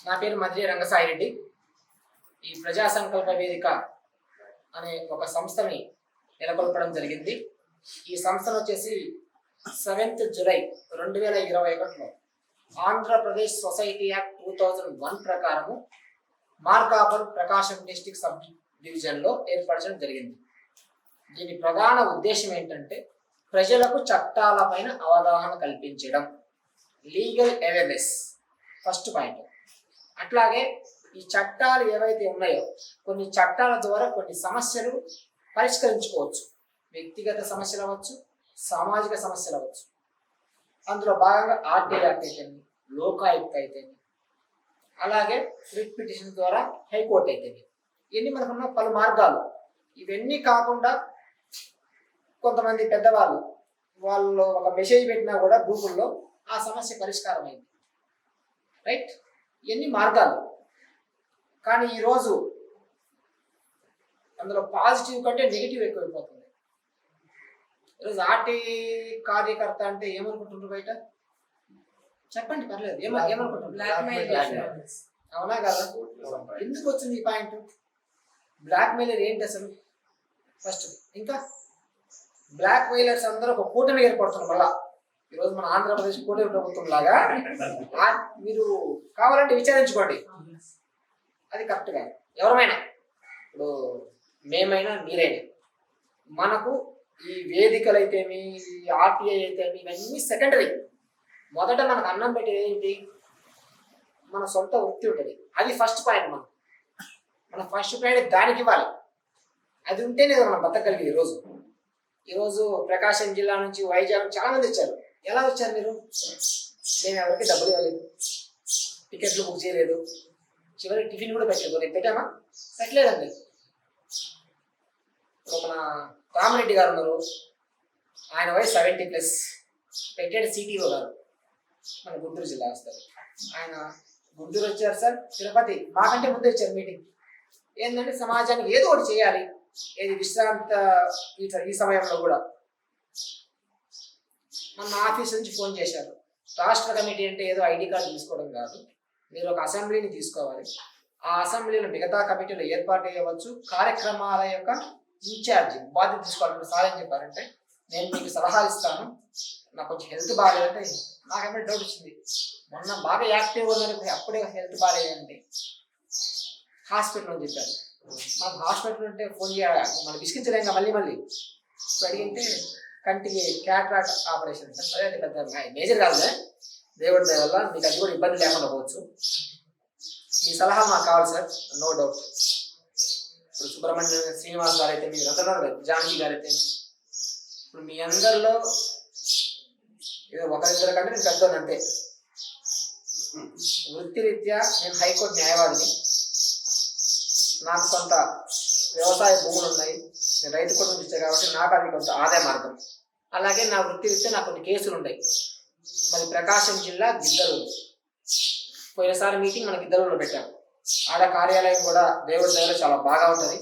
నా పేరు మద్రి రంగసాయి రెడ్డి. ఈ ప్రజా సంకల్ప వేదిక అనే ఒక సంస్థని నెలకొల్పడం జరిగింది. ఈ సంస్థను వచ్చేసి 7th జూలై 2021లో ఆంధ్రప్రదేశ్ సొసైటీ యాక్ట్ 2001 ప్రకారము మార్కాపురం ప్రకాశం డిస్ట్రిక్ట్ సబ్ డివిజన్లో ఏర్పరచడం జరిగింది. దీని ప్రధాన ఉద్దేశం ఏంటంటే ప్రజలకు చట్టాలపైన అవగాహన కల్పించడం, లీగల్ అవేర్నెస్ ఫస్ట్ పాయింట్. అట్లాగే ఈ చట్టాలు ఏవైతే ఉన్నాయో కొన్ని చట్టాల ద్వారా కొన్ని సమస్యలు పరిష్కరించుకోవచ్చు. వ్యక్తిగత సమస్యలు అవ్వచ్చు, సామాజిక సమస్యలు అవ్వచ్చు. అందులో భాగంగా ఆర్టీఐ యాక్ట్ అయితేనే, లోకాయుక్త అయితేనే, అలాగే రిట్ పిటిషన్ ద్వారా హైకోర్టు అయితేనే, ఇవన్నీ మనకున్న పలు మార్గాలు. ఇవన్నీ కాకుండా కొంతమంది పెద్దవాళ్ళు వాళ్ళు ఒక మెసేజ్ పెట్టినా కూడా గూగుల్లో ఆ సమస్య పరిష్కారం అయింది. రైట్, ఇవన్నీ మార్గాలు. కానీ ఈరోజు అందులో పాజిటివ్ కంటే నెగిటివ్ ఎక్కువైపోతుంది. ఈరోజు ఆర్టీ కార్యకర్త అంటే ఏమనుకుంటున్నారు బయట? చెప్పండి, పర్లేదు. ఏమనుకుంటున్నారు? అవునా కదా? ఎందుకు వచ్చింది ఈ పాయింట్? బ్లాక్ మెయిలర్ ఏంటి అసలు? ఫస్ట్ ఇంకా బ్లాక్ మెయిలర్స్ అందరూ ఒక కూటమి ఏర్పడుతున్నారు. మళ్ళా ఈరోజు మన ఆంధ్రప్రదేశ్ కూటమి ప్రభుత్వం లాగా మీరు కావాలంటే విచారించుకోండి, అది కరెక్ట్గా. ఎవరమైనా ఇప్పుడు మేమైనా మీరైనా మనకు ఈ వేదికలు అయితేమి, ఈ ఆర్టీఐ అయితేమి, ఇవన్నీ సెకండరీ. మొదట మనకు అన్నం పెట్టేది ఏంటి? మన సొంత వృత్తి ఉంటుంది. అది ఫస్ట్ పాయింట్. మన ఫస్ట్ పాయింట్ దానికి ఇవ్వాలి. అది ఉంటేనే మనం బతకగలిగేది. ఈరోజు ప్రకాశం జిల్లా నుంచి వైజాగ్ చాలా మంది వచ్చారు. ఎలా వచ్చారు మీరు? మేము ఎవరికి డబ్బులు ఇవ్వలేదు, టికెట్లు బుక్ చేయలేదు, చివరికి టిఫిన్ కూడా పెట్టలేదు. రేపు పెట్టామా? పెట్టలేదండి. మన రామరెడ్డి గారు ఉన్నారు, ఆయన వయసు 70+, పెట్టాడు సిటీఓ గారు, మన గుంటూరు జిల్లా వస్తారు. ఆయన గుంటూరు వచ్చారు సార్, తిరుపతి మాకంటే ముందు వచ్చారు మీటింగ్. ఏంటంటే సమాజానికి ఏదో ఒకటి చేయాలి, ఏది విశ్రాంత ఈ సమయంలో కూడా. మన ఆఫీస్ నుంచి ఫోన్ చేశారు, రాష్ట్ర కమిటీ అంటే ఏదో ఐడి కార్డు తీసుకోవడం కాదు, మీరు ఒక అసెంబ్లీని తీసుకోవాలి. ఆ అసెంబ్లీలో మిగతా కమిటీలు ఏర్పాటు చేయవచ్చు, కార్యక్రమాల యొక్క ఇన్ఛార్జి బాధ్యత తీసుకోవాలంటే సార్ ఏం చెప్పారంటే, నేను మీకు సలహాలు ఇస్తాను, నాకు కొంచెం హెల్త్ బాగాలేదంటే. నాకేమైనా డౌట్ వచ్చింది, మొన్న బాగా యాక్టివ్గా ఉందని అప్పుడే హెల్త్ బాగాలేదంటే హాస్పిటల్ అని చెప్పారు. మాకు హాస్పిటల్ ఉంటే ఫోన్ చేయాలి, మనం విసిగించలేం మళ్ళీ ఇప్పుడు అడిగితే కంటికి క్యాట్రాక్ట్ ఆపరేషన్ అంటే అదే పెద్ద మేజర్ కాదులే, దేవుడి దయ వల్ల మీకు అది కూడా ఇబ్బంది లేకుండా పోవచ్చు. మీ సలహా మాకు కావాలి సార్, నో డౌట్. ఇప్పుడు సుబ్రహ్మణ్య శ్రీనివాస్ గారు అయితే, మీరు అందరూ కదా, జానకి గారు అయితే, ఇప్పుడు మీ అందరిలో ఏదో ఒకరిద్దరు కంటే నేను పెద్దోని అంతే. వృత్తిరీత్యా నేను హైకోర్టు న్యాయవాదిని, నాకు కొంత వ్యవసాయ భూములు ఉన్నాయి, నేను రైతు కుటుంబం ఇచ్చాను కాబట్టి నాకు అది కొంత ఆదాయ మార్గం. అలాగే నా వృత్తిరీత్యా నాకు కొన్ని కేసులు ఉన్నాయి. మరి ప్రకాశం జిల్లా గిద్దలూరు, పోయినసారి మీటింగ్ మన గిద్దలూరులో పెట్టాం. ఆడ కార్యాలయం కూడా దేవుడి దగ్గర చాలా బాగా ఉంటుంది,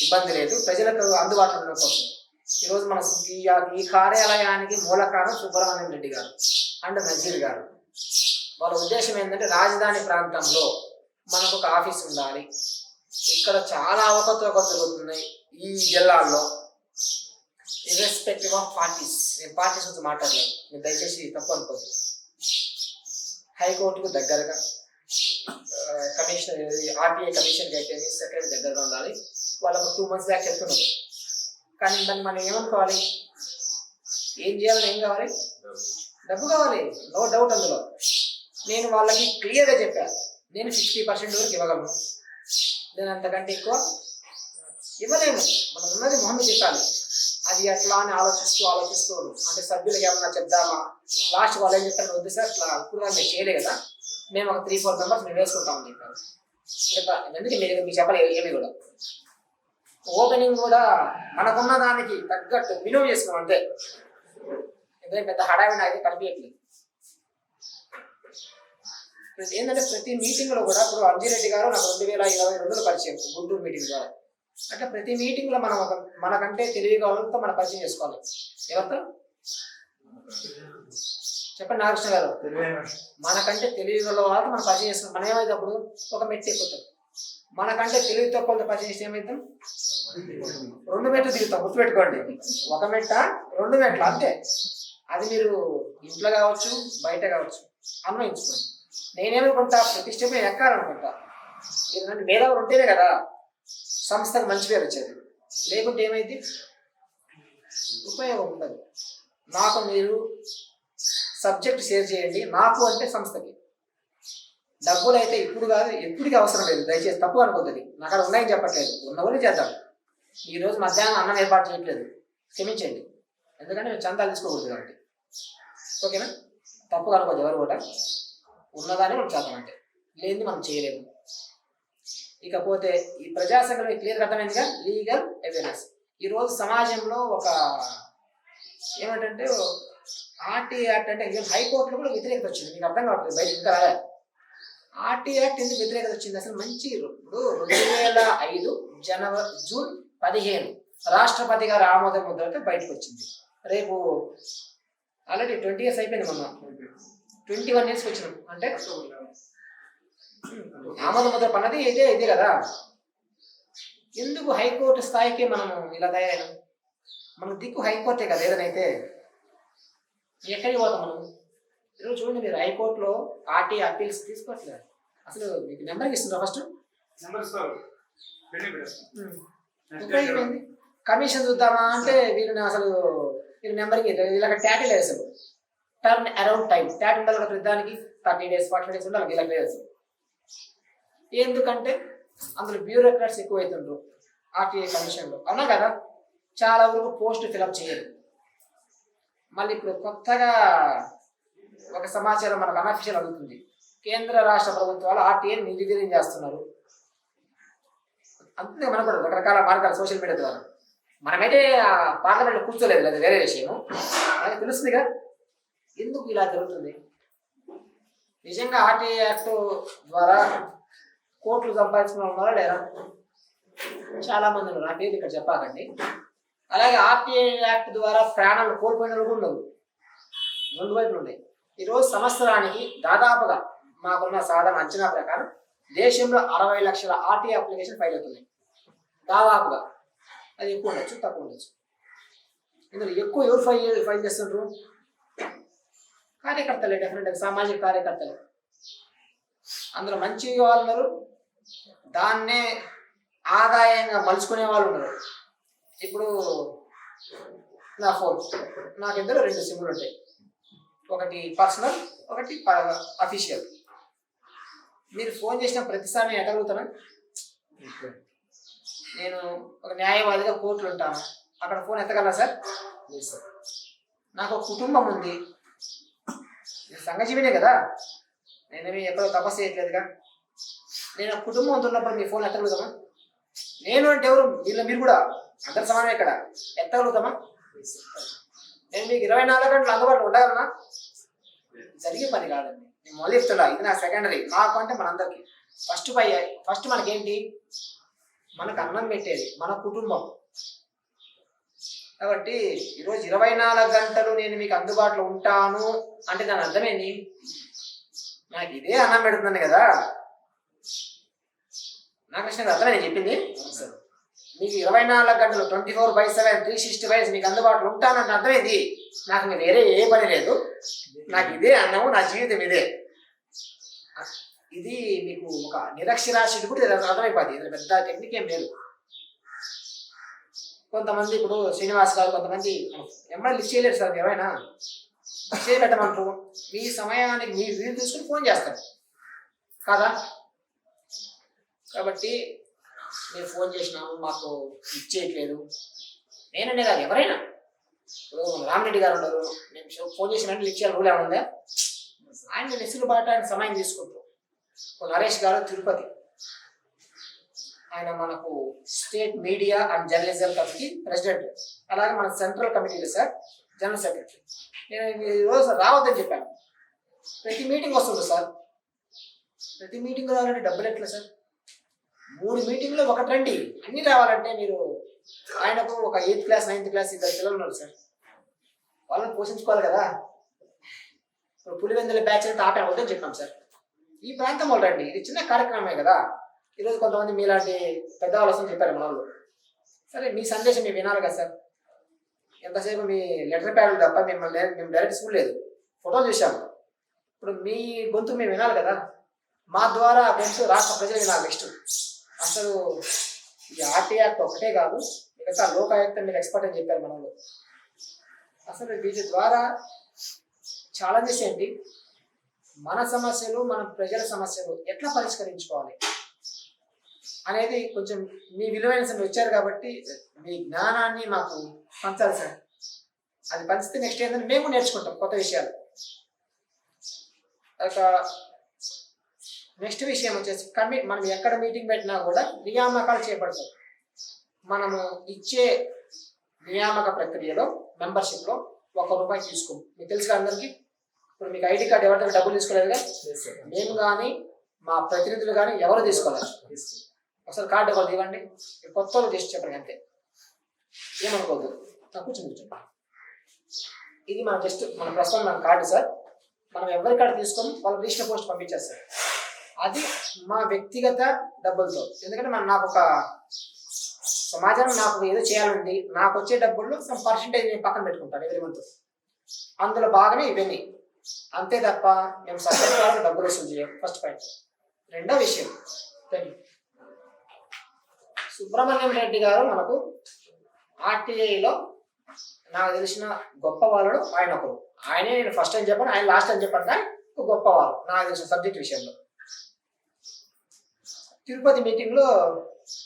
ఇబ్బంది లేదు, ప్రజలకు అందుబాటులో ఉండడం కోసం. ఈరోజు మన ఈ కార్యాలయానికి మూల కారణం సుబ్రహ్మణ్యం రెడ్డి గారు అండ్ నజీర్ గారు. వాళ్ళ ఉద్దేశం ఏంటంటే రాజధాని ప్రాంతంలో మనకు ఒక ఆఫీస్ ఉండాలి. ఇక్కడ చాలా అవకతవకలు జరుగుతున్నాయి ఈ జిల్లాల్లో, ఇర్రెస్పెక్టివ్ ఆఫ్ పార్టీస్. నేను పార్టీస్ గురించి మాట్లాడలేదు, మీరు దయచేసి తప్పు అనుకోవద్దు. హైకోర్టుకు దగ్గరగా, కమిషనర్ ఆర్టీఐ కమిషన్కి అయితే సెక్రటరీ దగ్గరగా ఉండాలి. వాళ్ళకు 2 months బ్యాక్ చెప్తున్నారు. కానీ దాన్ని మనం ఏమనుకోవాలి? ఏం చేయాలని ఏం కావాలి? డబ్బు కావాలి, నో డౌట్ అందులో. నేను వాళ్ళకి క్లియర్గా చెప్పాను, నేను 60% వరకు ఇవ్వగలను, నేను అంతకంటే ఎక్కువ ఇవ్వలేము. మనం ఉన్నది మొహమ్మద్ చెప్పాలి. అది అట్లా అని ఆలోచిస్తూ అంటే సభ్యులకి ఏమన్నా చెప్దామా, లాస్ట్ వాళ్ళు ఏం చెప్తారు, వద్దు సార్ అట్లా ఇప్పుడు మేము చేయలే కదా, మేము ఒక 3-4 members మేము వేసుకుంటామని చెప్పారు. ఎందుకు మీకు చెప్పాలి ఏమి కూడా. ఓపెనింగ్ కూడా మనకున్న దానికి తగ్గట్టు విలువ చేసుకున్నాం అంతే, ఎందుకంటే పెద్ద హడావిడి అయితే కనిపించట్లేదు. ఏంటంటే ప్రతి మీటింగ్లో కూడా, ఇప్పుడు అంజిరెడ్డి గారు నాకు 2022లో పరిచయం గుంటూరు మీటింగ్ ద్వారా. అట్లా ప్రతి మీటింగ్లో మనం మనకంటే తెలివిగా వాళ్ళతో మనం పరిచయం చేసుకోవాలి. ఎవరితో? చెప్పండి నాగకృష్ణ గారు. మనకంటే తెలివి గల వాళ్ళతో మనం పరిచయం చేస్తున్నాం. మనం ఏమైతే అప్పుడు ఒక మెట్టు ఎక్కుతాం. మనకంటే తెలివి తక్కువ పరిచయం చేస్తే ఏమైతాం? 2 మెట్లు దిగుతాం. గుర్తుపెట్టుకోండి, 1 మెట్ట 2 మెట్లు అంతే. అది మీరు ఇంట్లో కావచ్చు, బయట కావచ్చు, అన్వయించుకోండి. నేనేమనుకుంటా, ప్రతి స్టెప్ నేను ఎక్కాలనుకుంటా. ఎందుకంటే మేధావులు ఉంటేనే కదా సంస్థకు మంచి పేరు వచ్చేది. లేకుంటే ఏమైంది? ఉపయోగం ఉండదు. నాకు మీరు సబ్జెక్ట్ షేర్ చేయండి. నాకు అంటే సంస్థకి. డబ్బులు అయితే ఇప్పుడు కాదు, ఎప్పటికీ అవసరం లేదు. దయచేసి తప్పు అనుకుంటుంది. నాకు అక్కడ ఉన్నాయని చెప్పట్లేదు, ఉన్నవన్నీ చేద్దాం. ఈరోజు మధ్యాహ్నం అన్నం ఏర్పాటు చేయట్లేదు, క్షమించండి. ఎందుకంటే మేము చందాలు తీసుకోకూడదు కాబట్టి. ఓకేనా? తప్పు అనుకోద్దు ఎవరు కూడా. ఉన్నదాన్ని మనం చేద్దాం, అంటే లేనిది మనం చేయలేము. ఇకపోతే ఈ ప్రజా సంఘం క్లియర్గా అర్థమైందిగా. Legal awareness. ఈరోజు సమాజంలో ఒక ఏమంటే ఆర్టీ యాక్ట్ అంటే హైకోర్టులో కూడా వ్యతిరేకత వచ్చింది. మీకు అర్థం కావట్లేదు, బయట ఇంకా రాలే. ఆర్టీ యాక్ట్ ఎందుకు వ్యతిరేకత వచ్చింది? అసలు మంచి ఇప్పుడు 2005 జూన్ 15 రాష్ట్రపతి గారి ఆమోద ముద్రతో బయటకు వచ్చింది. రేపు ఆల్రెడీ 20 years అయిపోయింది. మొన్న 21 years వచ్చినాం. అంటే ఆమోద ముద్ర పన్నది ఇదే కదా. ఎందుకు హైకోర్టు స్థాయికి మనం ఇలా తయారైనాం? మన దిక్కు హైకోర్టే కదా. ఏదైతే ఎక్కడికి పోతాం మనం? ఈరోజు చూడండి, మీరు హైకోర్టులో ఆర్టీ అప్పీల్స్ తీసుకోవట్లేదు. అసలు మీకు నెంబర్కి ఇస్తుందా? ఫస్ట్ ఉపయోగమైంది. కమిషన్ చూద్దామా అంటే వీళ్ళని అసలు వీళ్ళ నెంబర్కి వీళ్ళకి ట్యాట్ లేదు. అసలు టర్న్ అరౌండ్ టైం ట్యాట్ ఉండాలి కదా. దానికి 30 days 40 days ఉండాలి. వీళ్ళకి లేదు అసలు. ఎందుకంటే అందులో బ్యూరోక్రాట్స్ ఎక్కువ అవుతుండ్రు ఆర్టీఐ కమిషన్లో. అవునా కదా? చాలా వరకు పోస్ట్ ఫిలప్ చేయరు. మళ్ళీ ఇప్పుడు కొత్తగా ఒక సమాచారం మనకు అనఫిషియల్ అందుతుంది. కేంద్ర రాష్ట్ర ప్రభుత్వాలు ఆర్టీఐని నిర్వీర్యం చేస్తున్నారు. అంతే. మనకు కూడా రకరకాల మార్గాలు సోషల్ మీడియా ద్వారా. మనమైతే పార్లమెంట్లో కూర్చోలేదు, అది వేరే విషయం. మనకి తెలుస్తుందిగా ఎందుకు ఇలా జరుగుతుంది. నిజంగా ఆర్టీఐ యాక్ట్ ద్వారా కోట్లు సంపాదించుకున్న ఉన్నారా లేరా? చాలా మంది ఉన్నారు. నా పేరు ఇక్కడ చెప్పాకండి. అలాగే ఆర్టీఐ యాక్ట్ ద్వారా ప్రాణాలు కోల్పోయిన కూడా ఉన్నారు. 2 వైపులు ఉన్నాయి. ఈరోజు సంవత్సరానికి దాదాపుగా మాకున్న సాధారణ అంచనా ప్రకారం దేశంలో 60 లక్షల ఆర్టీఐ అప్లికేషన్ ఫైల్ అవుతున్నాయి. దాదాపుగా. అది ఎక్కువ ఉండొచ్చు, తక్కువ ఉండొచ్చు. ఇందులో ఎక్కువ ఎవరు ఫైల్ చేస్తుంటారు? కార్యకర్తలే. డెఫినెట్గా సామాజిక కార్యకర్తలు. అందులో మంచి వాళ్ళు ఉన్నారు, దాన్నే ఆదాయంగా మలుచుకునే వాళ్ళు ఉన్నారు. ఇప్పుడు నా ఫోన్, నాకు ఇద్దరు 2 సిమ్లు ఉంటాయి. ఒకటి పర్సనల్, ఒకటి అఫీషియల్. మీరు ఫోన్ చేసిన ప్రతిసారి నేను ఎక్కగలుగుతానా? నేను ఒక న్యాయవాదిగా కోర్టులు ఉంటాను, అక్కడ ఫోన్ ఎత్తగలరా సార్? లేదు సార్. నాకు ఒక కుటుంబం ఉంది, నేను సంఘజీవినే కదా. నేనేమి ఎక్కడో తపస్సు చేయట్లేదుగా. నేను కుటుంబంతో ఉన్నప్పుడు మీ ఫోన్ ఎత్తగలుగుతామా? నేను అంటే ఎవరు? మీరు కూడా అందరు సమానమే. ఇక్కడ ఎత్తగలుగుతామా? నేను మీకు 24 గంటలు అందుబాటులో ఉండగలనా? జరిగే పని కాదండి. నేను మొదలు చెప్తున్నా, ఇది నా సెకండరీ. నాకు అంటే మనందరికీ ఫస్ట్ మనకేంటి? మనకు అన్నం పెట్టేది మన కుటుంబం. కాబట్టి ఈరోజు 24 గంటలు నేను మీకు అందుబాటులో ఉంటాను అంటే దాని అర్థమేంటి? నాకు ఇదే అన్నం పెడుతుంది కదా. నాకు కృష్ణ అర్థమే నేను చెప్పింది. మీకు 24 గంటలు 24/7 365 మీకు అందుబాటులో ఉంటానంటే అర్థమైంది. నాకు ఇంకా వేరే ఏ పని లేదు, నాకు ఇదే అన్నము, నా జీవితం ఇదే. ఇది మీకు ఒక నిరక్షరాస్యుడు కూడా అర్థమైపోద్ది. ఇది పెద్ద టెక్నిక్ ఏం లేదు. కొంతమంది ఇప్పుడు శ్రీనివాస్ గారు కొంతమంది ఎమ్మడ లిస్ట్ చేయలేరు సార్. ఎవరైనా చేయబెట్టమంటారు, మీ సమయానికి మీ వీలు తీసుకుని ఫోన్ చేస్తారు కదా. కాబట్టి మీరు ఫోన్ చేసినాము, మాకు ఇచ్చేయట్లేదు. నేననే కాదు, ఎవరైనా. ఇప్పుడు రామిరెడ్డి గారు ఉండరు, నేను ఫోన్ చేసినట్టు లిస్ట్ చేయాలి రూల్ ఏమైనా ఉందా? ఆయన వెసులుబాటు, ఆయన సమయం తీసుకుంటారు. నరేష్ గారు తిరుపతి, ఆయన మనకు state media and journalism committee president, అలాగే మన సెంట్రల్ కమిటీలో సార్ జనరల్ సెక్రటరీ. నేను ఈరోజు రావద్దని చెప్పాను. ప్రతి మీటింగ్ వస్తుంది సార్. ప్రతి మీటింగ్ రావాలంటే డబ్బులు ఎట్లా సార్? 3 మీటింగ్లో ఒకటి రండి. అన్నీ రావాలంటే మీరు ఆయనకు ఒక 8th క్లాస్ 9th క్లాస్ 2 పిల్లలు ఉన్నారు సార్. వాళ్ళని పోషించుకోవాలి కదా. ఇప్పుడు పులివెందుల బ్యాచ్ అయితే ఆపేవద్దని చెప్పాం సార్. ఈ ప్రాంతం వాళ్ళు రండి, ఇది చిన్న కార్యక్రమమే కదా. ఈరోజు కొంతమంది మీలాంటి పెద్దవాళ్ళు వస్తుందని చెప్పారు మన వాళ్ళు. సరే మీ సందేశం మీరు వినాలి కదా సార్. ఎంతసేపు మీ లెటర్ ప్యాడ్ తప్ప మేము డైరెక్ట్ స్కూల్ లేదు, ఫోటోలు చూసాము. ఇప్పుడు మీ గొంతు మేము వినాలి కదా, మా ద్వారా గొంతు రాష్ట్ర ప్రజలు వినాలి. నెక్స్ట్ అసలు ఈ ఆర్టీ యాక్ట్ ఒకటే కాదు, మిగతా లోకాయుక్త మీరు ఎక్స్పర్ట్ అని చెప్పారు మన వాళ్ళు. అసలు వీటి ద్వారా ఛాలెంజెస్ ఏంటి, మన సమస్యలు మన ప్రజల సమస్యలు ఎట్లా పరిష్కరించుకోవాలి అనేది కొంచెం మీ విలువైన సమయం వచ్చారు కాబట్టి మీ జ్ఞానాన్ని మాకు పంచాలి సార్. అది పంచితే నెక్స్ట్ ఏంటంటే మేము నేర్చుకుంటాం కొత్త విషయాలు. ఒక నెక్స్ట్ విషయం వచ్చేసి మనం ఎక్కడ మీటింగ్ పెట్టినా కూడా నియామకాలు చేపడతాం. మనము ఇచ్చే నియామక ప్రక్రియలో మెంబర్షిప్లో ₹1 తీసుకోము. మీకు తెలుసు అందరికీ. ఇప్పుడు మీకు ఐడి కార్డు ఎవరి డబ్బులు తీసుకోలేదుగా, మేము కానీ మా ప్రతినిధులు కానీ ఎవరు తీసుకోలేదు. ఒకసారి కార్డు ఎవరు ఇవ్వండి, కొత్త వాళ్ళు చేసి చెప్పండి అంతే, ఏమనుకోవద్దు. కూర్చోండి. ఇది మన జస్ట్ మన ప్రస్తుతం మన కార్డు సార్. మనం ఎవరి కార్డు తీసుకొని వాళ్ళకి రిజిస్టర్ పోస్ట్ పంపించేస్తారు. అది మా వ్యక్తిగత డబ్బులతో. ఎందుకంటే నాకు ఒక సమాజం నాకు ఏదో చేయాలండి, నాకు వచ్చే డబ్బుల్లో సమ్ పర్సెంటేజ్ నేను పక్కన పెట్టుకుంటాను ఎవరి మంత్. అందులో భాగమే ఇవన్నీ, అంతే తప్ప మేము సబ్జెక్ట్ డబ్బులు వసూలు చేయం. First point. రెండో విషయం, సుబ్రహ్మణ్యం రెడ్డి గారు మనకు ఆర్టీఐలో నాకు తెలిసిన గొప్ప వాళ్ళు ఆయన ఒకరు. ఆయనే నేను ఫస్ట్ అని చెప్పాను, ఆయన లాస్ట్ అని చెప్పాను, కానీ గొప్పవారు నాకు తెలిసిన సబ్జెక్ట్ విషయంలో. తిరుపతి మీటింగ్లో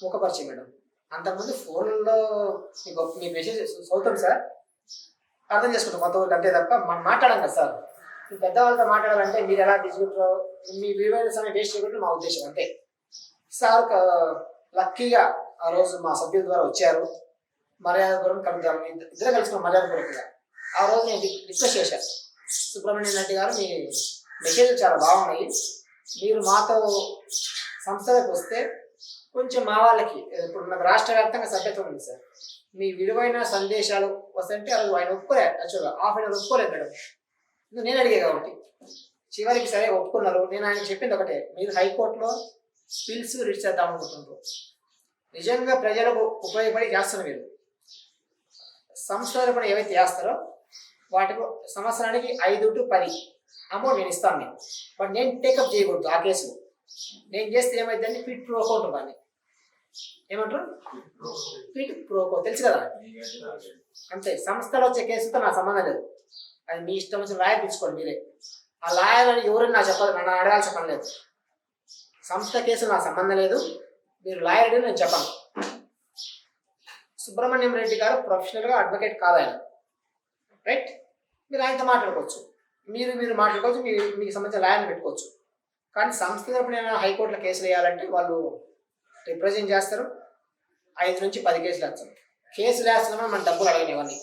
ముఖపరిచయం మేడం. అంతకుముందు ఫోన్లో మీ మెసేజ్ చదువుతాం సార్, అర్థం చేసుకుంటాం కొత్త ఊరికి అంతే తప్ప మనం మాట్లాడాం కదా సార్. పెద్దవాళ్ళతో మాట్లాడాలంటే మీరు ఎలా తీసుకుంటారో మీ విలువైన సమయం వేస్ట్ చేయకుండా మా ఉద్దేశం అంతే. సార్ లక్కీగా ఆ రోజు మా సభ్యుల ద్వారా వచ్చారు, మర్యాదపూర్వకం కలుద్దాం, ఇద్దరు కలుసుకున్నాం మర్యాదపూర్వకంగా. ఆ రోజు నేను డిస్కస్ చేశాను, సుబ్రహ్మణ్యం రెడ్డి గారు మీ మెసేజ్లు చాలా బాగున్నాయి, మీరు మాతో సంస్థలకు వస్తే కొంచెం మా వాళ్ళకి ఇప్పుడు నాకు రాష్ట్ర వ్యాప్తంగా సభ్యత్వం ఉంది సార్, మీ విలువైన సందేశాలు వస్తుంటే అది ఆయన ఒప్పుకోలే. యాక్చువల్గా ఆయన ఒప్పుకోలేదు మేడం, నేను అడిగే కాబట్టి. చివరికి సరే ఒప్పుకున్నారు. నేను ఆయన చెప్పింది ఒకటే, మీరు హైకోర్టులో పిల్స్ రిట్ చేద్దాం అనుకుంటున్నారు. నిజంగా ప్రజలకు ఉపయోగపడి చేస్తున్నారు. మీరు సంస్థలు కూడా ఏవైతే చేస్తారో వాటికి సంవత్సరానికి 5 to 10 అమౌంట్ నేను ఇస్తాను. నేను బట్ నేను టేకప్ చేయకూడదు ఆ కేసులో. నేను చేస్తే ఏమైందంటే ఫిట్ ప్రోకో ఉంటుంది. ఏమంటారు? ఫిట్ ప్రోకో తెలుసు కదా, అంతే. సంస్థలో వచ్చే కేసుతో నాకు సంబంధం లేదు, అది మీ ఇష్టం వచ్చిన లాయర్ తీసుకోండి మీరే. ఆ లాయర్ అని ఎవరైనా నాకు చెప్పాలి, నన్ను అడగాల్సిన పని లేదు. సంస్థ కేసు నాకు సంబంధం లేదు, మీరు లాయర్ అని నేను చెప్పాను. సుబ్రహ్మణ్యం రెడ్డి గారు ప్రొఫెషనల్గా అడ్వకేట్ కాదు ఆయన, రైట్? మీరు ఆయనతో మాట్లాడుకోవచ్చు, మీరు మాట్లాడుకోవచ్చు, మీకు సంబంధించిన లాయర్ని పెట్టుకోవచ్చు. కానీ సంస్థ తరపున ఏమైనా హైకోర్టులో కేసులు వేయాలంటే వాళ్ళు రిప్రజెంట్ చేస్తారు. 5 నుంచి 10 కేసులు వేస్తారు. కేసులు వేస్తున్నామని మన డబ్బులు అడగనివ్వండి.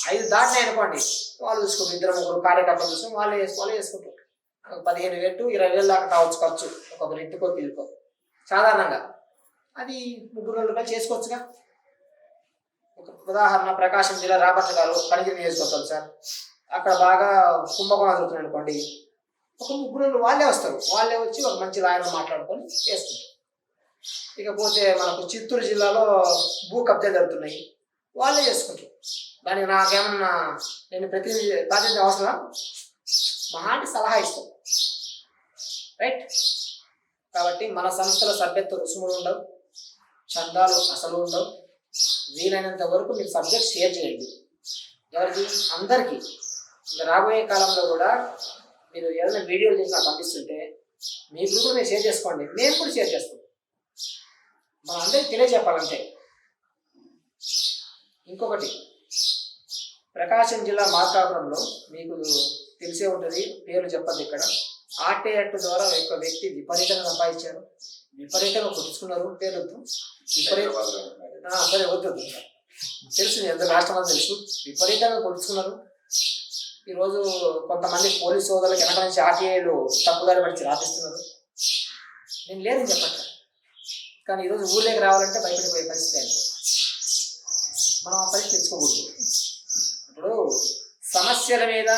5 దాటినాయి అనుకోండి, వాళ్ళు చూసుకుంటారు. 2-3 కార్యకర్తలు చూసుకుని వాళ్ళు చేసుకుంటారు. 15,000 to 20,000 దాకా కావచ్చు ఖర్చు ఒక్కొక్కరు ఇంటికో పిల్లుకో సాధారణంగా. అది 3 రోజులుగా చేసుకోవచ్చుగా. ఒక ఉదాహరణ, ప్రకాశం జిల్లా రాబర్ట్ గారు కనిగిరి నియోజకవర్గం సార్, అక్కడ బాగా కుంభకోణం జరుగుతుంది అనుకోండి, ఒక 3 రోజులు వాళ్ళే వస్తారు. వాళ్ళే వచ్చి ఒక మంచి లాయర్ మాట్లాడుకొని చేసుకుంటారు. ఇకపోతే మనకు చిత్తూరు జిల్లాలో భూ కబ్జా జరుగుతున్నాయి, వాళ్ళే చేసుకుంటారు. దానికి నాకేమన్నా నేను ప్రాతినిధ్యం అవసరం, మహాంటి సలహా ఇస్తాం, రైట్? కాబట్టి మన సంస్థల సభ్యత్వ రుసుములు ఉండవు, చందాలు అసలు ఉండవు. వీలైనంత వరకు మీరు సబ్జెక్ట్ షేర్ చేయండి. ఎవరికి? అందరికీ. ఇంకా రాబోయే కాలంలో కూడా మీరు ఏదైనా వీడియోలు చేసి నాకు పంపిస్తుంటే మీ గ్రూప్లో మీరు షేర్ చేసుకోండి, మేము కూడా షేర్ చేస్తాం. మనం అందరికీ తెలియజెప్పాలంటే. ఇంకొకటి, ప్రకాశం జిల్లా మార్కాపురంలో మీకు తెలిసే ఉంటుంది, పేర్లు చెప్పద్దు ఇక్కడ. ఆర్టీ యాక్ట్ ద్వారా ఒక వ్యక్తి విపరీతంగా సంపాదించారు, విపరీతంగా కొట్టుకున్నారు. పేర్లతో సరే వద్దు, తెలుసు, ఎంత రాష్ట్రం తెలుసు. విపరీతంగా కొట్టుకున్నారు. ఈరోజు కొంతమంది పోలీసు సోదరులకు వెనక నుంచి ఆర్టీఐలు తప్పుదారి పడిచి రాపిస్తున్నారు. నేను లేదని చెప్పట్లేదు, కానీ ఈరోజు ఊళ్ళోకి రావాలంటే భయపడిపోయే పరిస్థితి అనుకో. మనం ఆ పరిస్థితి తెచ్చుకోకూడదు. ఇప్పుడు సమస్యల మీద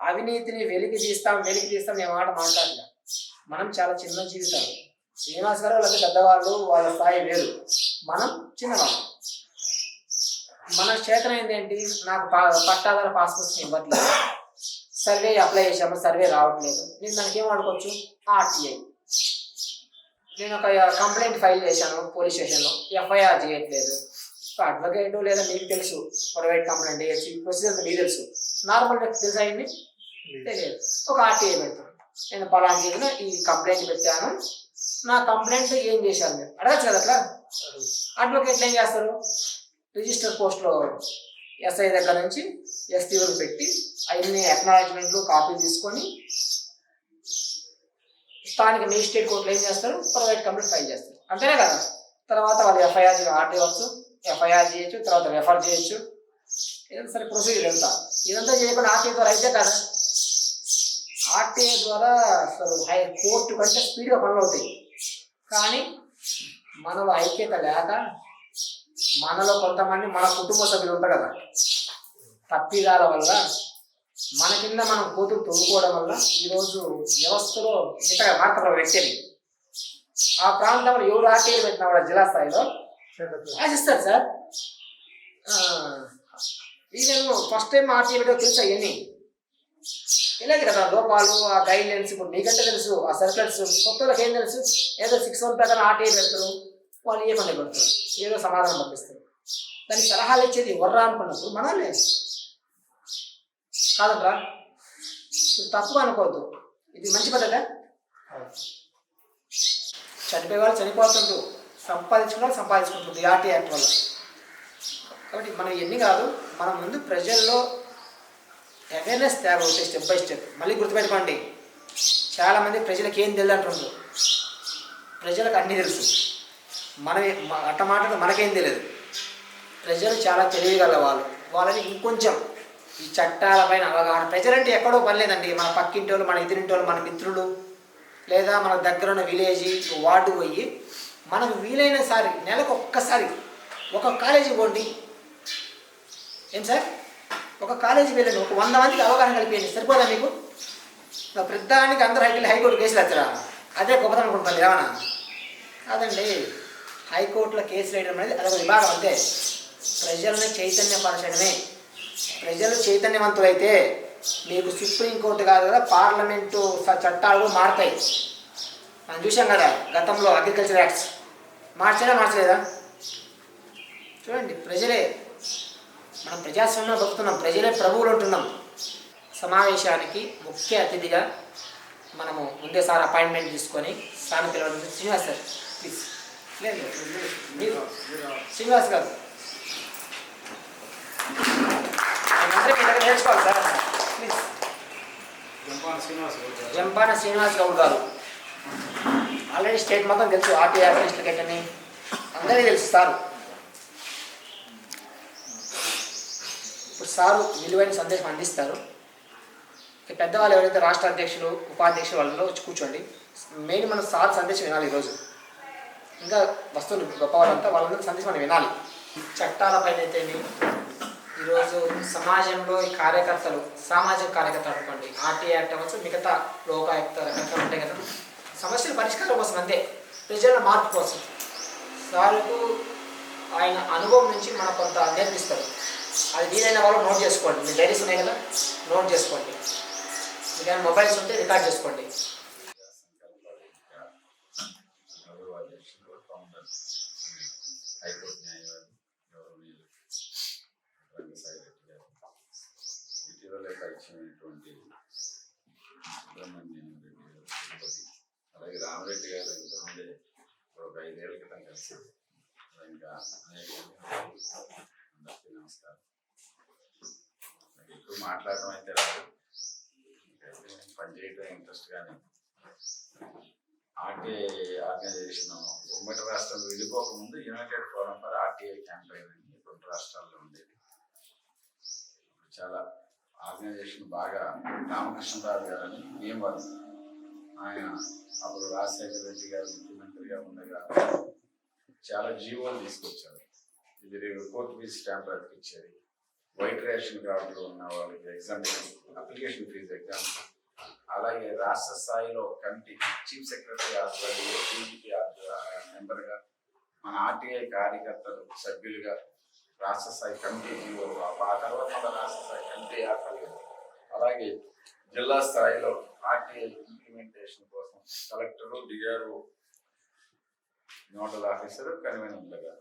అవినీతిని వెలికి తీస్తాం నేను మాట మాట్లాడలే. మనం చాలా చిన్న జీవితాలు. శ్రీనివాస్ గారు వాళ్ళకి పెద్దవాళ్ళు, వాళ్ళ స్థాయి వేరు, మనం చిన్నవాళ్ళు. మన చేతనైంది ఏంటి, నాకు పట్టాదార పాస్ పుస్తకం ఇవ్వట్లేదు, సర్వే అప్లై చేసాము, సర్వే రావట్లేదు, నేను దానికి ఏం వాడుకోవచ్చు, ఆర్టీఐ. నేను ఒక కంప్లైంట్ ఫైల్ చేశాను పోలీస్ స్టేషన్లో, ఎఫ్ఐఆర్ చేయట్లేదు. అడ్వకేట్ లేదా మీకు తెలుసు, ప్రైవేట్ కంప్లైంట్ చేయొచ్చు, ప్రొసీజర్ మీకు తెలుసు, నార్మల్ వ్యక్తి తెలుసా అయింది తెలియదు. ఒక ఆర్టీఐ పెడతాను, నేను పలానా చేసిన ఈ కంప్లైంట్ పెట్టాను, నా కంప్లైంట్ ఏం చేశాను మీరు అడగచ్చు కదా. అట్లా అడ్వకేట్లు ఏం చేస్తారు, రిజిస్టర్ పోస్ట్లో ఎస్ఐ దగ్గర నుంచి ఎస్టీ వరకు పెట్టి అవన్నీ అక్నాలెడ్జ్మెంట్లు కాపీలు తీసుకొని స్థానిక మేజిస్ట్రేట్ కోర్టులో ఏం చేస్తారు, ప్రైవేట్ కంప్లైంట్ ఫైల్ చేస్తారు, అంతేనే కదా. తర్వాత వాళ్ళు ఎఫ్ఐఆర్ ఆర్టీవచ్చు, ఎఫ్ఐఆర్ చేయొచ్చు, తర్వాత రెఫర్ చేయొచ్చు, ఏదైనా సరే ప్రొసీజర్ ఇదంతా చేయకుండా ఆర్టీఐ ద్వారా అయితే కదా. ఆర్టీఐ ద్వారా అసలు కోర్టు కంటే స్పీడ్గా పనులు అవుతాయి. కానీ మనలో ఐక్యత లేక, మనలో కొంతమంది మన కుటుంబ సభ్యులు ఉంటారు కదా, తప్పిదాల వల్ల మన కింద మనం కూతురు తొలుకోవడం వల్ల ఈరోజు వ్యవస్థలో ఇంతగా మార్పు వ్యక్తిని ఆ ప్రాంతంలో ఎవరు ఆర్టీఐ పెట్టినా కూడా జిల్లా స్థాయిలో ఆశిస్తారు sir. Even first time RTI పెట్టో తెలుసు అవన్నీ ఇలాగే కదా లోపాలు, ఆ గైడ్ లైన్స్ ఇప్పుడు మీకంటే తెలుసు, ఆ సర్కిల్స్ కొత్త వాళ్ళకి ఏం తెలుసు, ఏదో 6 ప్రకారం ఆర్టీఐ పెడతారు, వాళ్ళు ఏ పని పెడతారు, ఏదో సమాధానం పంపిస్తారు. దానికి సలహాలు ఇచ్చేది ఎవర్రా అనుకున్నప్పుడు మనలే కాదట్రా. తప్పుగా అనుకోవద్దు, ఇది మంచి పద్ధతే. చనిపోయే వాళ్ళు చనిపోతుంటూ, సంపాదించుకుంటుంది ఆర్టీఐ యాక్ట్ వల్ల. కాబట్టి మనం ఎన్ని కాదు, మనం ముందు ప్రజల్లో అవేర్నెస్ తేగలుగుతాయి స్టెప్ బై స్టెప్. మళ్ళీ గుర్తుపెట్టుకోండి, చాలామంది ప్రజలకు ఏం తెలియదు అంటుండ్రు. ప్రజలకు అన్నీ తెలుసు, మనం అట్ట మాటలు మనకేం తెలియదు. ప్రజలు చాలా తెలియగల వాళ్ళని ఇంకొంచెం ఈ చట్టాలపైన అవగాహన. ప్రజలంటే ఎక్కడో పని లేదండి, మన పక్కింటి వాళ్ళు, మన ఎదురింటి వాళ్ళు, మన మిత్రులు, లేదా మన దగ్గర ఉన్న విలేజ్ వార్డు పోయి మనకు వీలైన సారి నెలకు ఒక్కసారి ఒక కాలేజీ పోండి. ఏం సార్, ఒక కాలేజీ వెళ్ళండి, ఒక 100 మందికి అవగాహన కలిపేయండి, సరిపోదా మీకు? ప్రతిదానికి అందరూ హైకోర్టు కేసులు వచ్చరా, అదే గొప్పతనం అనుకుంటాను ఏమన్నా? కాదండి, హైకోర్టులో కేసులు వేయడం అనేది అదొక విభాగం అంతే. ప్రజల్ని చైతన్యపరచడమే. ప్రజలు చైతన్యవంతులైతే మీకు సుప్రీంకోర్టు కాదు కదా, పార్లమెంటు చట్టాలు మారుతాయి. మనం చూసాం కదా గతంలో అగ్రికల్చర్ యాక్ట్స్ మార్చలేదా? చూడండి, ప్రజలే, మనం ప్రజాస్వామ్యంలో బతుకుతున్నాం, ప్రజలే ప్రభువులు ఉంటున్నాం. సమావేశానికి ముఖ్య అతిథిగా మనము ముందే సార్ అపాయింట్మెంట్ తీసుకొని సార్ పిలవడం. Srinivas sir please. లేదు మీరు శ్రీనివాస్ గారు అంటే మీ దగ్గర నేర్చుకోవాలి సార్ ప్లీజ్. జంపాన శ్రీనివాస్ గౌడ్ గారు ఆల్రెడీ స్టేట్ మొత్తం తెలుసు, ఆర్టీఐ అడ్మినిస్ట్రేట్ అని అందరికీ తెలుసు సార్. ఇప్పుడు సారు విలువైన సందేశం అందిస్తారు. పెద్దవాళ్ళు ఎవరైతే రాష్ట్ర అధ్యక్షులు, ఉపాధ్యక్షులు వాళ్ళలో వచ్చి కూర్చోండి. మెయిన్ మనం సార్ సందేశం వినాలి. ఈరోజు ఇంకా వస్తువులు గొప్పవాళ్ళంతా వాళ్ళందరూ సందేశం మనం వినాలి. చట్టాలపైన అయితే ఈరోజు సమాజంలో ఈ కార్యకర్తలు, సామాజిక కార్యకర్తలు అనుకోండి, ఆర్టీఐ యాక్ట్ అవ్వచ్చు, మిగతా లోకాయుక్త రకరకాలు ఉంటాయి కదా, సమస్యల పరిష్కారం కోసం అంతే, ప్రజల మార్పు కోసం. సార్కు ఆయన అనుభవం నుంచి మనకు కొంత నేర్పిస్తారు. అది వీలైన వాళ్ళు నోట్ చేసుకోండి. మీ డైరీస్ ఉన్నాయి కదా, నోట్ చేసుకోండి. మీకు మొబైల్స్ ఉంటే రికార్డ్ చేసుకోండి. ఇటీవలే పరిచయమైనటువంటి సుబ్రహ్మణ్యం రెడ్డి గారు, అలాగే రామరెడ్డి గారు ఇంతకుముందే ఒక 5 ఏళ్ల క్రితం కలిసి ఇంకా అందరికీ నమస్కారం. నాకు ఎక్కువ మాట్లాడటం అయితే రాదు, పనిచేయటం ఇంట్రెస్ట్. కానీ ఆర్టీఐ ఆర్గనైజేషన్ ఉమ్మడి రాష్ట్రం విడిపోకముందు united forum for RTI campaign అని 2 రాష్ట్రాల్లో ఉండేది. చాలా ఆర్గనైజేషన్ బాగా రామకృష్ణరావు గారు అని నియమవారు, ఆయన అప్పుడు రాజశేఖర రెడ్డి గారు ముఖ్యమంత్రిగా ఉండగా చాలా జీవోలు తీసుకొచ్చారు. ఇది కోర్టు ఫీజు స్టాంప్ అతికిచ్చేది, వైట్ రేషన్ కార్డులు ఉన్న వాళ్ళకి ఎగ్జామ్షన్ అప్లికేషన్ ఫీజు ఎగ్జామ్షన్, అలాగే రాష్ట్ర స్థాయిలో కమిటీ చీఫ్ సెక్రటరీ టీడీపీ మెంబర్గా, మన ఆర్టీఐ కార్యకర్తలు సభ్యులుగా రాష్ట్ర స్థాయి కమిటీ ఆ తర్వాత మన రాష్ట్ర స్థాయి కమిటీ ఏర్పడలేదు. అలాగే జిల్లా స్థాయిలో ఆర్టీఐ ఇంప్లిమెంటేషన్ కోసం కలెక్టరు, డిఆర్ఓ, నోడల్ ఆఫీసరు, కన్వీనర్లుగా,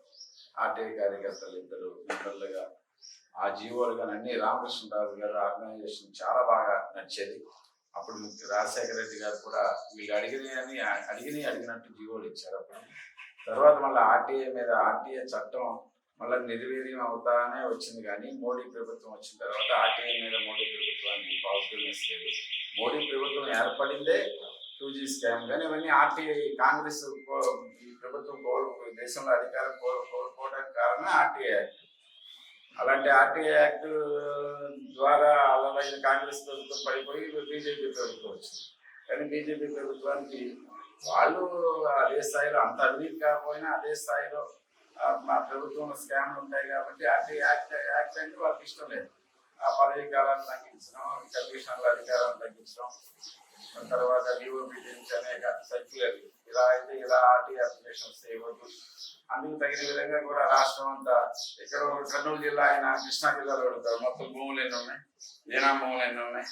ఆర్టీఐ కార్యకర్తలు ఇద్దరు మెంబర్లుగా, ఆ జీవోలుగా అన్ని రామకృష్ణరాజు గారు ఆర్గనైజేషన్ చాలా బాగా నచ్చేది. అప్పుడు రాజశేఖర రెడ్డి గారు కూడా వీళ్ళు అడిగినట్టు జీవోలు ఇచ్చారు. అప్పుడు తర్వాత మళ్ళీ ఆర్టీఐ చట్టం మళ్ళీ నిర్వీర్యం అవుతానే వచ్చింది. కానీ మోడీ ప్రభుత్వం వచ్చిన తర్వాత ఆర్టీఐ మీద మోడీ ప్రభుత్వానికి పాజిటివ్నెస్ లేదు. మోడీ ప్రభుత్వం ఏర్పడిందే 2G స్కామ్. కానీ ఇవన్నీ ఆర్టీఐ కాంగ్రెస్ ఈ ప్రభుత్వం దేశంలో అధికారం కోల్పోవడానికి కారణం ఆర్టీఐ యాక్ట్. అలాంటి ఆర్టీఐ యాక్ట్ ద్వారా అలలైన కాంగ్రెస్ ప్రభుత్వం పడిపోయి బీజేపీ ప్రభుత్వం వచ్చింది. కానీ బీజేపీ ప్రభుత్వానికి వాళ్ళు అదే స్థాయిలో అంత అవినీతి కాకపోయినా అదే స్థాయిలో మా ప్రభుత్వంలో స్కామ్లు ఉంటాయి కాబట్టి ఆర్టీఐ యాక్ట్ అంటే వాళ్ళకి ఇష్టం లేదు. ఆ పదవీ కాలాన్ని తగ్గించడం, కమిషనర్ల అధికారాన్ని తగ్గించడం, తర్వాత డిఓపి నుంచి అనేక సర్క్యులర్లు ఇలా అయితే ఇలా ఆర్టీఐ అప్లికేషన్స్ చేయవద్దు. అందుకు తగిన విధంగా కూడా రాష్ట్రం అంతా ఇక్కడ కర్నూలు జిల్లా అయినా కృష్ణా జిల్లాలో పెడతారు. మొత్తం భూములు ఎన్ని ఉన్నాయి, ఏనా భూములు ఎన్ని ఉన్నాయి,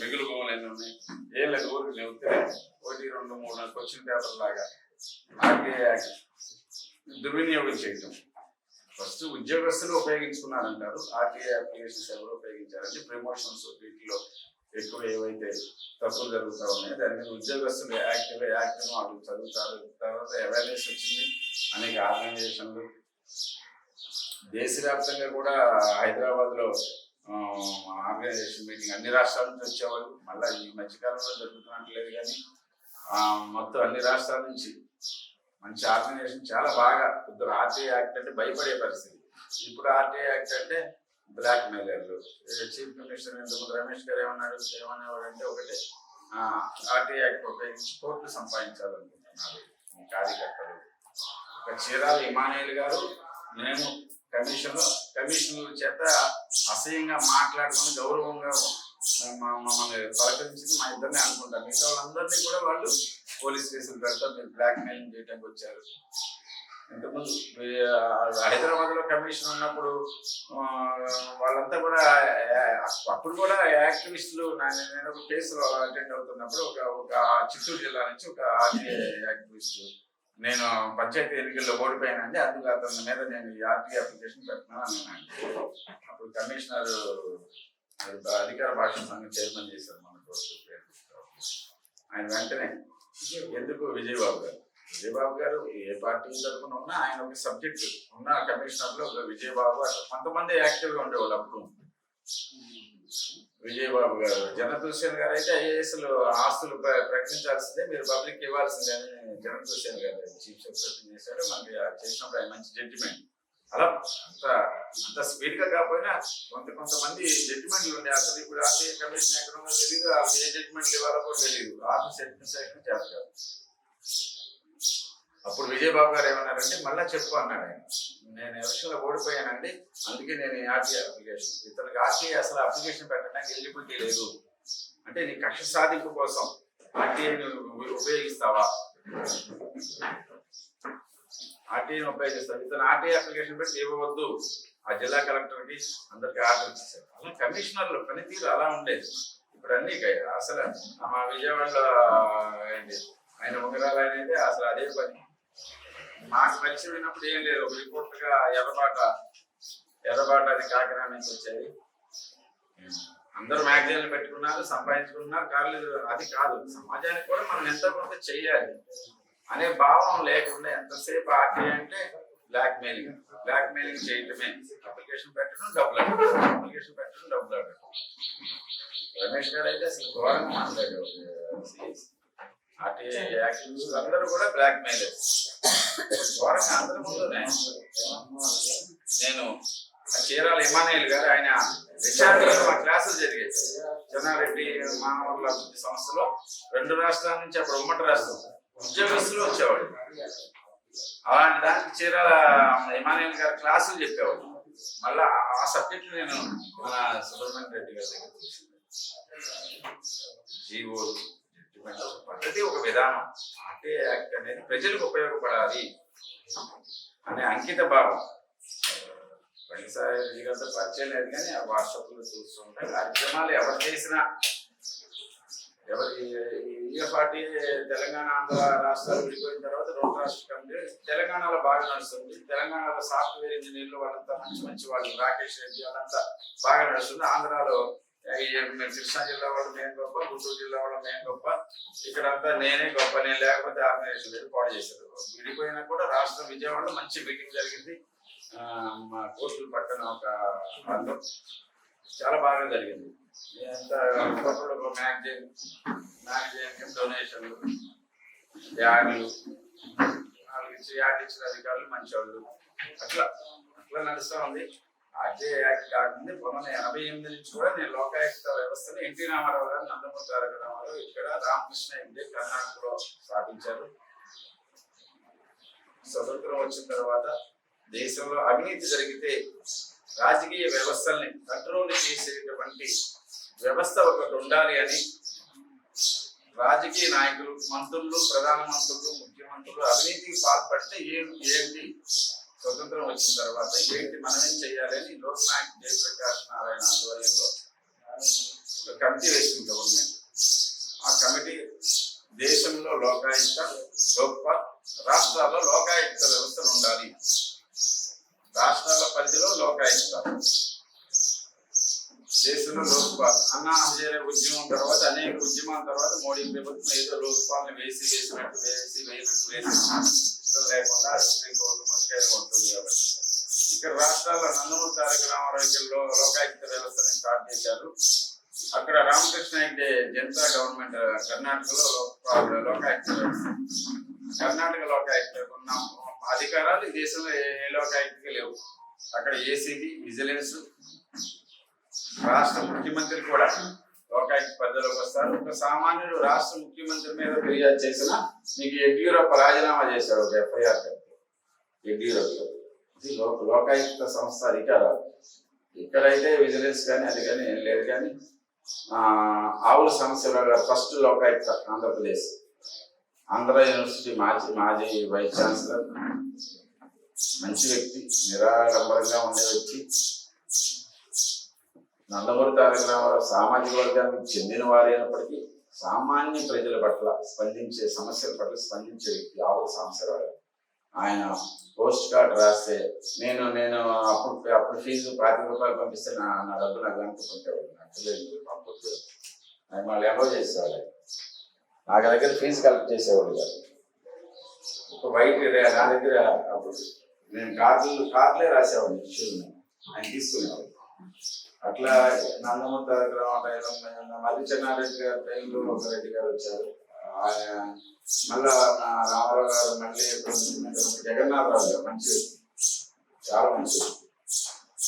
మిగులు భూములు ఎన్ని ఉన్నాయి, ఏం లేదు ఊరికి ఉత్తరే 1, 2, 3 క్వశ్చన్ పేపర్ లాగా ఆర్టీఐ యాక్ట్ దుర్వినియోగం చేయటం. ఫస్ట్ ఉద్యోగస్తులు ఉపయోగించుకున్నారంటారు, ఆర్టీఐ అప్లికేషన్స్ ఎవరు ఉపయోగించారంటే ప్రమోషన్స్ వీటిలో ఎక్కువ ఏవైతే తప్పులు జరుగుతూ ఉన్నాయో దాని మీద ఉద్యోగస్తులు యాక్ట్ను వాళ్ళు చదువుతారు. తర్వాత అవేర్నెస్ వచ్చింది. అనేక ఆర్గనైజేషన్లు దేశవ్యాప్తంగా కూడా హైదరాబాద్లో ఆర్గనైజేషన్ మీటింగ్ అన్ని రాష్ట్రాల నుంచి వచ్చేవాళ్ళు. మళ్ళీ ఈ మధ్యకాలంలో జరుగుతున్నట్లేదు కానీ మొత్తం అన్ని రాష్ట్రాల నుంచి మంచి ఆర్గనైజేషన్ చాలా బాగా. కొద్దిగా ఆర్టీఐ యాక్ట్ అంటే భయపడే పరిస్థితి. ఇప్పుడు ఆర్టీఐ యాక్ట్ అంటే బ్లాక్ మెయిలర్లు. చీఫ్ మినిస్టర్ ఇంతకుముందు రమేష్ గారు ఏమనేవాడు అంటే ఒకటే ఆర్టీఐ యాక్ట్ ఉపయోగించి కోర్టులు సంపాదించాలనుకుంటున్నారు ఈ కార్యకర్తలు. ఒక చీరాల ఇమానుయేల్ గారు నేను కమిషనర్ల చేత అసహ్యంగా మాట్లాడుకుని గౌరవంగా మమ్మల్ని పలకరించింది మా ఇద్దరిని అనుకుంటారు. మిగతా వాళ్ళందరినీ కూడా వాళ్ళు పోలీస్ కేసులు పెడతారు, మీరు బ్లాక్ మెయిలింగ్ చేయడానికి వచ్చారు. ఇంతకుముందు హైదరాబాద్ లో కమిషన్ ఉన్నప్పుడు వాళ్ళంతా కూడా అప్పుడు కూడా యాక్టివిస్టులు. నేను ఒక కేసులో అటెండ్ అవుతున్నప్పుడు ఒక చిత్తూరు జిల్లా నుంచి ఒక ఆర్టీఐ యాక్టివిస్ట్ నేను పంచాయతీ ఎన్నికల్లో ఓడిపోయానండి, అందుకు అతని మీద నేను ఈ ఆర్టీఐ అప్లికేషన్ పెడుతున్నాను అన్నాను. అప్పుడు కమిషనర్ అధికార భాషా సంఘం చైర్మన్ చేశారు మన కోర్టు. ఆయన వెంటనే ఎందుకు విజయబాబు గారు ఏ పార్టీ తరఫున ఉన్నా ఆయన ఒక సబ్జెక్ట్ ఉన్న కమిషనర్లో ఒక విజయబాబు అట్లా కొంతమంది యాక్టివ్గా ఉండేవాళ్ళు. అప్పుడు విజయబాబు గారు, జనతుల్సేన్ గారు అయితే ఐఏఎస్లు ఆస్తులు ప్రకటించాల్సిందే, మీరు పబ్లిక్ ఇవ్వాల్సిందే అని జనతుల్సేన్ గారు చీఫ్ సెక్రటరీ చేశారు. మనకి చేసినప్పుడు ఆయన మంచి జడ్జిమెంట్. అలా అంత స్పీడ్ గా కాకపోయినా కొంతమంది జడ్జిమెంట్లు ఉండే. అసలు ఇప్పుడు ఆర్టీఐ కమిషన్ ఎక్కడ ఉందో తెలియదు, ఏ జడ్జిమెంట్లు ఇవ్వాలో కూడా తెలియదు. ఆఫీస్ అడ్మినిస్ట్రేషన్ చేస్తారు. అప్పుడు విజయబాబు గారు ఏమన్నారంటే మళ్ళా చెప్పు అన్నాడు ఆయన. నేను ఎలక్షన్లో ఓడిపోయానండి, అందుకే నేను ఆర్టీఐ అప్లికేషన్, ఇతనికి ఆర్టీఐ అసలు అప్లికేషన్ పెట్టడానికి ఎలిజిబిలిటీ లేదు అంటే నీ కక్ష సాధింపు కోసం ఆర్టీఐని ఉపయోగిస్తావా, ఆర్టీఐని ఉపయోగిస్తావు, ఇతను ఆర్టీఐ అప్లికేషన్ పెట్టి ఇవ్వవద్దు ఆ జిల్లా కలెక్టర్కి అందరికి ఆర్డర్ ఇచ్చేసారు. అలా కమిషనర్లు పనితీరు అలా ఉండేది. ఇప్పుడు అన్ని అసలు మా విజయవాడలో ఆయన ఉంగరాలు అనేది అసలు అదే పని. మాకు పరిచయం అయినప్పుడు ఏం లేదు, ఒక రిపోర్ట్గా ఎర్రబాట అది కాకినాడ నుంచి వచ్చేది. అందరూ మ్యాగజైన్లు పెట్టుకున్నారు, సంపాదించుకుంటున్నారు. అది కాదు, సమాజానికి కూడా మనం ఎంతో కొంత చెయ్యాలి అనే భావం లేకుండా ఎంతసేపు ఆర్టీఐ అంటే బ్లాక్ మెయిలింగ్ చేయటమే. అప్లికేషన్ పెట్టడం డబ్బులు అడగడం. రమేష్ గారు అయితే అసలు ఘోరంగా మాట్లాడారు. ఆర్టీఐ యాక్టివిస్టులు అందరూ కూడా బ్లాక్ మెయిలర్స్ ఘోరంగా అందరి ముందునే. నేను చీరాల ఇమానుయేల్ గారు ఆయన విద్యార్థులు మా క్లాసులు జరిగేది చెన్నారెడ్డి మానవుల అభివృద్ధి సంస్థలో 2 రాష్ట్రాల నుంచి, అప్పుడు ఉమ్మడి రాష్ట్రం, ఉద్యోగస్తులు వచ్చేవాడు. అలాంటి దానికి చీరాల ఇమానుయేల్ గారు క్లాసులు చెప్పేవాడు. మళ్ళా ఆ సబ్జెక్ట్ నేను మన సుబ్రహ్మణ్య రెడ్డి గారి దగ్గర తీసుకున్నాను. జీవోలు పద్ధతి ఒక విధానం, ఆర్టీఐ యాక్ట్ అనేది ప్రజలకు ఉపయోగపడాలి అనే అంకిత భావం. వెంకటసాయి రెడ్డి గారితో పరిచయం లేదు కానీ ఆ వాట్సాప్లో చూస్తుంటే కార్యక్రమాలు ఎవరు చేసినా, ఏ పార్టీ తెలంగాణ ఆంధ్ర రాష్ట్రాలు విడిపోయిన తర్వాత 2 రాష్ట్ర కమిటీ తెలంగాణలో బాగా నడుస్తుంది. తెలంగాణలో సాఫ్ట్వేర్ ఇంజనీర్లు వాళ్ళంతా మంచి వాళ్ళు, రాకేష్ రెడ్డి వాళ్ళంతా బాగా నడుస్తుంది. ఆంధ్రాలో కృష్ణా జిల్లా వాళ్ళు మేము గొప్ప, గుంటూరు జిల్లా వాళ్ళు మేము గొప్ప, ఇక్కడంతా నేనే గొప్ప, నేను లేకపోతే ఆర్గనైజేషన్ లేదు, పాడు చేశారు. విడిపోయినా కూడా రాష్ట్రం విజయవాడలో మంచి మీటింగ్ జరిగింది. మా కోర్టుల పక్కన ఒక ప్రాంతం చాలా బాగా జరిగింది. మ్యాగజైన్ డొనేషన్లు, యాడ్లు, యాడ్ ఇచ్చిన అధికారులు మంచి వాళ్ళు, అట్లా నడుస్తూ ఉంది. ఆర్టీఐ యాక్ట్ కాకుండా 1988 నుంచి కూడా నేను లోకాయుక్త వ్యవస్థను ఎన్టీ రామారావు గారు, నందమూరి తారక రామారావు ఇక్కడ రామకృష్ణ ఎండి కర్ణాటకలో స్థాపించారు. స్వతంత్రం వచ్చిన తర్వాత దేశంలో అవినీతి జరిగితే రాజకీయ వ్యవస్థల్ని కంట్రోల్ చేసేటువంటి వ్యవస్థ ఒకటి ఉండాలి అని రాజకీయ నాయకులు, మంత్రులు, ప్రధానమంత్రులు, ముఖ్యమంత్రులు అవినీతికి పాల్పడితే ఏంటి స్వతంత్రం వచ్చిన తర్వాత ఏంటి మనమేం చేయాలి అని లోక్నాయక్ జయప్రకాష్ నారాయణ ఆధ్వర్యంలో ఒక కమిటీ వేసింది గవర్నమెంట్. ఆ కమిటీ దేశంలో లోకాయుక్త, లోక్పాల్, రాష్ట్రాల్లో లోకాయుక్త వ్యవస్థలు ఉండాలి. రాష్ట్రాల పరిధిలో లోకాయుక్త, దేశంలో లోక్పాల్. అన్నా హజారే ఉద్యమం తర్వాత అనేక ఉద్యమాల తర్వాత మోడీ ప్రభుత్వం ఏదో లోక్పాల్ని వేసినట్టు ఇష్టం లేకుండా సుప్రీంకోర్టు ముఖ్యంగా ఉంటుంది. కాబట్టి ఇక్కడ రాష్ట్రాల్లో నందమూరి తారక రామారావు ఇక్కడ లోకాయుక్త వ్యవస్థని స్టార్ట్ చేశారు. అక్కడ రామకృష్ణ అంటే జనతా గవర్నమెంట్ కర్ణాటకలో లోకాయుక్త వ్యవస్థ. కర్ణాటక లోకాయుక్త ఉన్న అధికారాలు ఈ దేశంలో ఏ లోకాయుక్తకి లేవు. అక్కడ ఏసీబీ, విజిలెన్స్, రాష్ట్ర ముఖ్యమంత్రి కూడా లోకాయుక్త పరిధిలోకి వస్తారు. ఒక సామాన్యుడు రాష్ట్ర ముఖ్యమంత్రి మీద ఫిర్యాదు చేసినా మీకు యడ్యూరప్ప రాజీనామా చేశారు ఒక ఎఫ్ఐఆర్ యడ్యూరప్ప. ఇది లోకాయుక్త సంస్థ అధికారాలు. ఇక్కడైతే విజిలెన్స్ కానీ అది కానీ ఏం లేదు. కానీ ఆవుల సమస్యల గారు ఫస్ట్ లోకాయుక్త ఆంధ్రప్రదేశ్, ఆంధ్ర యూనివర్సిటీ మాజీ వైస్ ఛాన్సలర్, మంచి వ్యక్తి, నిరాడంబరంగా ఉండే వ్యక్తి. నందమూరి తారక రామారావు సామాజిక వర్గానికి చెందిన వారు అయినప్పటికీ సామాన్య ప్రజల పట్ల స్పందించే, సమస్యల పట్ల స్పందించే వ్యక్తి ఆవుల సమస్యలు. ఆయన పోస్ట్ కార్డ్ రాస్తే నేను అప్పుడు ఫీజు 25 రూపాయలు పంపిస్తే నా డబ్బు నాకు అనుకుంటేవాడు. నచ్చలేదు పంపొచ్చు. ఆయన వాళ్ళు అలౌ చేసేవాళ్ళు. నాకు దగ్గర ఫీజు కలెక్ట్ చేసేవాడు కాదు. ఒక వైట్ నా దగ్గర అప్పుడు నేను కార్లే రాసేవాడిని ఇష్యూని, ఆయన తీసుకునేవాడు. అట్లా నందమూరి తారక రామారావు, మల్లి చెన్నారెడ్డి గారి టైంలో ఒక రెడ్డి గారు వచ్చారు. ఆయన మళ్ళా రామారావు గారు మళ్ళీ జగన్నాథరావు గారు మంచి వ్యక్తి, చాలా మంచి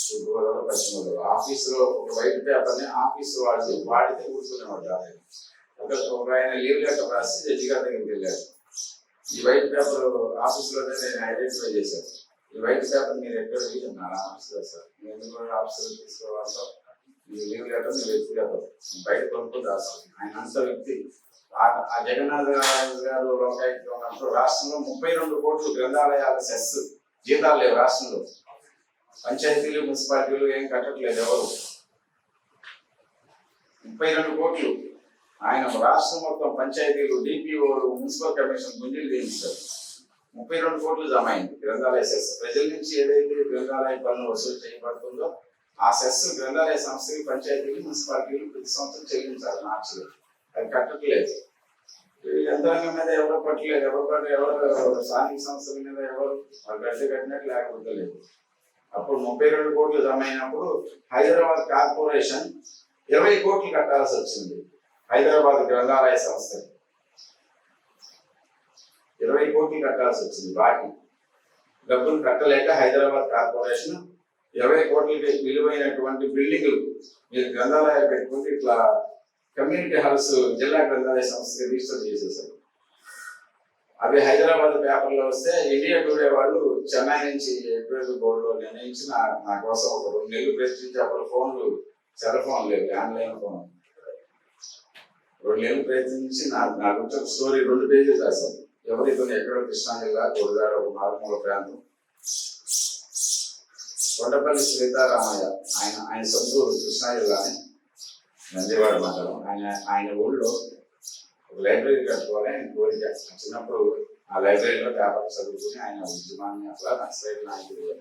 తూర్పుగోదావరి, పశ్చిమ గోదావరి. ఆఫీసులో ఒక వైట్ పేపర్ని ఆఫీసు వాడితే కూర్చునేవాడు కాదు. ఒక ఆయన లీవ్ లెటర్ రాసి జడ్జి గారి దగ్గరికి వెళ్ళారు. ఈ వైట్ పేపర్ ఆఫీసులోనే నేను ఐడెంటిఫై చేశాను. ఈ వైట్ పేపర్ మీరు ఎక్కడ నా ఆఫీసులో సార్, నేను కూడా ఆఫీసులో తీసుకోవాలో ఈ లీవ్ లెటర్ మీరు వ్యక్తిగతం బయట కొనుక్కొని రాస్తాను. ఆయన అంత వ్యక్తి. ఆ జగన్నాథ్ గారు లోకాయుక్త ఉన్నప్పుడు రాష్ట్రంలో 32 కోట్లు గ్రంథాలయాల సెస్ జీతాలు లేవు. రాష్ట్రంలో పంచాయతీలు, మున్సిపాలిటీలు ఏం కట్టట్లేదు ఎవరు. 32 కోట్లు ఆయన రాష్ట్రం మొత్తం పంచాయతీలు, డిపిఓలు, మున్సిపల్ కమిషన్ గుంజీలు తీయించారు. 32 కోట్లు జమ అయింది గ్రంథాలయ సెస్. ప్రజల నుంచి ఏదైతే గ్రంథాలయ పన్ను వసూలు చేయబడుతుందో ఆ సెస్ గ్రంథాలయ సంస్థకి, పంచాయతీలు, మున్సిపాలిటీలు ప్రతి సంవత్సరం చెల్లించాలి మార్చిలో. అది కట్టట్లేదు. యంత్రాంగం మీద ఎవరు పట్టలేదు. ఎవరు స్థానిక సంస్థల మీద ఎవరు గడ్డి కట్టినట్టు లేకపోతే లేదు. అప్పుడు 32 కోట్లు జమ అయినప్పుడు హైదరాబాద్ కార్పొరేషన్ 20 కోట్లు కట్టాల్సి వచ్చింది. హైదరాబాద్ గ్రంథాలయ సంస్థకి 20 కోట్లు కట్టాల్సి వచ్చింది. బాకీ డబ్బులు కట్టలేక హైదరాబాద్ కార్పొరేషన్ 20 కోట్లకి విలువైనటువంటి బిల్డింగ్లు మీరు గ్రంథాలయాలు పెట్టుకుంటే ఇట్లా కమ్యూనిటీ హాల్స్ జిల్లా గ్రంథాలయ సంస్థకి రిజిస్టర్ చేసేసారు. అవి హైదరాబాద్ పేపర్లో వస్తే ఇండియా టుడే వాళ్ళు చెన్నై నుంచి ఏప్రిల్ బోర్డులో నిర్ణయించి నా కోసం ఒక 2 నెలలు ప్రయత్నించి అప్పుడు ఫోన్లు సెల్ ఫోన్ లేవు, ల్యాండ్లైన్ ఫోన్. 2 నెలలు ప్రయత్నించి నా గురించి ఒక స్టోరీ 2 పేజీలు రాశాను. ఎవరితో ఎక్కడో కృష్ణా జిల్లా గురజాడ ఒక మారుమూల ప్రాంతం. కొండపల్లి సీతారామయ్య ఆయన సొంతూరు కృష్ణా జిల్లాని నందివాడ మండలం. ఆయన ఊళ్ళో ఒక లైబ్రరీ కట్టుకోవాలి ఆయన కోరిక. చిన్నప్పుడు ఆ లైబ్రరీలో పేపర్ చదువుకుని ఆయన ఉద్యమాన్ని అట్లా నక్సలైట్ నాయకుడు.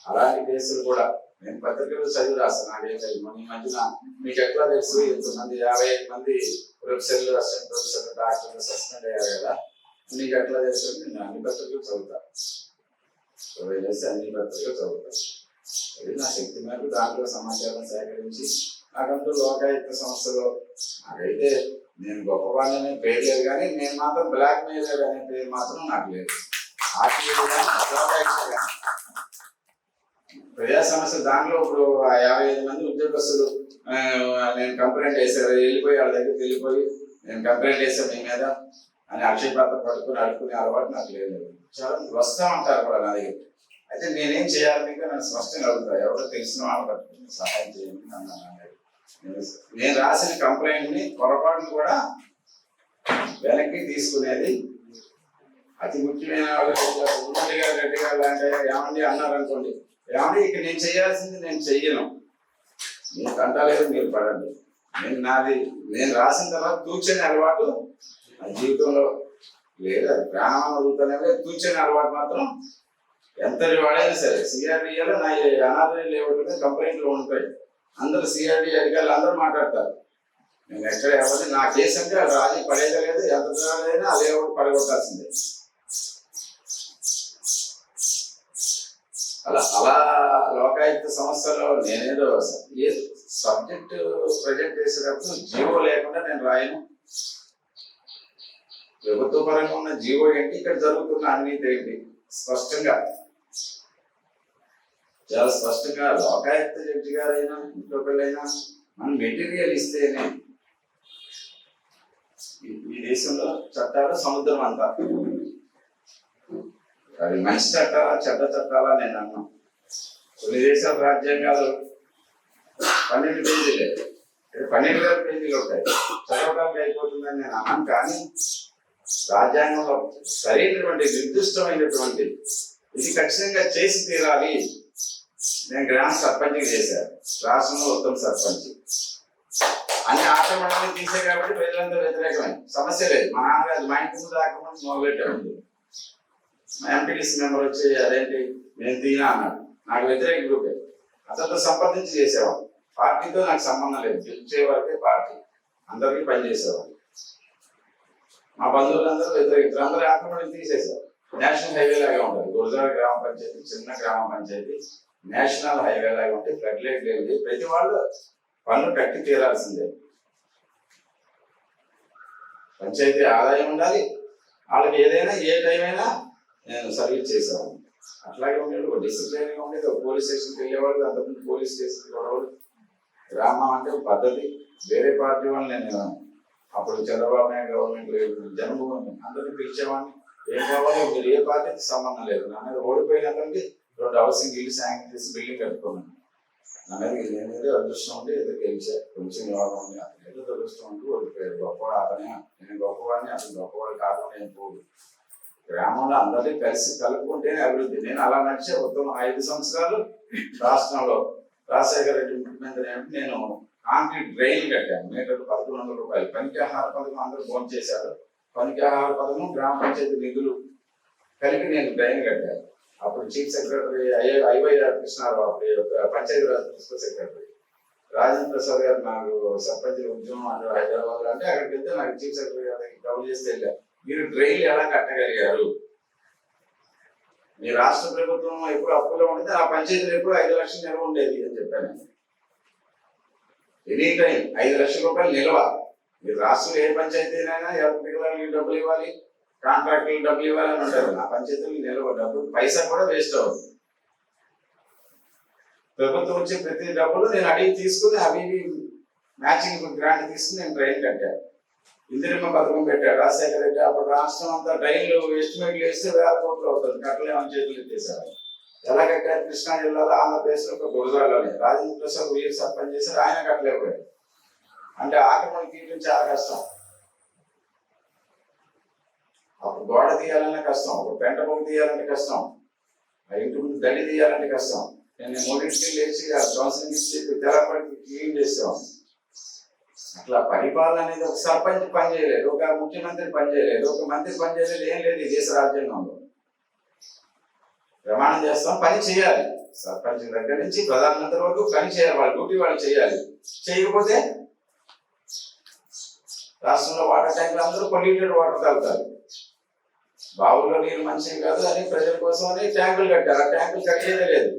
అలాంటి కేసులు కూడా నేను పత్రికలు చదివి రాస్తాను. నాకేం తెలియదు. ఈ మధ్యన మీకు ఎట్లా తెలుసు ఇంతమంది 55 మంది ప్రొఫెసర్లు, అసిస్టెంట్ ప్రొఫెసర్లు, డాక్టర్లు సస్పెండ్ అయ్యారు కదా, నీకు ఎట్లా తెలుసు? నేను అన్ని పత్రికలు చదువుతాను. 20 చేస్తే అన్ని పత్రికలు చదువుతాను. అది నా శక్తి మేరకు దాంట్లో సమాచారం సేకరించి నాకంటూ లోకాయుక్త సంస్థలో నాకైతే నేను గొప్పవాడిని పేరు లేదు, కానీ నేను మాత్రం బ్లాక్ మెయిలర్ అనే పేరు మాత్రం నాకు లేదు. ప్రజా సమస్య దాంట్లో ఇప్పుడు 55 మంది ఉద్యోగస్తులు నేను కంప్లైంట్ చేశారు, వెళ్ళిపోయి వాళ్ళ దగ్గరికి వెళ్ళిపోయి నేను కంప్లైంట్ చేశాను మీ మీద అని అక్షయపాత్ర పట్టుకుని అడుక్కునే అలవాటు నాకు లేదు. చాలా వస్తూ ఉంటారు కూడా నా దగ్గర. అయితే నేనేం చేయాలి మీకు నన్ను స్పష్టంగా అడుగుతాను. ఎవరో తెలిసిన వాళ్ళు పట్టుకుని సహాయం చేయండి నన్ను. నేను రాసిన కంప్లైంట్ ని పొరపాటును కూడా వెనక్కి తీసుకునేది అతి ముఖ్యమైన ఉమ్మడి గారు, రెడ్డి గారు లాంటి ఏమండి అన్నారు అనుకోండి, ఏమండి ఇక నేను చేయాల్సింది నేను చెయ్యను, మీకు అంటలేదు మీరు పడండి. నేను రాసిన తర్వాత తూచని అలవాటు నా జీవితంలో లేదు. అది ప్రాణం అడుగుతానే తూచని అలవాటు మాత్రం ఎంతటి వాడైనా సరే. సిఆర్డీఏలో నా అనాథ లేవట్లేదు కంప్లైంట్లు ఉంటాయి. అందరూ సిఆర్డీ అధికారులు అందరూ మాట్లాడతారు. నేను ఎక్కడ ఎవరిని నా కేసు అంటే అది రాజీ పడేదే లేదు, ఎంత దూరాలైనా అదే ఒకటి పడగొట్టాల్సిందే. అలా లోకాయుక్త సంస్థలో నేనేదో ఏ సబ్జెక్టు ప్రజెంట్ చేసేటప్పుడు జీవో లేకుండా నేను రాయను. ప్రభుత్వ పరంగా ఉన్న జీవో ఏంటి, ఇక్కడ జరుగుతున్న అవినీతి ఏంటి స్పష్టంగా, చాలా స్పష్టంగా లోకాయుక్త జడ్జి గారైనా ఇంకొకళ్ళైనా మనం మెటీరియల్ ఇస్తేనే. ఈ దేశంలో చట్టాలు సముద్రం అంతా, అది మంచి చట్టాలా చెడ్డ చట్టాలా నేను అన్నా. కొన్ని దేశాల రాజ్యాంగాలు 12 పేజీలే, 12,000 పేజీలు ఉంటాయి, చదవడానికి అయిపోతుందని నేను అన్నాను. కానీ రాజ్యాంగంలో సరైనటువంటి నిర్దిష్టమైనటువంటి ఇది ఖచ్చితంగా చేసి తీరాలి. నేను గ్రామ సర్పంచ్గా చేశాను, రాష్ట్రంలో ఉత్తమ సర్పంచ్ అన్ని ఆక్రమణాన్ని తీసే కాబట్టి ప్రజలంతా వ్యతిరేకమైన సమస్య లేదు. మా నాన్నగారు మా ఇంటి ముందు ఆక్రమణ మొదలెట్టాడు. మా ఎంపీటీసీ మెంబర్ వచ్చి అదేంటి నేను తీనా అన్నాడు. నాకు వ్యతిరేక గ్రూపే, అతనితో సంప్రదించి చేసేవాడు. పార్టీతో నాకు సంబంధం లేదు, గెలిచే వరకే పార్టీ, అందరికీ పనిచేసేవాడు. మా బంధువులందరూ వ్యతిరేకించారు, అందరూ ఆక్రమణ తీసేశారు. నేషనల్ హైవే లాగా ఉంటుంది గురజాడ గ్రామ పంచాయతీ, చిన్న గ్రామ పంచాయతీ నేషనల్ హైవే లాగా ఉంటే ఫ్లడ్ లైట్ లేదు, ప్రతి వాళ్ళు పన్ను కట్టి తీరాల్సిందే. పంచాయతీ ఆదాయం ఉండాలి, వాళ్ళకి ఏదైనా ఏ టైం అయినా నేను సర్వీస్ చేసేవాడిని. అట్లాగే ఉండేది, ఒక డిసిప్లిన్గా ఉండేది. ఒక పోలీస్ స్టేషన్కి వెళ్ళేవాడు, అంతకుముందు పోలీస్ స్టేషన్కి వెళ్ళేవాడు. గ్రామం అంటే ఒక పద్ధతి. వేరే పార్టీ వాళ్ళు నేను అప్పుడు చంద్రబాబు నాయుడు గవర్నమెంట్ జన్మభూమి అందరినీ పిలిచేవాడిని. ఏం కావాలో మీరు ఏ పార్టీకి సంబంధం లేదు, నా మీద ఓడిపోయినందుకు 2 హౌసింగ్ ఇల్లు శాంక్షన్ చేసి బిల్డింగ్ కట్టుకున్నాను. నా మీద నేనేదో అదృష్టం ఉండి ఏదో గెలిచా, కొంచెం యోగం ఉంది, అతను ఏదో అదృష్టం ఉంటూ ఓడిపోయాడు. గొప్పవాడు అతనే, నేను గొప్పవాడిని, అతను గొప్పవాడు కాకుండా ఏం పోదు. గ్రామంలో అందరినీ కలిసి కలుపుకుంటేనే అభివృద్ధి. నేను అలా నడిచే ఉత్తమ 5 సంవత్సరాలు రాష్ట్రంలో రాజశేఖర రెడ్డి ముఖ్యమంత్రి అంటే నేను కాంక్రీట్ డ్రైన్ కట్టాను. మీటర్లు 1,100 రూపాయలు. పనికి ఆహార పథకం అందరూ ఫోన్ చేశారు. పనికి ఆహార పథకం గ్రామ పంచాయతీ నిధులు కలిపి నేను డ్రైన్ కట్టాను. అప్పుడు చీఫ్ సెక్రటరీ ఐవైఆర్ కృష్ణారావు, అప్పుడు పంచాయతీరాజ్ ప్రిన్సిపల్ సెక్రటరీ రాజేంద్ర ప్రసాద్ గారు నాకు సర్పంచ్ ఉద్యమం అంటే హైదరాబాద్ అంటే అక్కడికి వెళ్తే నాకు చీఫ్ సెక్రటరీ గారికి కవర్ చేస్తే వెళ్ళారు. మీరు డ్రైన్లు ఎలా కట్టగలిగారు? మీ రాష్ట్ర ప్రభుత్వం ఎప్పుడు అప్పులో ఉండేది, ఆ పంచాయతీలు ఎప్పుడు 5 లక్షలు నిల్వ ఉండేది అని చెప్పాను. ఎనీ టైం 5 లక్షల రూపాయలు నిల్వ. మీరు రాష్ట్రంలో ఏ పంచాయతీనైనా ఎవరికి డబ్బులు ఇవ్వాలి, కాంట్రాక్టులు డబ్బులు ఇవ్వాలని ఉంటారు. ఆ పంచాయతీలు నిల్వ డబ్బులు పైసా కూడా వేస్ట్ అవుతుంది. ప్రభుత్వం వచ్చే ప్రతి డబ్బులు నేను అడిగి తీసుకుని అవి మ్యాచింగ్ గ్రాంట్ తీసుకుని నేను ట్రైన్ కట్టాను. ఇందిరమ్మ పథకం పెట్టాడు రాజశేఖర రెడ్డి. అప్పుడు రాష్ట్రం అంతా డ్రైన్లు ఎస్టిమేట్లు వేస్తే 1000 కోట్లు అవుతుంది, కట్టలేమని చేతులు ఎత్తేసారు. ఎలా కట్టారు? కృష్ణా జిల్లాలో ఆంధ్రప్రదేశ్ లో ఒక గురజాలని రాజేంద్ర ప్రసాద్ వీరు సర్పంచ్ చేశారు, ఆయన కట్టలేకపోయారు. అంటే ఆక్రమణ తీయడం చాలా కష్టం. అప్పుడు గోడ తీయాలన్నా కష్టం, ఒక పెంట పొంగు తీయాలంటే కష్టం, ఆ ఇంటి ముందు దడి తీయాలంటే కష్టం. నేను 3ంటికి లేచి ఆ కౌన్సిలింగ్ ఇచ్చి తెల్లపడికి క్లీన్ చేసాం. అట్లా పరిపాలన అనేది ఒక సర్పంచ్ పని చేయలేదు, ఒక ముఖ్యమంత్రి పని చేయలేదు, ఒక మంత్రి పని చేయలేదు, ఏం లేదు ఈ దేశ రాజ్యాంగంలో. ప్రమాణం చేస్తాం, పని చేయాలి. సర్పంచ్ దగ్గర నుంచి ప్రధానమంత్రి వరకు పని చేయాలి, వాళ్ళ డ్యూటీ వాళ్ళు చేయాలి. చేయకపోతే రాష్ట్రంలో వాటర్ ట్యాంకులు అందరూ పొల్యూటెడ్ వాటర్ తాగుతారు. బావుల్లో నీరు మంచిది కాదు అని ప్రజల కోసం అని ట్యాంకులు కట్టారు. ఆ ట్యాంకులు కట్టేదే లేదు.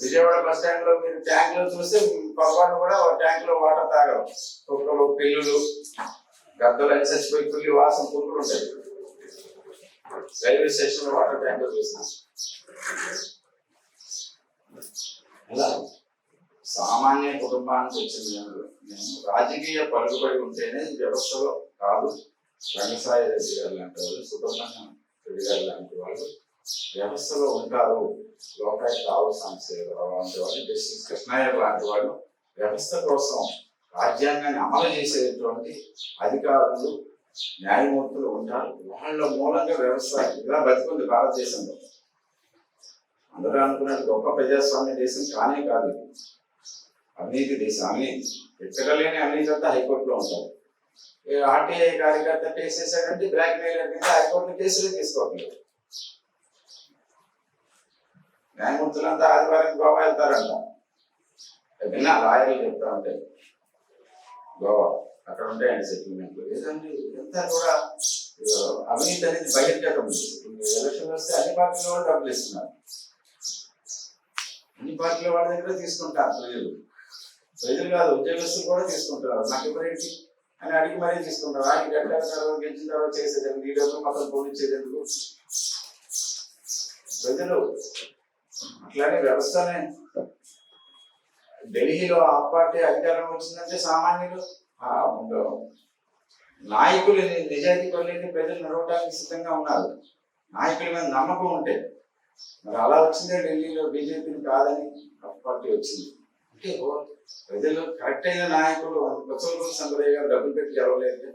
విజయవాడ బస్ స్టాండ్ లో మీరు ట్యాంకులు చూస్తే పొరపాటు కూడా ట్యాంక్ లో వాటర్ తాగరు. కుక్కలు, పిల్లులు, గద్దలు అని చచ్చిపోయి పుల్లి వాసన పురుగులు ఉంటాయి. రైల్వే స్టేషన్ లో వాటర్ ట్యాంక్ లో చూసిన అలా సామాన్య కుటుంబానికి వచ్చింది. నేను రాజకీయ పలుకుబడి ఉంటేనే ఈ వ్యవస్థలో కాదు. రంగసాయి రెడ్డి గారు లాంటి వాళ్ళు, సుబ్రహ్మణ్యం రెడ్డి గారు లాంటి వాళ్ళు వ్యవస్థలో ఉంటారు. లోకాయుక్త ఆవు సాంబశివరావు లాంటి వాళ్ళు, జస్టిస్ కృష్ణయ్య లాంటి వాళ్ళు వ్యవస్థ కోసం రాజ్యాంగాన్ని అమలు చేసేటువంటి అధికారులు, న్యాయమూర్తులు ఉంటారు. వాళ్ళ మూలంగా వ్యవస్థ ఇలా బతికుంది భారతదేశంలో. అందరూ అనుకున్నట్టు గొప్ప ప్రజాస్వామ్య దేశం కానే కాదు, అవినీతి దేశం. అవినీతి ఎక్కడలేని అవినీతి అంతా హైకోర్టులో ఉంటారు. ఆర్టీఐ కార్యకర్త కేసేసాడంటే బ్లాక్ మెయిలర్ కింద హైకోర్టు కేసులు తీసుకోవట్లేదు. న్యాయమూర్తులంతా ఆదివారం గోవా వెళ్తారంట. విన్నా లాయర్లు చెప్తా ఉంటాయి, గోవా అక్కడ ఉంటాయండి సెటిల్మెంట్లు. ఏదండి ఎంత కూడా అవినీతి అనేది బహిర్గతం. ఎలక్షన్ వస్తే అన్ని పార్టీల వాళ్ళు డబ్బులు ఇస్తున్నారు, అన్ని పార్టీల వాళ్ళ దగ్గర తీసుకుంటారు. ప్రజలు కాదు, ఉద్యోగస్తులు కూడా తీసుకుంటారు. నాకు ఎవరేంటి అని అడిగి మరీ తీసుకుంటారు. ఆయన గట్టిన తర్వాత గెలిచిన తర్వాత చేసేది ఈ డబ్బులు మొత్తం పోలిచ్చేది ఎందుకు? ప్రజలు అట్లానే వ్యవస్థనే. ఢిల్లీలో ఆ పార్టీ అధికారం వచ్చిందంటే సామాన్యులు నాయకులు నిజాయితీ కొలేని ప్రజలు నడవడానికి సిద్ధంగా ఉన్నారు. నాయకుల మీద నమ్మకం ఉంటే. మరి అలా వచ్చిందే ఢిల్లీలో బీజేపీని కాదని ఆ పార్టీ వచ్చింది. అంటే ప్రజలు కరెక్ట్ అయిన నాయకులు కొత్తలూరు సంబరయ్య గారు డబ్బులు పెట్టి గెలవలేదు.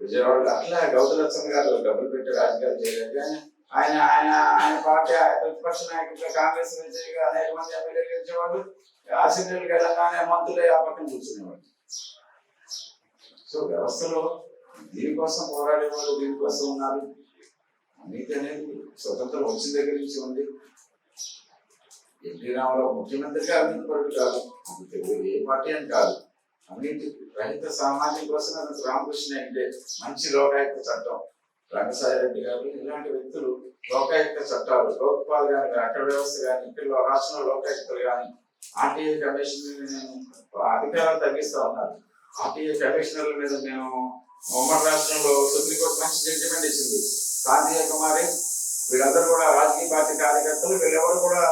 విజయవాడ అట్లా గౌతలక్ష్మి గారు డబ్బులు పెట్టి రాజకీయాలు చేయలేదు. కానీ ఆయన ఆయన ఆయన పార్టీ ప్రతిపక్ష నాయకులుగా కాంగ్రెస్ విజయగా అనేక మంది ఎమ్మెల్యేలు గెలిచేవాళ్ళు. అసెంబ్లీలకు వెళ్ళగానే మంత్రులు ఆ పక్కన కూర్చునేవాళ్ళు. సో వ్యవస్థలో దీనికోసం పోరాడేవాళ్ళు దీనికోసం ఉన్నారు. అవినీతి అనేది స్వతంత్రం వచ్చిన దగ్గర నుంచి ఉంది. ఎన్టీ రామారావు ముఖ్యమంత్రిగా అవినీతి పరుడు కాదు, ఏ పార్టీ అని కాదు. అవినీతి రహిత సామాన్యం కోసం రామకృష్ణ అంటే మంచి లోకాయుక్త చట్టం. రంగసాయి రెడ్డి గారు ఇలాంటి వ్యక్తులు లోకాయుక్త చట్టాలు, లోక్పాల్ కానీ, అక్కడ వ్యవస్థ కానీ, ఇక్కడ రాష్ట్రంలో లోకాయుక్తలు కానీ, ఆర్టీఐ కమిషన్ అధికారాలు తగ్గిస్తా ఉన్నారు. ఆర్టీఐ కమిషనర్ల మీద మేము ఉమ్మడి రాష్ట్రంలో సుప్రీంకోర్టు మంచి జడ్జిమెంట్ ఇచ్చింది. కాంతీయ కుమారి వీళ్ళందరూ కూడా రాజకీయ పార్టీ కార్యకర్తలు, వీళ్ళెవరు కూడా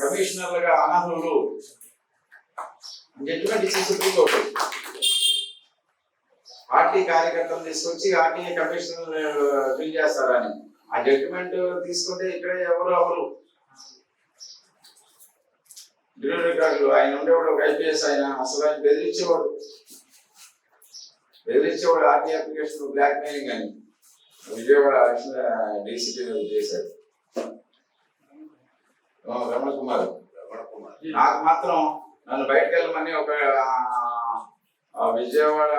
కమిషనర్లుగా అనర్హులు జడ్జిమెంట్ ఇచ్చింది సుప్రీంకోర్టు. పార్టీ కార్యకర్తలు తీసుకొచ్చి ఆర్టీఐ కమిషనర్ ఫిల్ చేస్తారని ఆ జడ్జిమెంట్ తీసుకుంటే ఇక్కడ ఎవరు డ్యూటీ రికార్డులు ఆయన ఉండేవాడు. ఒక ఐపీఎస్ ఆయన అసలు ఆయన బెదిరించేవాడు ఆర్టీఐ అప్లికేషన్ బ్లాక్ మెయిలింగ్ అని విజయవాడ డీసీపీ చేశాడు రమణ కుమార్. నాకు మాత్రం నన్ను బయటకు వెళ్ళమని ఒక విజయవాడ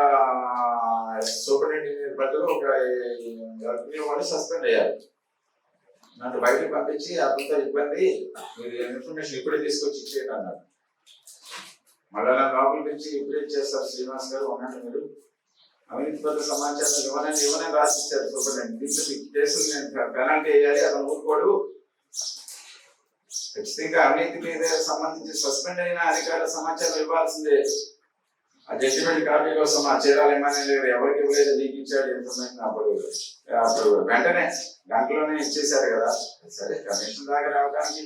సూపరింటెండెంట్ బదులు ఒక వాళ్ళు సస్పెండ్ అయ్యారు. నన్ను బయటకు పంపించి అతనితో ఇబ్బంది, మీరు ఇన్ఫర్మేషన్ ఇప్పుడే తీసుకొచ్చి ఇచ్చేయండి అన్నారు. మళ్ళీ నా లోపల నుంచి ఇప్పుడే ఇచ్చేస్తారు శ్రీనివాస్ గారు ఉన్నట్టు మీరు అవినీతి పట్ల సమాచారం ఇవ్వనని రాసిచ్చారు సూపరింటెండెంట్. దీంట్లో మీకు కేసులు నేను పెనాల్టీ వేయాలి, అతను ఊరుకోడు. ఖచ్చితంగా అవినీతి మీద సంబంధించి సస్పెండ్ అయిన అధికారుల సమాచారం ఇవ్వాల్సిందే. ఆ జడ్జిమెంట్ కాపీ కోసం ఆ చీరాలేమని ఎవరికి ఇవ్వలేదు, నీకు ఇచ్చాడు ఇన్ఫర్మేషన్. అప్పుడు వెంటనే గంటలోనే ఇచ్చేశారు కదా. సరే కమిషన్ దాకా రావడానికి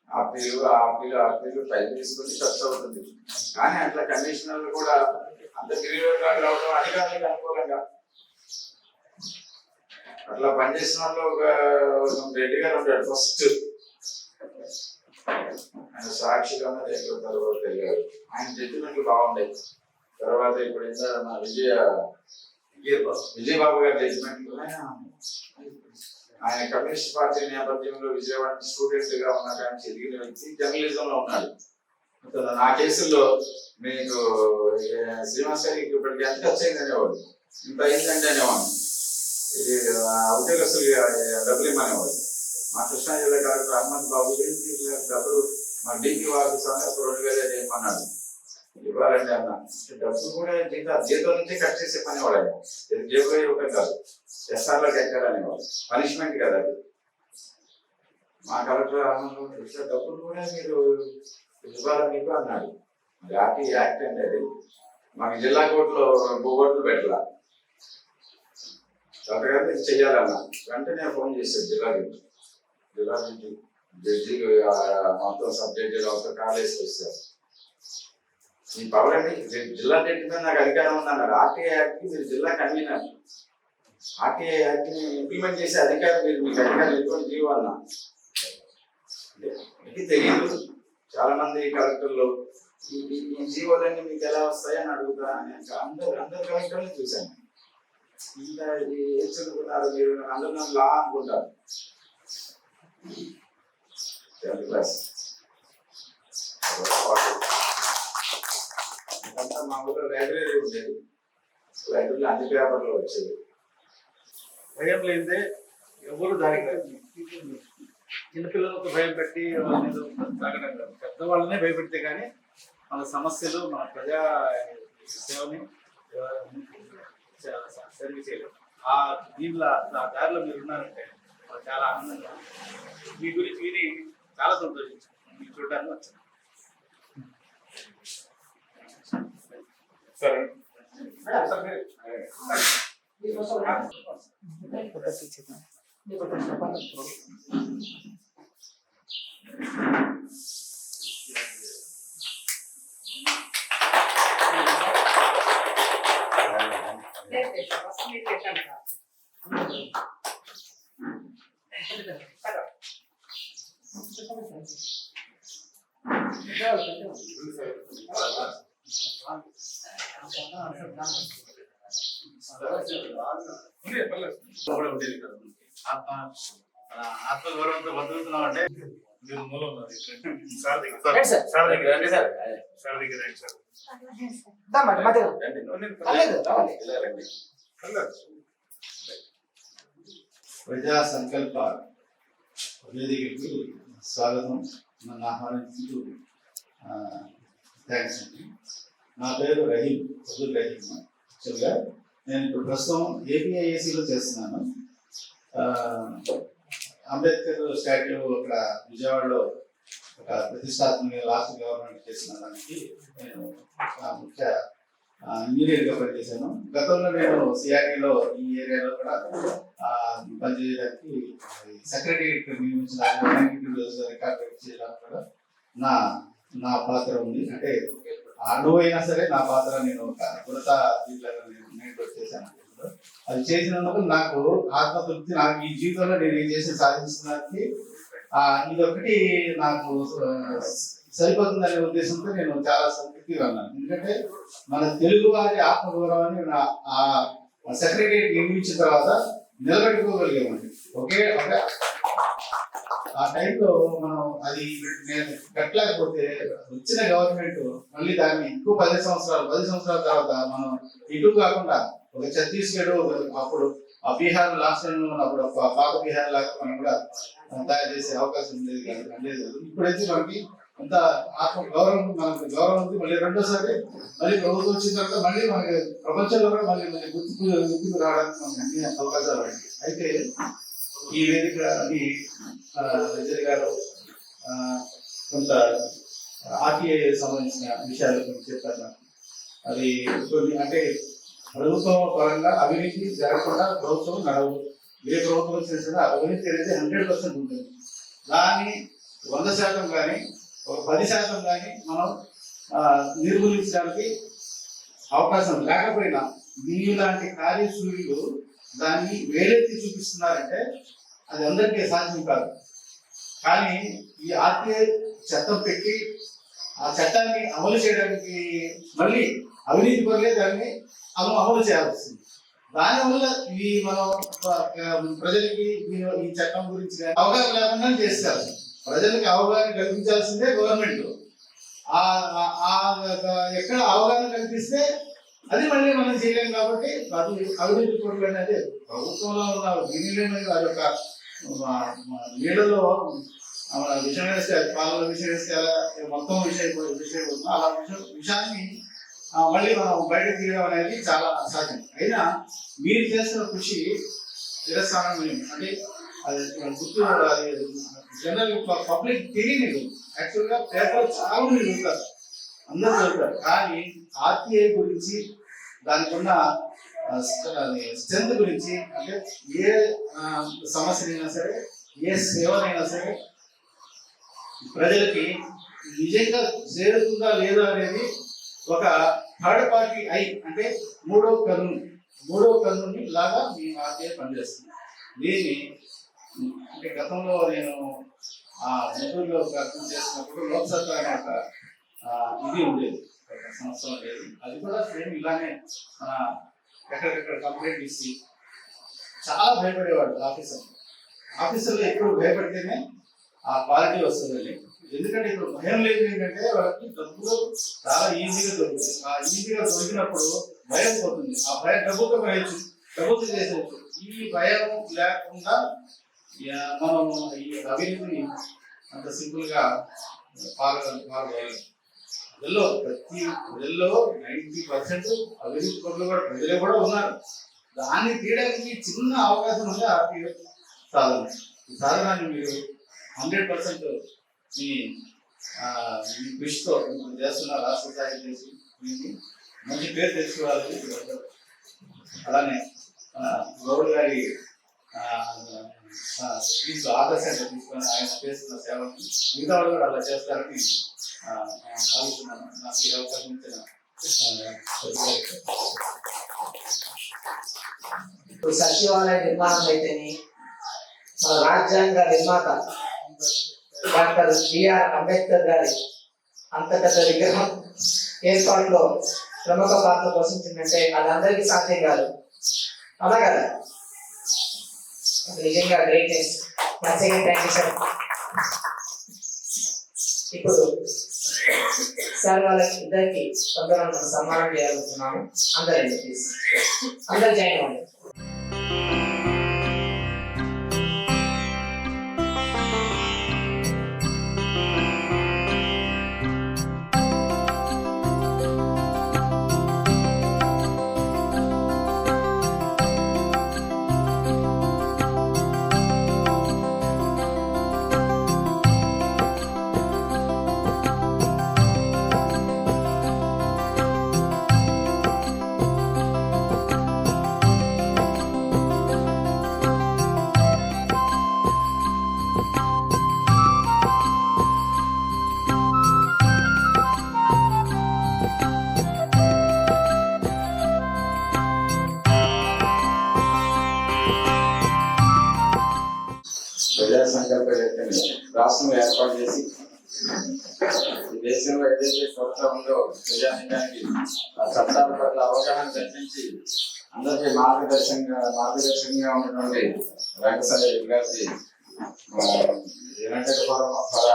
ఆపీలు ఫైల్ తీసుకొని ఖర్చు అవుతుంది. కానీ అట్లా కమిషనర్లు కూడా అంత తెలివిగా రావడం అధికారులకు అనుకూలంగా అట్లా పనిచేసిన వాళ్ళు ఒక రెడ్డి గారు ఉంటాడు ఫస్ట్, ఆయన సాక్షిగా దగ్గర తర్వాత తెలియదు. ఆయన జడ్జిమెంట్లు బాగుండేది. తర్వాత ఇప్పుడు ఏంటో మన విజయబాబు గారి జడ్జిమెంట్లు ఆయన కమ్యూనిస్ట్ పార్టీ నేపథ్యంలో విజయవాడ స్టూడెంట్ గా ఉన్న కానీ ఎదిగిన వ్యక్తి జర్నలిజం లో ఉన్నాడు. ఆ కేసుల్లో మీకు శ్రీనివాస్ గారికి ఇప్పటికి ఎంత ఖర్చు అయింది అనేవాడు, ఇంత అయిందంటే అనేవాడు. ఇది ఉద్యోగస్తులు డబ్బులు ఇమ్మనేవాడు. మా కృష్ణా జిల్లా కలెక్టర్ అహ్మద్ బాబు డబ్బులు మా డీపీ వారికి 2000 చేయమన్నాడు. ఇవ్వాలండి అన్న డబ్బులు కూడా జీతం నుంచి కట్ చేసే పని వాడు. జేబులో ఇవ్వడం కాదు, ఎస్ఆర్లోకి ఎక్కాలనేవాడు. పనిష్మెంట్ కదా అది. మా కలెక్టర్ అహ్మద్ డబ్బులు కూడా మీరు ఇవ్వాలని మీకు అన్నాడు. అది యాక్ట్ అండి అది. మాకు జిల్లా కోర్టులో కోర్టులు పెట్టాల డాక్టర్ ఇది చెయ్యాలన్నా వెంటనే ఫోన్ చేశాడు జిల్లా జడ్జి మొత్తం సబ్జెక్ట్ కాలేజ్కి వస్తారు. మీ పవర్ అండి, జిల్లా జడ్జి మీద నాకు అధికారం ఉందన్నారు. ఆర్టీఐ యాక్ట్ కి మీరు జిల్లా కన్వీనర్, ఆర్టీఐ యాక్ట్ ని ఇంప్లిమెంట్ చేసే అధికారం మీరు, మీకు అధికారం ఎటువంటి జీవో అన్నా మీకు తెలియదు. చాలా మంది కలెక్టర్లు ఈ జీవోలన్నీ మీకు ఎలా వస్తాయని అడుగుతా. అందరు కలెక్టర్లు చూశాను. ఇంకా ఏం చదువుకున్నారు మీరు, అందరూ నన్ను లా అనుకుంటారు. 10th క్లాస్ మా ఊళ్ళో లైబ్రరీ ఉండేది. లైబ్రరీలో అన్ని పేపర్లు వచ్చేది. భయం లేదే ఎవరు దానికి చిన్నపిల్లలకు భయం పెట్టి పెద్దవాళ్ళనే భయపెడితే కానీ మన సమస్యలు, మన ప్రజా సేవని సర్వీస్ చేయలేదు. ఆ దీనిలో ఆ దారిలో మీరు ఉన్నారంటే చాలా ఆనందంగా, మీ గురించి విని చాలా సంతోషించాను. మీకు చూడడానికి వచ్చాను. సరే ఆత్మగౌరవంతో బతుకుతున్నాం అంటే మీరు మూలం ఉన్నది. సార్ దగ్గర సార్ దగ్గర ప్రజా సంకల్ప వేదికకి స్వాగతం. నన్ను ఆహ్వానించుతూ థ్యాంక్స్ అండి. నా పేరు రహీం, అబ్దుల్ రహీం. యాక్చువల్గా నేను ఇప్పుడు ప్రస్తుతం ఏపీఐఏసీలో చేస్తున్నాను. అంబేద్కర్ స్టాట్యూ అక్కడ విజయవాడలో ఒక ప్రతిష్టాత్మక లాస్ట్ గవర్నమెంట్ చేసిన దానికి నేను ముఖ్య ఇంజనీర్గా పనిచేశాను. గతంలో నేను సిఆర్టీలో ఈ ఏరియాలో కూడా పనిచేయడానికి సెక్రటరియట్ నియమించిన రికార్డు చేయడానికి కూడా నా పాత్ర ఉంది. అంటే అనువైనా సరే నా పాత్ర నేను ఒక కొరత నేను చేశాను. అది చేసినందుకు నాకు ఆత్మతృప్తి. నాకు ఈ జీవితంలో నేను ఏం చేసి సాధించడానికి ఇదొకటి నాకు సరిపోతుందనే ఉద్దేశంతో నేను చాలా సంతృప్తిగా ఉన్నాను. ఎందుకంటే మన తెలుగు వారి ఆత్మగౌరవాన్ని సెక్రటరియట్ నిర్మించిన తర్వాత నిలబెట్టుకోగలిగామండి. ఒకే ఆ టైంలో మనం అది నేను కట్టలేకపోతే వచ్చిన గవర్నమెంట్ మళ్ళీ దాన్ని ఇంకో 10 సంవత్సరాల తర్వాత మనం ఇటు కాకుండా ఒక ఛత్తీస్గఢ్, అప్పుడు ఆ బీహార్ లాస్ట్ టైం ఉన్నప్పుడు పాత బీహార్ లాగా మనం కూడా తయారు చేసే అవకాశం ఉండేది కాదు. ఇప్పుడైతే మనకి అంత ఆత్మ గౌరవం, మనకు గౌరవం ఉంది. మళ్ళీ రెండోసారి మళ్ళీ ప్రభుత్వం వచ్చిన తర్వాత మళ్ళీ మనకి ప్రపంచంలో కూడా మళ్ళీ గుర్తుకు రావడానికి మనకి అన్ని అవకాశాలు ఉన్నాయి. అయితే ఈ వేదిక విజయ్ గారు కొంత ఆర్టీఐ సంబంధించిన విషయాలు చెప్పారు నాకు. అది కొన్ని అంటే ప్రభుత్వం పరంగా అవినీతి జరగకుండా ప్రభుత్వం నడవదు. ఏ ప్రభుత్వం చేసినా అవినీతి అనేది 100% ఉంటుంది. దాన్ని 100% కానీ ఒక 10% కానీ మనం నిర్మూలించడానికి అవకాశం లేకపోయినా మీలాంటి కార్యశూరులు దాన్ని వేలెత్తి చూపిస్తున్నారంటే అది అందరికీ సాధ్యం కాదు. కానీ ఈ ఆర్టీఐ చట్టం పెట్టి ఆ చట్టాన్ని అమలు చేయడానికి మళ్ళీ అవినీతి పరులే దాన్ని అమలు చేయాల్సింది. దానివల్ల ఈ మనం ప్రజలకి ఈ చట్టం గురించి అవగాహన లేకుండా చేస్తారు. ప్రజలకి అవగాహన కల్పించాల్సిందే గవర్నమెంట్. ఎక్కడ అవగాహన కల్పిస్తే అది మళ్ళీ మనం చేయలేం. కాబట్టి అది అవినీతి పరులు అనేది ప్రభుత్వంలో ఉన్న గిన్నెలేని వారి యొక్క నీళ్ళలో విషయం వేస్తే అది పాలలో విషయం వేస్తే మొత్తం విషయం అలా విషయాన్ని మళ్ళీ మనం బయటకు తీయడం అనేది చాలా అసాధ్యం. అయినా మీరు చేస్తున్న కృషి తిరస్కారం అంటే అది గుర్తు జనరల్ పబ్లిక్ తెలియదు. యాక్చువల్గా పేపర్ చాలా మంది చదువుతారు, అందరూ చదువుతారు. కానీ ఆర్టీఐ గురించి దానికి ఉన్న స్ట్రెంత్ గురించి అంటే ఏ సమస్యనైనా సరే ఏ సేవనైనా సరే ప్రజలకి నిజంగా చేరుతుందా లేదా అనేది ఒక థర్డ్ పార్టీ అంటే మూడవ కన్నుని లాగా మీ ఆర్టీఐ పనిచేస్తుంది. దీన్ని అంటే గతంలో నేను నెల్లూరులో అర్థం చేసినప్పుడు లోక్సత్తా అనే ఒక ఇది ఉండేది, ఒక సంస్థ ఉండేది. అది కూడా సేమ్ ఇలానే మన ఎక్కడికక్కడ కంప్లైంట్ ఇచ్చి చాలా భయపడేవాడు ఆఫీసర్లు ఎప్పుడు భయపడితేనే ఆ క్వాలిటీ వస్తుందండి. ఎందుకంటే ఇప్పుడు భయం లేదు ఏంటంటే వాళ్ళకి డబ్బులు చాలా ఈజీగా దొరుకుతుంది. ఆ ఈజీగా దొరికినప్పుడు భయం పోతుంది. ఆ భయం డబ్బుతో చేసేయచ్చు. ఈ భయం లేకుండా మనం ఈ అవినీతిని అంత సింపుల్ గా పాల్గొనలేదు. ప్రతి ప్రజల్లో 90% అవినీతి పనులు కూడా ప్రజలే కూడా ఉన్నారు. దాన్ని తీయడానికి చిన్న అవకాశం ఉంది ఆర్టీఐ సాధన. ఈ సాధనాన్ని మీరు 100% మీ కృషితో చేస్తున్న రాష్ట్ర స్థాయి చేసి మీకు మంచి పేరు తెచ్చుకోవాలని. అలానే గౌడ్ గారి ఆదర్శంగా తీసుకొని ఆయన చేస్తున్న సేవను మిగతా వాళ్ళు కూడా అలా చేస్తారని భావిస్తున్నాను. నాకు ఈ అవకాశం ఇచ్చిన ఇప్పుడు సచివాలయ నిర్మాణం అయితేనే మన రాజ్యాంగ నిర్మాత డాక్టర్ బిఆర్ అంబేద్కర్ గారి అంత పెద్ద విగ్రహం ఏర్పాటులో ప్రముఖ పాత్ర పోషించిందంటే అది అందరికీ సాధ్యం కాదు. అలా కదా, నిజంగా గ్రేట్నెస్. Thank you sir. ఇప్పుడు సార్ వాళ్ళకి ఇద్దరికి కొంతమంది సన్మానం చేయాలనుకున్నాము. అందరండి ప్లీజ్, అందరు జాయిన్ అవ్వండి. ప్రజా సంకల్ప యాత్రని రాష్ట్రం ఏర్పాటు చేసి దేశంలో ఏదైతే కొత్త ఉందో ప్రజానికానికి ఆ చట్టాల పట్ల అవగాహన కల్పించి అందరికీ మార్గదర్శకంగా ఉన్నటువంటి వెంకటేశ్వర రెడ్డి గారికి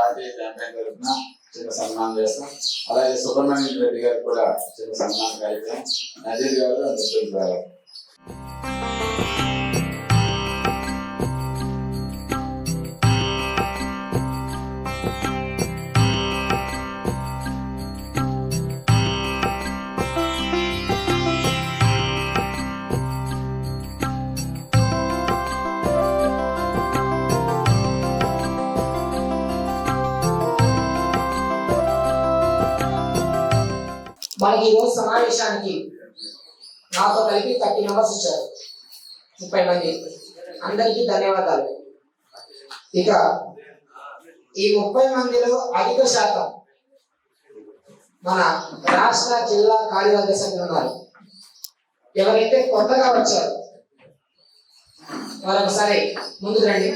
ఆర్టీఐ క్యాంపెయిన్ తరఫున చిన్న సన్మానం చేస్తాం. అలాగే సుబ్రహ్మణ్యం రెడ్డి గారికి కూడా చిన్న సన్మానం కార్యక్రమం నజీర్ గారు మిత్రులు గారు. మనకి ఈరోజు సమావేశానికి నాతో కలిపి 30 మెంబర్స్ వచ్చారు, 30 మంది. అందరికీ ధన్యవాదాలు. ఇక ఈ 30 మందిలో అధిక శాతం మన రాష్ట్ర జిల్లా కార్యవర్గ సభ్యులు ఉన్నారు. ఎవరైతే కొత్తగా వచ్చారు వారు ఒకసారి ముందుకు రండి.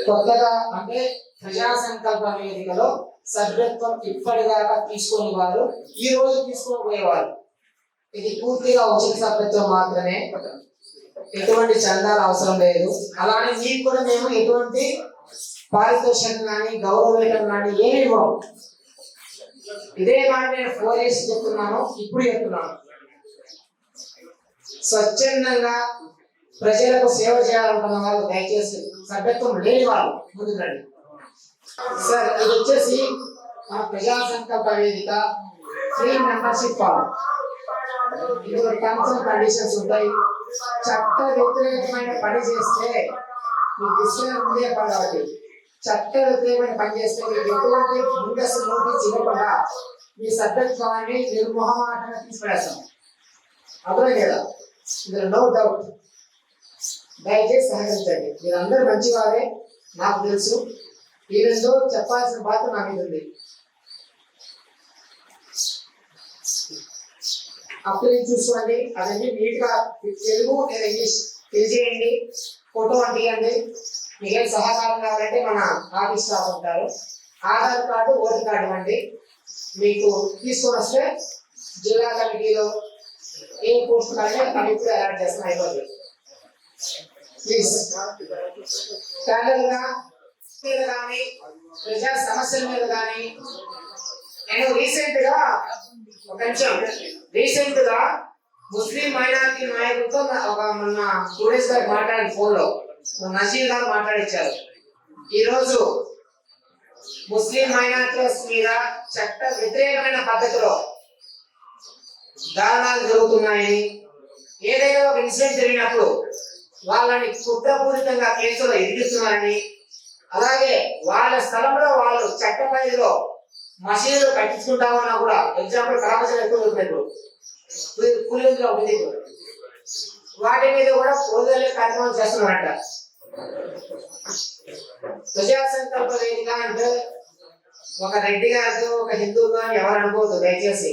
కొత్తగా అంటే ప్రజా సంకల్ప వేదికలో సభ్యత్వం ఇప్పటిదాకా తీసుకొని వారు ఈ రోజు తీసుకోబోయేవారు. ఇది పూర్తిగా ఉచిత సభ్యత్వం మాత్రమే, ఎటువంటి చందాలు అవసరం లేదు. అలానే మీకు కూడా మేము ఎటువంటి పారితోషికం కానీ గౌరవేతం కానీ ఏమి ఇవ్వము. ఇదే మాట నేను 4 years చెప్తున్నాను, ఇప్పుడు చెప్తున్నాను. స్వచ్ఛందంగా ప్రజలకు సేవ చేయాలనుకున్న వాళ్ళు దయచేసి సభ్యత్వం లేని వాళ్ళు ముందుకు రండి. సార్ ఇది వచ్చేసి మన ప్రజా సంకల్ప వేదిక ఫ్రీ మెంబర్షిప్ ఫామ్. ఇందులో టర్మ్స్ అండ్ కండిషన్స్ ఉంటాయి. చట్ట వ్యతిరేకమైన పని చేస్తే మీకు డిస్క్లైమర్ ముందే కాబట్టి చట్ట వ్యతిరేకమైన పని చేస్తే మీకు ఎటువంటి ముందస్తు నోటీస్ ఇవ్వకుండా మీ సభ్యత్వాన్ని నిర్మోహమాటంగా తీసుకునేస్తాం. అర్థమే కదా, ఇందులో నో డౌట్. దయచేసి సహకరించండి. మీరందరూ మంచివారే నాకు తెలుసు. ఈరోజు చెప్పాల్సిన బాధ్యత నా మీద ఉంది. అప్పుడు చూసుకోండి, అవన్నీ నీట్ గా తెలుగు లేదా ఇంగ్లీష్ తెలియజేయండి, ఫోటో అంటియండి. మీకేం సహకారం కావాలంటే మన ఆఫీస్ స్టాఫ్ ఉంటారు. ఆధార్ కార్డు, ఓటర్ కార్డు ఇవ్వండి. మీకు తీసుకొని వస్తే జిల్లా కమిటీలో ఏ పోస్ట్ కానీ అవి ఇప్పుడు అలాట్ చేస్తాం. అయిపోతుంది. ప్లీజ్ ప్యానల్ గా మీద కానీ ప్రజా సమస్యల మీద కానీ నేను రీసెంట్ గా ముస్లిం మైనారిటీ నాయకులతో ఒక మొన్న 2 days బ్యాక్ మాట్లాడిన ఫోన్ లో నజీర్ గారు మాట్లాడించారు. ఈరోజు ముస్లిం మైనారిటీస్ మీద చట్ట వ్యతిరేకమైన పద్ధతిలో దారుణాలు జరుగుతున్నాయని, ఏదైనా ఒక ఇన్సిడెంట్ జరిగినప్పుడు వాళ్ళని కుట్రపూరితంగా కేసులో ఇరికిస్తున్నారని, అలాగే వాళ్ళ స్థలంలో వాళ్ళు చట్ట పరిధిలో మసీదులు కట్టించుకుంటామన్నా కూడా ఎగ్జాంపుల్ కళాశాల ఎక్కువ ఉంటుంది, వాటి మీద కూడా పోదలే కార్యక్రమం చేస్తున్నారంట. ప్రజా సంకల్ప వేదిక అంటే ఒక రెడ్డి గారితో ఒక హిందూ గాని ఎవరు అనుకోవద్దు దయచేసి.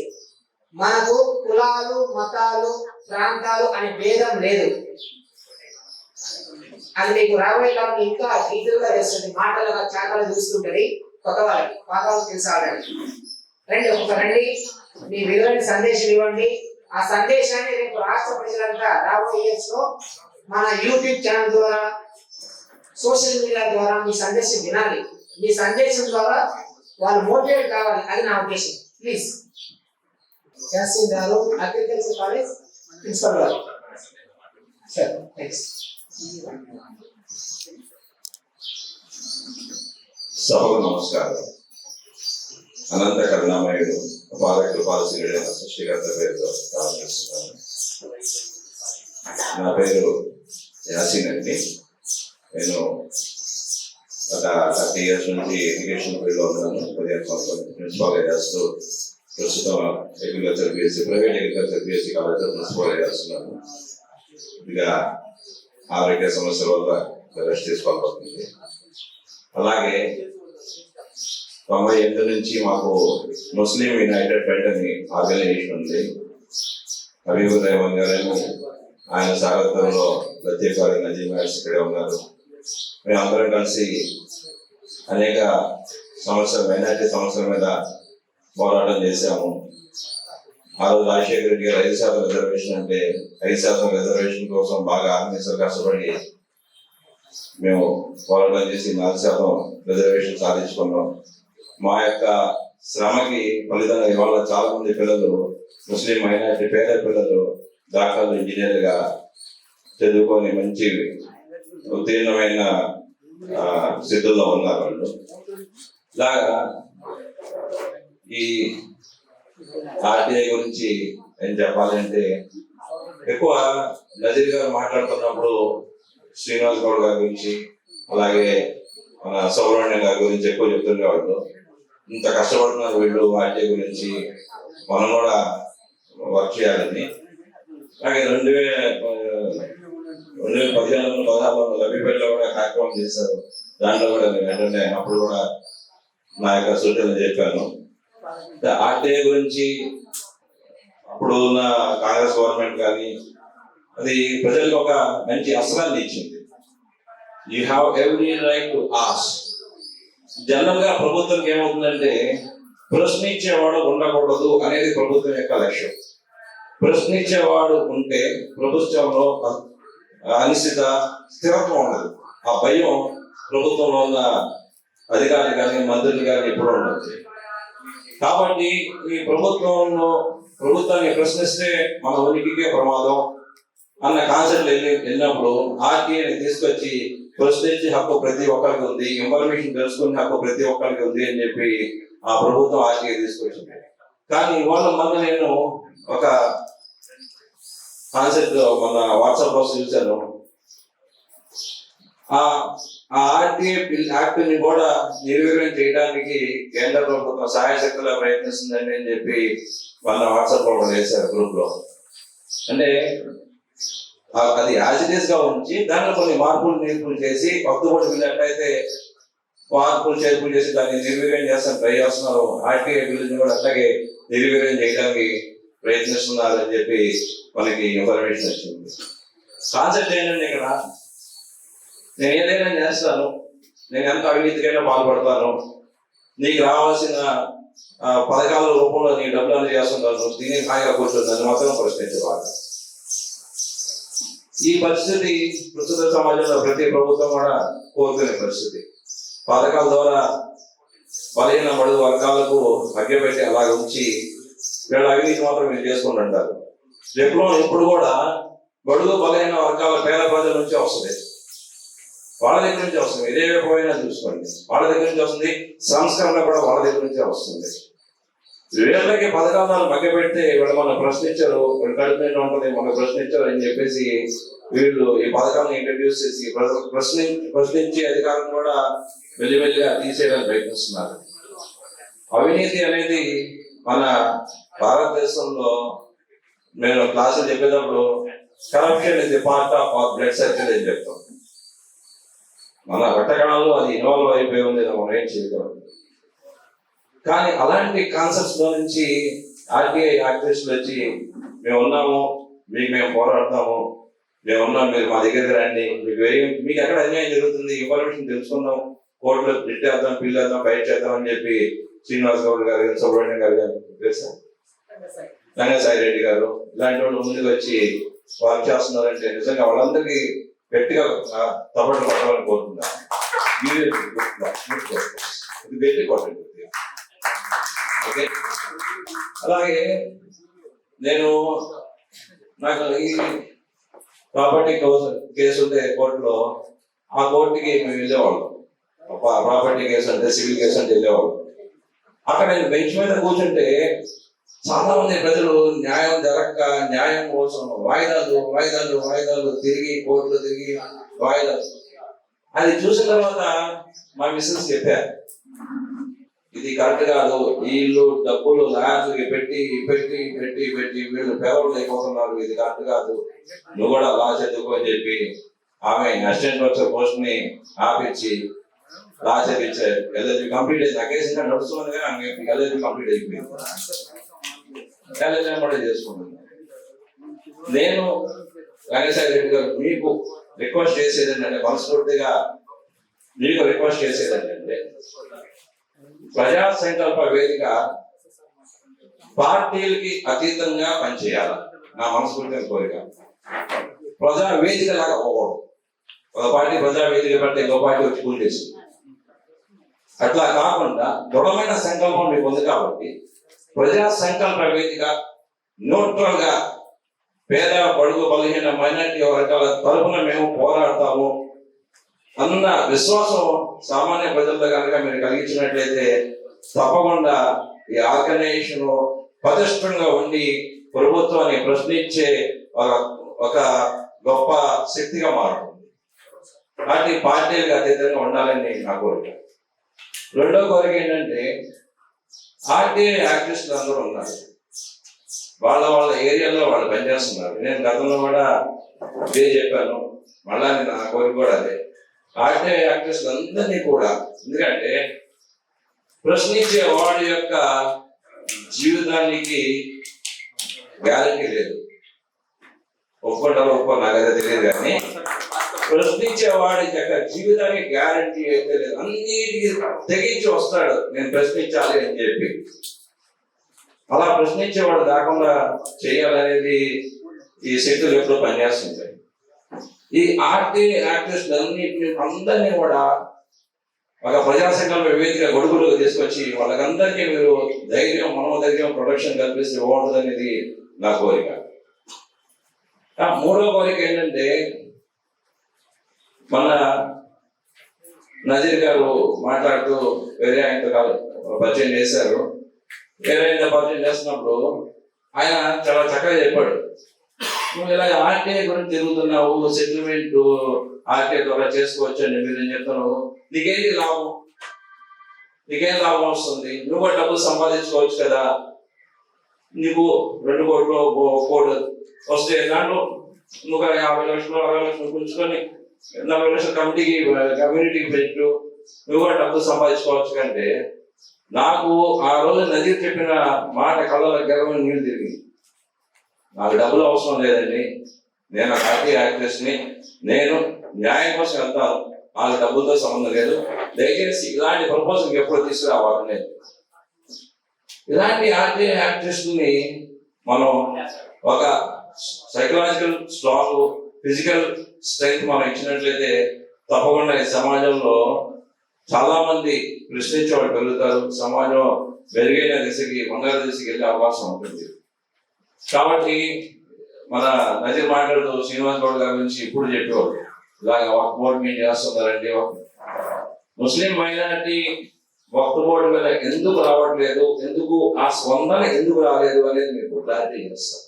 మనకు కులాలు, మతాలు, ప్రాంతాలు అనే భేదం లేదు. అది మీకు రాబోయే కాలంలో ఇంకా డీటెయిల్ గా తెలుస్తుంది. మాటలుగా చాకలు చూస్తుంటది కొత్త వాళ్ళకి, పాత వాళ్ళకి తెలుసాలని. రండి, మీ విలువైన సందేశం ఇవ్వండి. ఆ సందేశాన్ని రేపు రాష్ట్ర ప్రజలంతా రాబోయే ఇయర్స్ లో మన యూట్యూబ్ ఛానల్ ద్వారా, సోషల్ మీడియా ద్వారా మీ సందేశం వినాలి. మీ సందేశం ద్వారా వాళ్ళు మోటివేట్ కావాలి, అది నా ఉద్దేశం. ప్లీజ్. యాసిన్ గారు, అగ్రికల్చర్ కాలేజ్ ప్రిన్సిపల్ గారు. Sir thanks. సభకు నమస్కారం. అనంత కరుణామయుడు అపార కృపాశీలుడైన సృష్టికర్త పేరుతో ప్రారంభిస్తున్నాను. నా పేరు యాసిన్ అండి. నేను ఒక 30 years నుంచి ఎడ్యుకేషన్ ఫీల్డ్లో ఉన్నాను. 15 సంవత్సరాల ప్రిన్సిపాల్గా చేస్తూ ప్రస్తుతం agriculture BSc, private agriculture BSc కాలేజ్లో ప్రిన్సిపాల్గా చేస్తున్నాను. ఇక ఆరోగ్య సమస్యల వల్ల రెస్ట్ తీసుకోవాల్సి వస్తుంది. అలాగే 98 నుంచి మాకు ముస్లిం యునైటెడ్ ఫ్రంట్ అని ఆర్గనైజేషన్ ఉంది. హబీబుర్ రెహమాన్ గారు ఆయన సారథ్యంలో లతీఫ్ గారు, నజీమ్ గారు ఇక్కడే ఉన్నారు. మేమందరం కలిసి అనేక సమస్యలు, మైనారిటీ సమస్యల మీద పోరాటం చేశాము. ఆ రోజు రాజశేఖర రెడ్డి గారు 5% రిజర్వేషన్ అంటే 5% రిజర్వేషన్ కోసం బాగా ఆర్గనైజర్ కష్టపడి మేము పోరాటం చేసి 4% రిజర్వేషన్ సాధించుకున్నాం. మా యొక్క శ్రమకి ఫలితంగా ఇవాళ చాలా మంది పిల్లలు, ముస్లిం మైనారిటీ పేద పిల్లలు డాక్టర్లు, ఇంజనీర్లుగా చదువుకొని మంచి ఉత్తీర్ణమైన స్థితుల్లో ఉన్నారు వాళ్ళు. ఇలాగా ఈ ఆర్టీఐ గురించి ఏం చెప్పాలంటే, ఎక్కువ నజీర్ గారు మాట్లాడుతున్నప్పుడు శ్రీనివాస్ గౌడ్ గారి గురించి, అలాగే మన సుబ్రహ్మణ్యం గారి గురించి ఎక్కువ చెప్తుండేవాళ్ళు. ఇంత కష్టపడుతున్నారు వీళ్ళు ఆర్టీఐ గురించి, మనం కూడా వర్క్ చేయాలని. అలాగే 2015-16 లబ్బిపల్లిలో కూడా కార్యక్రమం చేశారు. దాంట్లో కూడా నేను వెంటనే అప్పుడు కూడా నా యొక్క సూచనలు చెప్పాను. ఆర్టీఐ గురించి అప్పుడు ఉన్న కాంగ్రెస్ గవర్నమెంట్ కానీ అది ప్రజలకు ఒక మంచి అస్త్రాన్ని ఇచ్చింది. You have every right to ask. General గా ప్రభుత్వంకి ఏమవుతుందంటే ప్రశ్నించేవాడు ఉండకూడదు అనేది ప్రభుత్వం యొక్క లక్ష్యం. ప్రశ్నించేవాడు ఉంటే ప్రభుత్వంలో అనిశ్చిత స్థిరత్వం ఉండదు. ఆ భయం ప్రభుత్వంలో ఉన్న అధికారులు కానీ మంత్రులు కానీ ఎప్పుడూ ఉండదు. కాబట్టి ఈ ప్రభుత్వాన్ని ప్రశ్నిస్తే మన ఉనికికే ప్రమాదం అన్న కాన్సెప్ట్ వెళ్ళినప్పుడు ఆర్టీఐని తీసుకొచ్చి ప్రశ్నించే హక్కు ప్రతి ఒక్కరికి ఉంది, ఇన్ఫర్మేషన్ తెలుసుకునే హక్కు ప్రతి ఒక్కరికి ఉంది అని చెప్పి ఆ ప్రభుత్వం ఆర్టీఐ తీసుకొచ్చింది. కానీ ఇవాళ నేను ఒక కాన్సెప్ట్ మన వాట్సాప్ లో చూశాను. ఆ ఆర్టీఐ యాక్ట్ ని కూడా నిర్వీర్యం చేయడానికి కేంద్ర ప్రభుత్వం సహాయశక్తిలో ప్రయత్నిస్తుందండి అని చెప్పి మన వాట్సాప్ లో వేశారు గ్రూప్ లో. అంటే అది యాజ్ ఇట్ ఈస్ గా ఉంచి దాంట్లో కొన్ని మార్పులు చేసి కొత్తగూడ బిల్లు ఎట్లయితే చేర్పులు చేసి దాన్ని నిర్వీర్యం చేస్తాను ట్రై చేస్తున్నారు, ఆర్టీఐ బిల్లుని కూడా అట్లాగే నిర్వీర్యం చేయడానికి ప్రయత్నిస్తున్నారు అని చెప్పి మనకి ఇన్ఫర్మేషన్ వచ్చింది. కాన్సెప్ట్ ఏంటంటే ఇక్కడ నేను ఏదైనా చేస్తాను, నేను ఎంత అవినీతికైనా పాల్పడతాను, నీకు రావాల్సిన పథకాల రూపంలో నీ డబ్బులు చేస్తుంటాను, దీని హాయిగా కూర్చుందని మాత్రం ప్రశ్నించేవాడు. ఈ పరిస్థితి ప్రస్తుత సమాజంలో ప్రతి ప్రభుత్వం కూడా కోరుకునే పరిస్థితి. పథకాల ద్వారా బలహీన బడుగు వర్గాలకు అగ్గపెట్టి అలాగ ఉంచి వీళ్ళ అవినీతి మాత్రం మీరు చేసుకుని అంటారు. ఇప్పుడు కూడా బడుగు బలహీన వర్గాల పేద ప్రజల నుంచి వస్తుంది, వాళ్ళ దగ్గర నుంచి వస్తుంది. ఇదే పోయినా చూసుకోండి, వాళ్ళ దగ్గర నుంచి వస్తుంది. సంస్కరణ కూడా వాళ్ళ దగ్గర నుంచే వస్తుంది. వీళ్ళకి పథకాలను మగ్గపెడితే వీళ్ళు మనం ప్రశ్నించారు, వీళ్ళు కడుపులో ఉంటుంది మనం ప్రశ్నించారు అని చెప్పేసి వీళ్ళు ఈ పథకాలను ఇంట్రడ్యూస్ చేసి ప్రశ్నించే అధికారం కూడా వెల్లివెల్లిగా తీసేయడానికి ప్రయత్నిస్తున్నారు. అవినీతి అనేది మన భారతదేశంలో మేము క్లాసులు చెప్పేటప్పుడు corruption is the part of blood circle అని చెప్తాం. మన రక్తకణాల్లో అది ఇన్వాల్వ్ అయిపోయి ఉంది, మనం ఏం చేయగలం. కానీ అలాంటి కాన్సెప్ట్స్ లో నుంచి ఆర్టీఐ యాక్టివిస్టులు వచ్చి మేము ఉన్నాము, మేము పోరాడతాము, మేము ఉన్నాం, మీరు మా దగ్గరికి రండి, మీకు ఎక్కడ అన్యాయం జరుగుతుంది ఇన్ఫర్మేషన్ తెలుసుకుందాం, కోర్టులో తిట్టేద్దాం, పిల్లేద్దాం, బయట చేద్దాం అని చెప్పి శ్రీనివాస్ గౌడ్ గారు, సుబ్రహ్మణ్యం గారు రంగసాయి రెడ్డి గారు ఇలాంటి వాళ్ళు ముందుకు వచ్చి వర్క్ చేస్తున్నారంటే నిజంగా వాళ్ళందరికీ గట్టిగా తప్పట్లు కొట్టాలని కోరుతున్నాను. ఇది గట్టి కొట్టండి. ఓకే, అలాగే నాకు ఈ ప్రాపర్టీ కేసు ఉంటే కోర్టులో, ఆ కోర్టుకి మేము వెళ్ళేవాళ్ళం. ప్రాపర్టీ కేసు అంటే సివిల్ కేసు అంటే వెళ్ళేవాళ్ళం. అక్కడ నేను బెంచ్ మీద కూర్చుంటే చాలా మంది ప్రజలు న్యాయం జరగక న్యాయం కోసం వాయిదాలు తిరిగి కోర్టులు తిరిగి వాయిదాలు. అది చూసిన తర్వాత మా మిస్సెస్ చెప్పారు, ఇది కరెక్ట్ కాదు, వీళ్ళు డబ్బులు లాయర్లకి పెట్టి వీళ్ళు పేదలు అయిపోతున్నారు, ఇది కరెక్ట్ కాదు, నువ్వు కూడా లా చదువుకో అని చెప్పి ఆమె అసిస్టెంట్ ప్రొఫెసర్ పోస్ట్ ని ఆపించి లా చదివించారు. ఎల్ఎల్బి కంప్లీట్ అయింది. ఆ కేసు ఇంకా నడుస్తుంది కానీ ఆమె ఎల్ఎల్బి కంప్లీట్ అయిపోయింది. ఎల్ఎల్ఎం కూడా చేసుకుంటుంది. నేను రంగసాయి రెడ్డి గారు మీకు రిక్వెస్ట్ చేసేది ఏంటంటే, మనస్ఫూర్తిగా మీకు రిక్వెస్ట్ చేసేది ఏంటంటే, ప్రజా సంకల్ప వేదిక పార్టీలకి అతీతంగా పనిచేయాలి. నా మనస్ఫూర్తిగా కోరిక. ప్రజా వేదిక లాగా పోకూడదు. ఒక పార్టీ ప్రజా వేదిక పెడితే ఇంకో పార్టీ వచ్చి కూల్ చేసి, అట్లా కాకుండా దృఢమైన సంకల్పం మీకు ఉంది కాబట్టి ప్రజా సంకల్ప వేదిక న్యూట్రల్ గా పేద బడుగు బలహీన మైనారిటీ వర్గాల తరఫున మేము పోరాడతాము అన్న విశ్వాసం సామాన్య ప్రజల్లో కనుక మీరు కలిగించినట్లయితే తప్పకుండా ఈ ఆర్గనైజేషన్ పటిష్టంగా ఉండి ప్రభుత్వాన్ని ప్రశ్నించే ఒక గొప్ప శక్తిగా మారుతుంది. వాటి పార్టీలకు అతీతంగా ఉండాలని నా కోరిక. రెండో కోరిక ఏంటంటే, ఆర్టీఐ యాక్టివిస్టులు అందరూ ఉన్నారు, వాళ్ళ ఏరియాలో వాళ్ళు పనిచేస్తున్నారు. నేను గతంలో కూడా ఇదే చెప్పాను, మళ్ళా నా కోరిక కూడా అదే. ఆర్టీఐ యాక్టర్స్ అందరినీ కూడా, ఎందుకంటే ప్రశ్నించే వాడి యొక్క జీవితానికి గ్యారంటీ లేదు. ఒప్పుకుంటారో ఒప్పుకో నాకైతే తెలియదు, కానీ ప్రశ్నించే వాడి యొక్క జీవితానికి గ్యారంటీ అయితే లేదు. అన్నిటికీ తెగించి వస్తాడు నేను ప్రశ్నించాలి అని చెప్పి. అలా ప్రశ్నించేవాడు కాకుండా చేయాలనేది ఈ శక్తులు ఎప్పుడూ పనిచేస్తుంటాయి. ఈ ఆర్టీఐ యాక్టర్స్ అందరినీ కూడా ఒక ప్రజా సంకల్ప వేదిక గొడుగులకు తీసుకొచ్చి వాళ్ళకందరికీ మీరు ధైర్యం, మనోధైర్యం, ప్రొటెక్షన్ కల్పిస్తే బాగుంటుంది అనేది నా కోరిక. మూడో కోరిక ఏంటంటే, మన నజీర్ గారు మాట్లాడుతూ వేరే ఆయనతో పరిచయం చేశారు. వేరే ఆయనతో పరిచయం చేస్తున్నప్పుడు ఆయన చాలా చక్కగా చెప్పాడు, నువ్వు ఇలా ఆర్టీఐ గురించి తిరుగుతున్నావు, సెటిల్మెంట్ ఆర్టీఐ ద్వారా చేసుకోవచ్చు అని మీరు ఏం చెప్తున్నావు, నీకేంటి లాభం, నీకేం లాభం వస్తుంది, నువ్వు కూడా డబ్బులు సంపాదించుకోవచ్చు కదా, నీకు 2 కోట్లు 1 కోటి వస్తే దాంట్లో నువ్వు 50 లక్షలు 60 లక్షలు పుంచుకొని 40 లక్షల కమ్యూనిటీకి పెట్టు, నువ్వు కూడా డబ్బులు సంపాదించుకోవచ్చు. కంటే నాకు ఆ రోజు నజీర్ చెప్పిన మాట కళ్ళలో గర్వం నీళ్ళు తిరిగి, నాకు డబ్బులు అవసరం లేదండి, నేను ఆర్టీఐ యాక్ట్రెస్ని, నేను న్యాయం కోసం వెళ్తాను, నాకు డబ్బులతో సంబంధం లేదు, దయచేసి ఇలాంటి ప్రపోజల్ ఎప్పుడు తీసుకురావాలని. ఇలాంటి ఆర్టీఐ యాక్ట్రెస్ని మనం ఒక సైకలాజికల్ స్ట్రాంగ్, ఫిజికల్ స్ట్రెంగ్త్ మనం ఇచ్చినట్లయితే తప్పకుండా ఈ సమాజంలో చాలా మంది ప్రశ్నించే వాళ్ళు పెరుగుతారు, సమాజం మెరుగైన దిశకి, బంగారు దిశకి వెళ్ళే అవకాశం ఉంటుంది. కాబట్టి మన నజీర్ మాట్లాడుతూ శ్రీనివాస్ గౌడ్ గారి గురించి ఇప్పుడు చెప్పేవాడు, ఇలాగ వక్ఫ్ బోర్డు మీద చేస్తున్నారండి, ముస్లిం మైనారిటీ వక్ఫ్ బోర్డు మీద ఎందుకు రావట్లేదు, ఎందుకు ఆ స్పందన ఎందుకు రాలేదు అనేది మీకు క్లారిటీ చేస్తాం.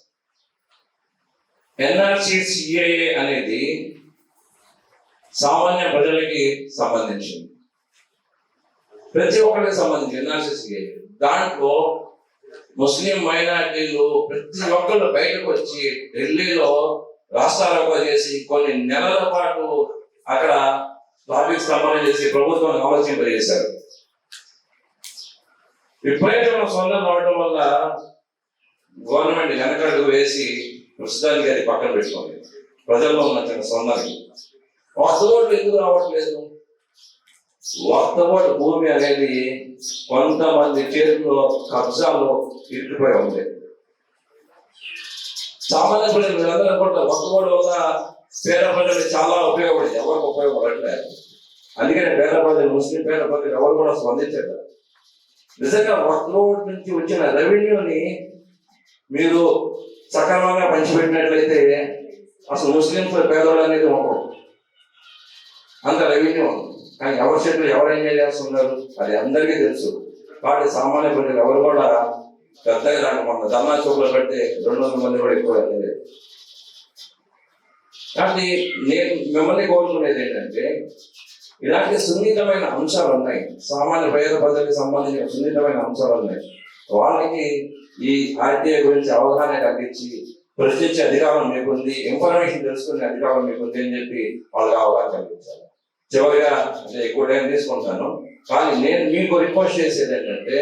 ఎన్ఆర్సీ సిఏఏ అనేది సామాన్య ప్రజలకి సంబంధించింది, ప్రతి ఒక్కరికి సంబంధించి ఎన్ఆర్సీ సిఏఏ. దాంట్లో ముస్లిం మైనారిటీలు ప్రతి ఒక్కళ్ళు బయటకు వచ్చి ఢిల్లీలో రాష్ట్రాలకు చేసి కొన్ని నెలల పాటు అక్కడ ట్రాఫిక్ స్తంభన చేసి ప్రభుత్వాన్ని ఆలోచింపజేశారు. విపరీతమైన స్పందన రావడం వల్ల గవర్నమెంట్ వెనకడుగు వేసి ప్రస్తుతానికి అది పక్కన పెట్టుకోండి. ప్రజల్లో ఉన్న చిన్న స్పందనకి వాస్తవాలు ఎందుకు రావట్లేదు, వాస్తవాలు భూమి అనేది కొంతమంది చేతుల్లో కబ్జాలో ఇరుక్కుపోయి ఉంది. సామాన్య ప్రజలు మీరందరూ అనుకుంటారు వాస్తవాల వల్ల పేద ప్రజలు చాలా ఉపయోగపడింది, ఎవరికి ఉపయోగపడట్లేదు. అందుకని పేద ప్రజలు, ముస్లిం పేద ప్రజలు ఎవరు కూడా స్పందించారు. నిజంగా వర్క్లోడ్ నుంచి వచ్చిన రెవెన్యూని మీరు సక్రమంగా పంచిపెట్టినట్లయితే అసలు ముస్లింస్ పేదవాళ్ళు అనేది ఉండవు, అంత రెవెన్యూ ఉంది. కానీ ఎవరి చెట్లు ఎవరు ఎంజాయ్ చేస్తున్నారు అది అందరికీ తెలుసు. కాబట్టి సామాన్య ప్రజలు ఎవరు కూడా పెద్దగా రాకుండా ధర్నా చౌక్లో పెడితే 200 మంది కూడా ఎక్కువ వెళ్ళలేదు. కాబట్టి నేను మిమ్మల్ని కోరుకునేది ఏంటంటే, ఇలాంటి సున్నితమైన అంశాలు ఉన్నాయి, సామాన్య పేద ప్రజలకు సంబంధించిన సున్నితమైన అంశాలు ఉన్నాయి, వాళ్ళకి ఈ ఆర్టీఐ గురించి అవగాహన కలిగించి ప్రశ్నించే అధికారం మీకుంది, ఇన్ఫర్మేషన్ తెలుసుకునే అధికారం మీకుంది అని చెప్పి వాళ్ళకి అవగాహన కలిగించాలి. చివరిగా ఎక్కువ టైం తీసుకుంటాను, కానీ నేను మీకు రిక్వెస్ట్ చేసేది ఏంటంటే,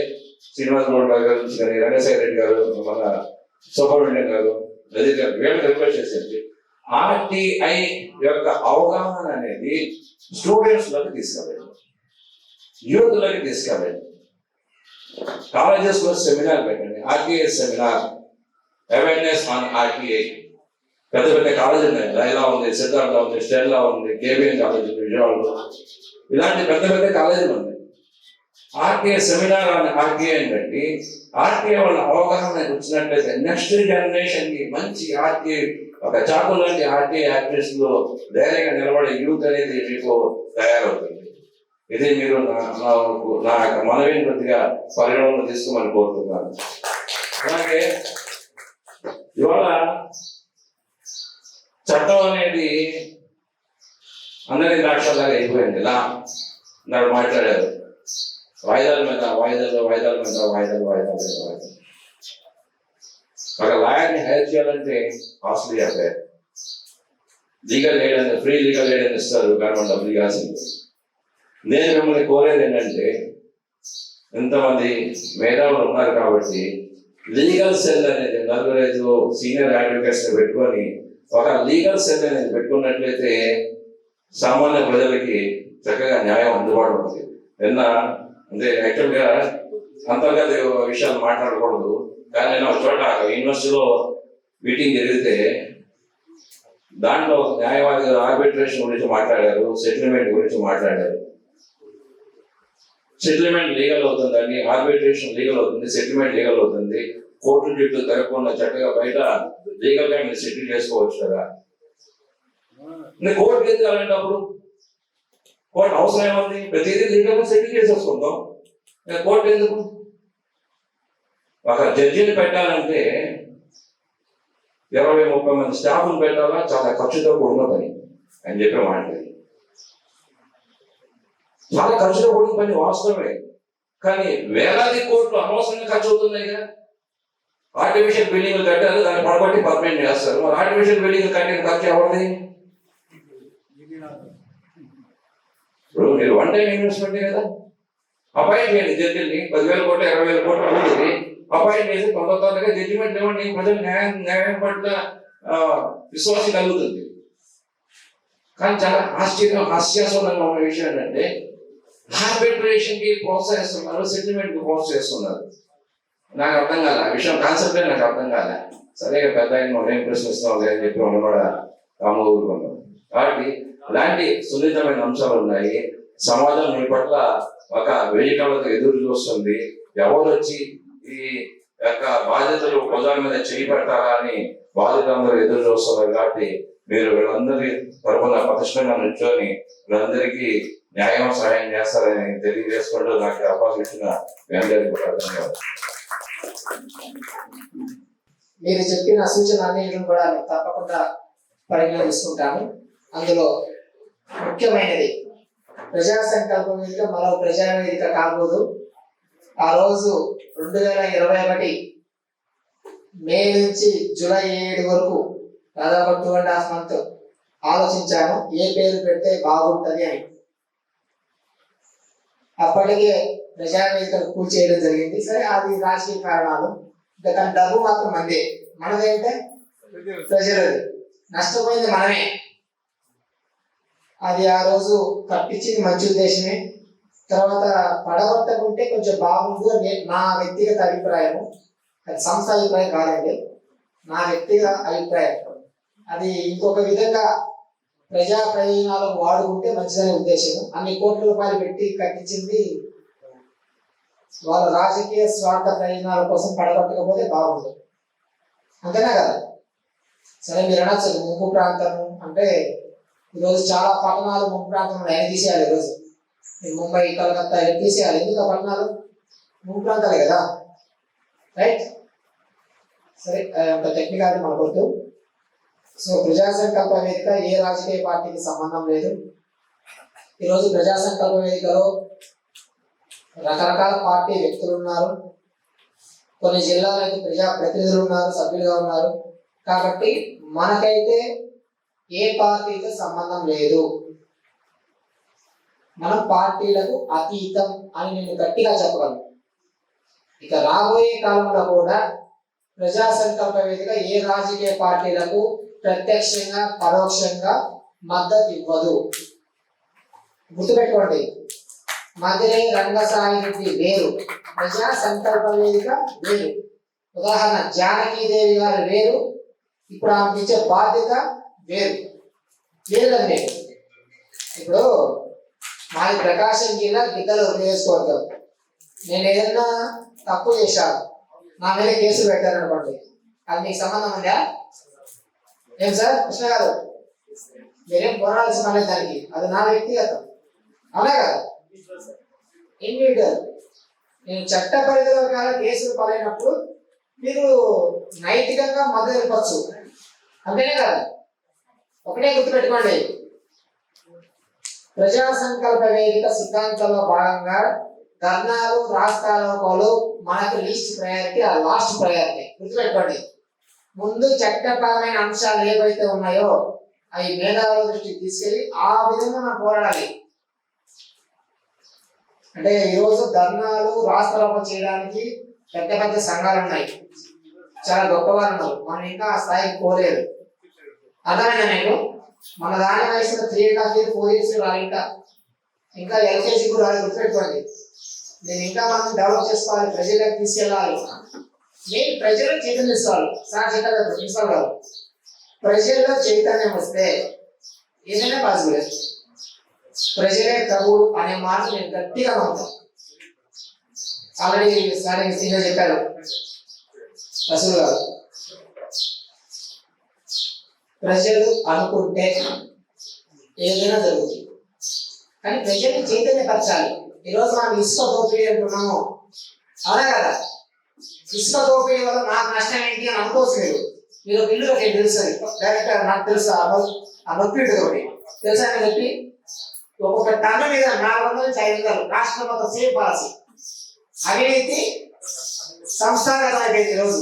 శ్రీనివాస్ గౌడ్ గారి గురించి కానీ, రంగసాయి రెడ్డి గారు, మన సుబ్రహ్మణ్యం గారు, నజీర్ గారు, వీళ్ళకి రిక్వెస్ట్ చేసేది ఆర్టీఐ యొక్క అవగాహన అనేది స్టూడెంట్స్ లోకి తీసుకెళ్ళండి, యూత్లోకి తీసుకెళ్ళండి. కాలేజెస్ లో సెమినార్ పెట్టండి, RTI seminar, awareness on RTI. పెద్ద పెద్ద కాలేజీలు ఉన్నాయి, లైలా ఉంది, సిద్ధార్థ ఉంది, స్టెల్లా ఉంది, కేబిఎన్ కాలేజ్ ఉంది విజయవాడలో, ఇలాంటి పెద్ద పెద్ద కాలేజీలు ఉన్నాయి. ఆర్టీఐ సెమినార్ అని ఆర్టీఐ బట్టి ఆర్టీఐ వాళ్ళ అవగాహన వచ్చినట్లయితే నెక్స్ట్ జనరేషన్ కి మంచి ఆర్టీఐ, ఒక చాకు లాంటి ఆర్టీఐ యాక్టివిటీస్ లో ధైర్యంగా నిలబడే యూత్ అనేది మీకు తయారవుతుంది. ఇది మీరు నా యొక్క మనవిని కొద్దిగా పరిగణనలో తీసుకోమని కోరుతున్నాను. అలాగే ఇవాళ చట్టం అనేది అందరి ద్రాక్షలాగా అయిపోయింది. ఇలా నాడు మాట్లాడారు, వాయిదాల మీద వాయిదాలు, వాయిదాల మీద వాయిదాలు, వాయిదాల మీద వాయిదాలు. ఒక లాయర్ని హైర్ చేయాలంటే కాస్ట్లీ అఫేర్. లీగల్ ఎయిడ్ అని ఫ్రీ లీగల్ ఎయిడ్ అని ఇస్తారు గవర్నమెంట్ డబ్బులు ఇవ్వాల్సింది. నేను మిమ్మల్ని కోరేది ఏంటంటే, ఎంతమంది మేధావులు ఉన్నారు కాబట్టి లీగల్ సెల్ అనేది 4-5 సీనియర్ అడ్వకేట్స్ పెట్టుకొని ఒక లీగల్ సెల్ అనేది పెట్టుకున్నట్లయితే సామాన్య ప్రజలకి చక్కగా న్యాయం అందుబాటు ఉంటుంది. నిన్న అంటే యాక్చువల్గా అంతర్గత విషయాలు మాట్లాడకూడదు, కానీ నేను ఒక చోట యూనివర్సిటీలో మీటింగ్ జరిగితే దాంట్లో న్యాయవాది ఆర్బిట్రేషన్ గురించి మాట్లాడారు, సెటిల్మెంట్ గురించి మాట్లాడారు. సెటిల్మెంట్ లీగల్ అవుతుందండి, ఆర్బిట్రేషన్ లీగల్ అవుతుంది, సెటిల్మెంట్ లీగల్ అవుతుంది. కోర్టు చుట్టూ తిరగకుండా చక్కగా బయట లీగల్ గా మీరు సెటిల్ చేసుకోవచ్చు కదా. కోర్టు ఎందుకు అలాంటప్పుడు కోర్టు అవసరం ఏముంది? ప్రతిదీ లీగల్ గా సెటిల్ చేసేసుకుంటాం. కోర్టు ఎందుకు? ఒక జడ్జిని పెట్టాలంటే 20-30 మంది స్టాఫ్ను పెట్టాలా, చాలా ఖర్చుతో కూడిన పని అని చెప్పే మాట్లాడి, చాలా ఖర్చుతో కూడిన పని వాస్తవమే. కానీ వేలాది కోట్లు అనవసరంగా ఖర్చు అవుతున్నాయి కదా. ఆర్టిఫిషియల్ బిల్డింగ్లు కట్టారు, దాన్ని పడగొట్టి పర్మనెంట్ చేస్తారు. మరి ఆర్టిఫిషియల్ బిల్డింగ్లు కట్టిన ఖర్చు ఎవరిది? ఇప్పుడు మీరు వన్ టైం ఇన్వెస్ట్మెంట్ కదా. అపాయింట్ చేయండి జడ్జిని, 10,000 కోట్లు 20,000 కోట్లు అవుతుంది. అపాయింట్ చేసి తొందరగా జడ్జిమెంట్ ఇవ్వండి. ప్రజలు న్యాయం పట్ల విశ్వాసం కలుగుతుంది. కానీ చాలా హాస్యాస్పదంగా ఉన్న విషయం ఏంటంటే, ఆర్బిట్రేషన్ కి ప్రోత్సహిస్తున్నారు, సెటిల్మెంట్ కి ప్రోత్సహిస్తున్నారు. నాకు అర్థం కాలే ఆ విషయం, కాన్సెప్టే నాకు అర్థం కాలే. సరే పెద్ద మనం ఏం ప్రశ్నిస్తాం అని చెప్పి మనం కూడా ఊరుకున్నాం. కాబట్టి ఇలాంటి సున్నితమైన అంశాలు ఉన్నాయి. సమాజం మీ పట్ల ఒక వేయికలతో ఎదురు చూస్తుంది. ఎవరు వచ్చి ఈ యొక్క బాధ్యతలు ప్రజల మీద చేయి పెట్టాలా అని బాధ్యతలందరూ ఎదురు చూస్తున్నారు. కాబట్టి మీరు వీళ్ళందరి తరఫున ప్రతిష్టంగా నిల్చొని వీళ్ళందరికీ న్యాయం సహాయం చేస్తారని తెలియజేసుకుంటూ నాకు అవకాశం ఇచ్చిన మీ అందరికీ కూడా ధన్యవాదాలు. మీరు చెప్పిన సూచన అన్నింటిని కూడా నేను తప్పకుండా పరిగణన తీసుకుంటాను. అందులో ముఖ్యమైనది ప్రజా సంకల్ప వేదిక మరో ప్రజావేదిక కాబోదు. ఆ రోజు 2021 మే నుంచి జూలై 7 వరకు దాదాపు 2.5 months ఆలోచించాను ఏ పేరు పెడితే బాగుంటది అని. అప్పటికే ప్రజావేదికలు పూర్తి చేయడం జరిగింది. సరే అది రాజకీయ కారణాలు, కానీ డబ్బు మాత్రం మందే. మనదేంటే ప్రజలది, నష్టపోయింది మనమే. అది ఆ రోజు కట్టించింది మంచి ఉద్దేశమే. తర్వాత పడగొట్టకుంటే కొంచెం బాగుండు అని నా వ్యక్తిగత అభిప్రాయము. అది సంస్థ అభిప్రాయం కాదండి, నా వ్యక్తిగత అభిప్రాయం. అది ఇంకొక విధంగా ప్రజా ప్రయోజనాలకు వాడుకుంటే మంచిదనే ఉద్దేశం. అన్ని కోట్ల రూపాయలు పెట్టి కట్టించింది వాళ్ళ రాజకీయ స్వార్థ ప్రయోజనాల కోసం పడగొట్టకపోతే బాగుంది, అంతేనా కదా. సరే మీరు అనొచ్చు ముంపు ప్రాంతము అంటే, ఈరోజు చాలా పట్టణాలు ముంపు ప్రాంతంలో ఆయన తీసేయాలి. ఈరోజు ముంబై, కలకత్తా తీసేయాలి. ఎందుకు ఆ పట్టణాలు ముంపు ప్రాంతాలే కదా, రైట్? సరే అంత టెక్నికల్ మనకొద్దు. సో ప్రజా సంకల్ప వేదిక ఏ రాజకీయ పార్టీకి సంబంధం లేదు. ఈరోజు ప్రజా సంకల్ప వేదికలో రకరకాల పార్టీ వ్యక్తులు ఉన్నారు, కొన్ని జిల్లాలకి ప్రజా ప్రతినిధులు ఉన్నారు, సభ్యులుగా ఉన్నారు. కాబట్టి మనకైతే ఏ పార్టీతో సంబంధం లేదు, మనం పార్టీలకు అతీతం అని నేను గట్టిగా చెప్పగలను. ఇక రాబోయే కాలంలో కూడా ప్రజా సంకల్ప వేదిక ఏ రాజకీయ పార్టీలకు ప్రత్యక్షంగా పరోక్షంగా మద్దతు ఇవ్వదు. గుర్తుపెట్టుకోండి, మదిరే రంగసాయి రెడ్డి వేరు, ప్రజా సంకల్ప వేదిక వేరు. ఉదాహరణ జానకీదేవి గారు వేరు, ఇప్పుడు ఆమెకి ఇచ్చే బాధ్యత వేరు వేరు కదా. నేను ఇప్పుడు మాది ప్రకాశం జిల్లా గిద్దలు నియోజకవర్గం, నేను ఏదన్నా తప్పు చేశాను, నా మీద కేసులు పెట్టారనుకోండి, అది మీకు సంబంధం ఉందా? ఏం సార్ కృష్ణ గారు, మీరేం పోరాడాల్సిన లేదు దానికి, అది నా వ్యక్తిగతం, అవునా కదా, ఇండివిజువల్. నేను చట్ట పరిధిలో కాల కేసులు పాలైనప్పుడు మీరు నైతికంగా మద్దతు ఇవ్వచ్చు, అంతేనే కదా. ఒకటే గుర్తుపెట్టుకోండి, ప్రజా సంకల్ప వేదిక సిద్ధాంతంలో భాగంగా ధర్నాలు, రాస్తారోకోలు మనకు లీస్ట్ ప్రయారిటీ, ఆ లాస్ట్ ప్రయారిటీ. గుర్తుపెట్టుకోండి, ముందు చట్టపరమైన అంశాలు ఏవైతే ఉన్నాయో అవి మేధావుల దృష్టికి తీసుకెళ్ళి ఆ విధంగా మనం పోరాడాలి. అంటే ఈరోజు ధర్నాలు రాస్తారోకలు చేయడానికి పెద్ద పెద్ద సంఘాలు ఉన్నాయి, చాలా గొప్పవారు ఉన్నారు. మనం ఇంకా ఆ స్థాయికి పోలేదు. అర్థమైనా మీకు? మన దాని వయసులో 3.5 years 4 years రాలి, ఇంకా ఎల్కేజీ కూడా రాలి. గుర్తుపెట్టుకోండి, నేను ఇంకా మనం డెవలప్ చేసుకోవాలి, ప్రజలకు తీసుకెళ్ళాలి. నేను ప్రజలకు చైతన్యం సార్ చెప్పారు, ప్రిన్సిపల్ గారు. ప్రజల్లో చైతన్యం వస్తే ఏదైనా పాసిబుల్. ప్రజలే ప్రభువు అనే మాట నేను గట్టిగా నమ్ముతాను. ఆల్రెడీ సార్ సీనియర్ చెప్పారు రసూల్ గారు, ప్రజలు అనుకుంటే ఏదైనా జరుగుతుంది. కానీ ప్రజల్ని చైతన్యపరచాలి. ఈరోజు మనం ఇసుక దోపిడీ అంటున్నాము, అవునా కదా? ఇసుక దోపిడీ వల్ల నాకు నష్టం ఏంటి అని అనుకోవచ్చు. మీరు ఒక ఇల్లు తెలుసు, డైరెక్ట్ నాకు తెలుసు ఆ నొప్పి ఒకటి తెలుసా అని చెప్పి ఒక్కొక్క టన్ను మీద 400 నుంచి 500 రాష్ట్రం మొత్తం సేమ్ పాలసీ. అవినీతి సంస్థాగతమైపోయింది ఈరోజు.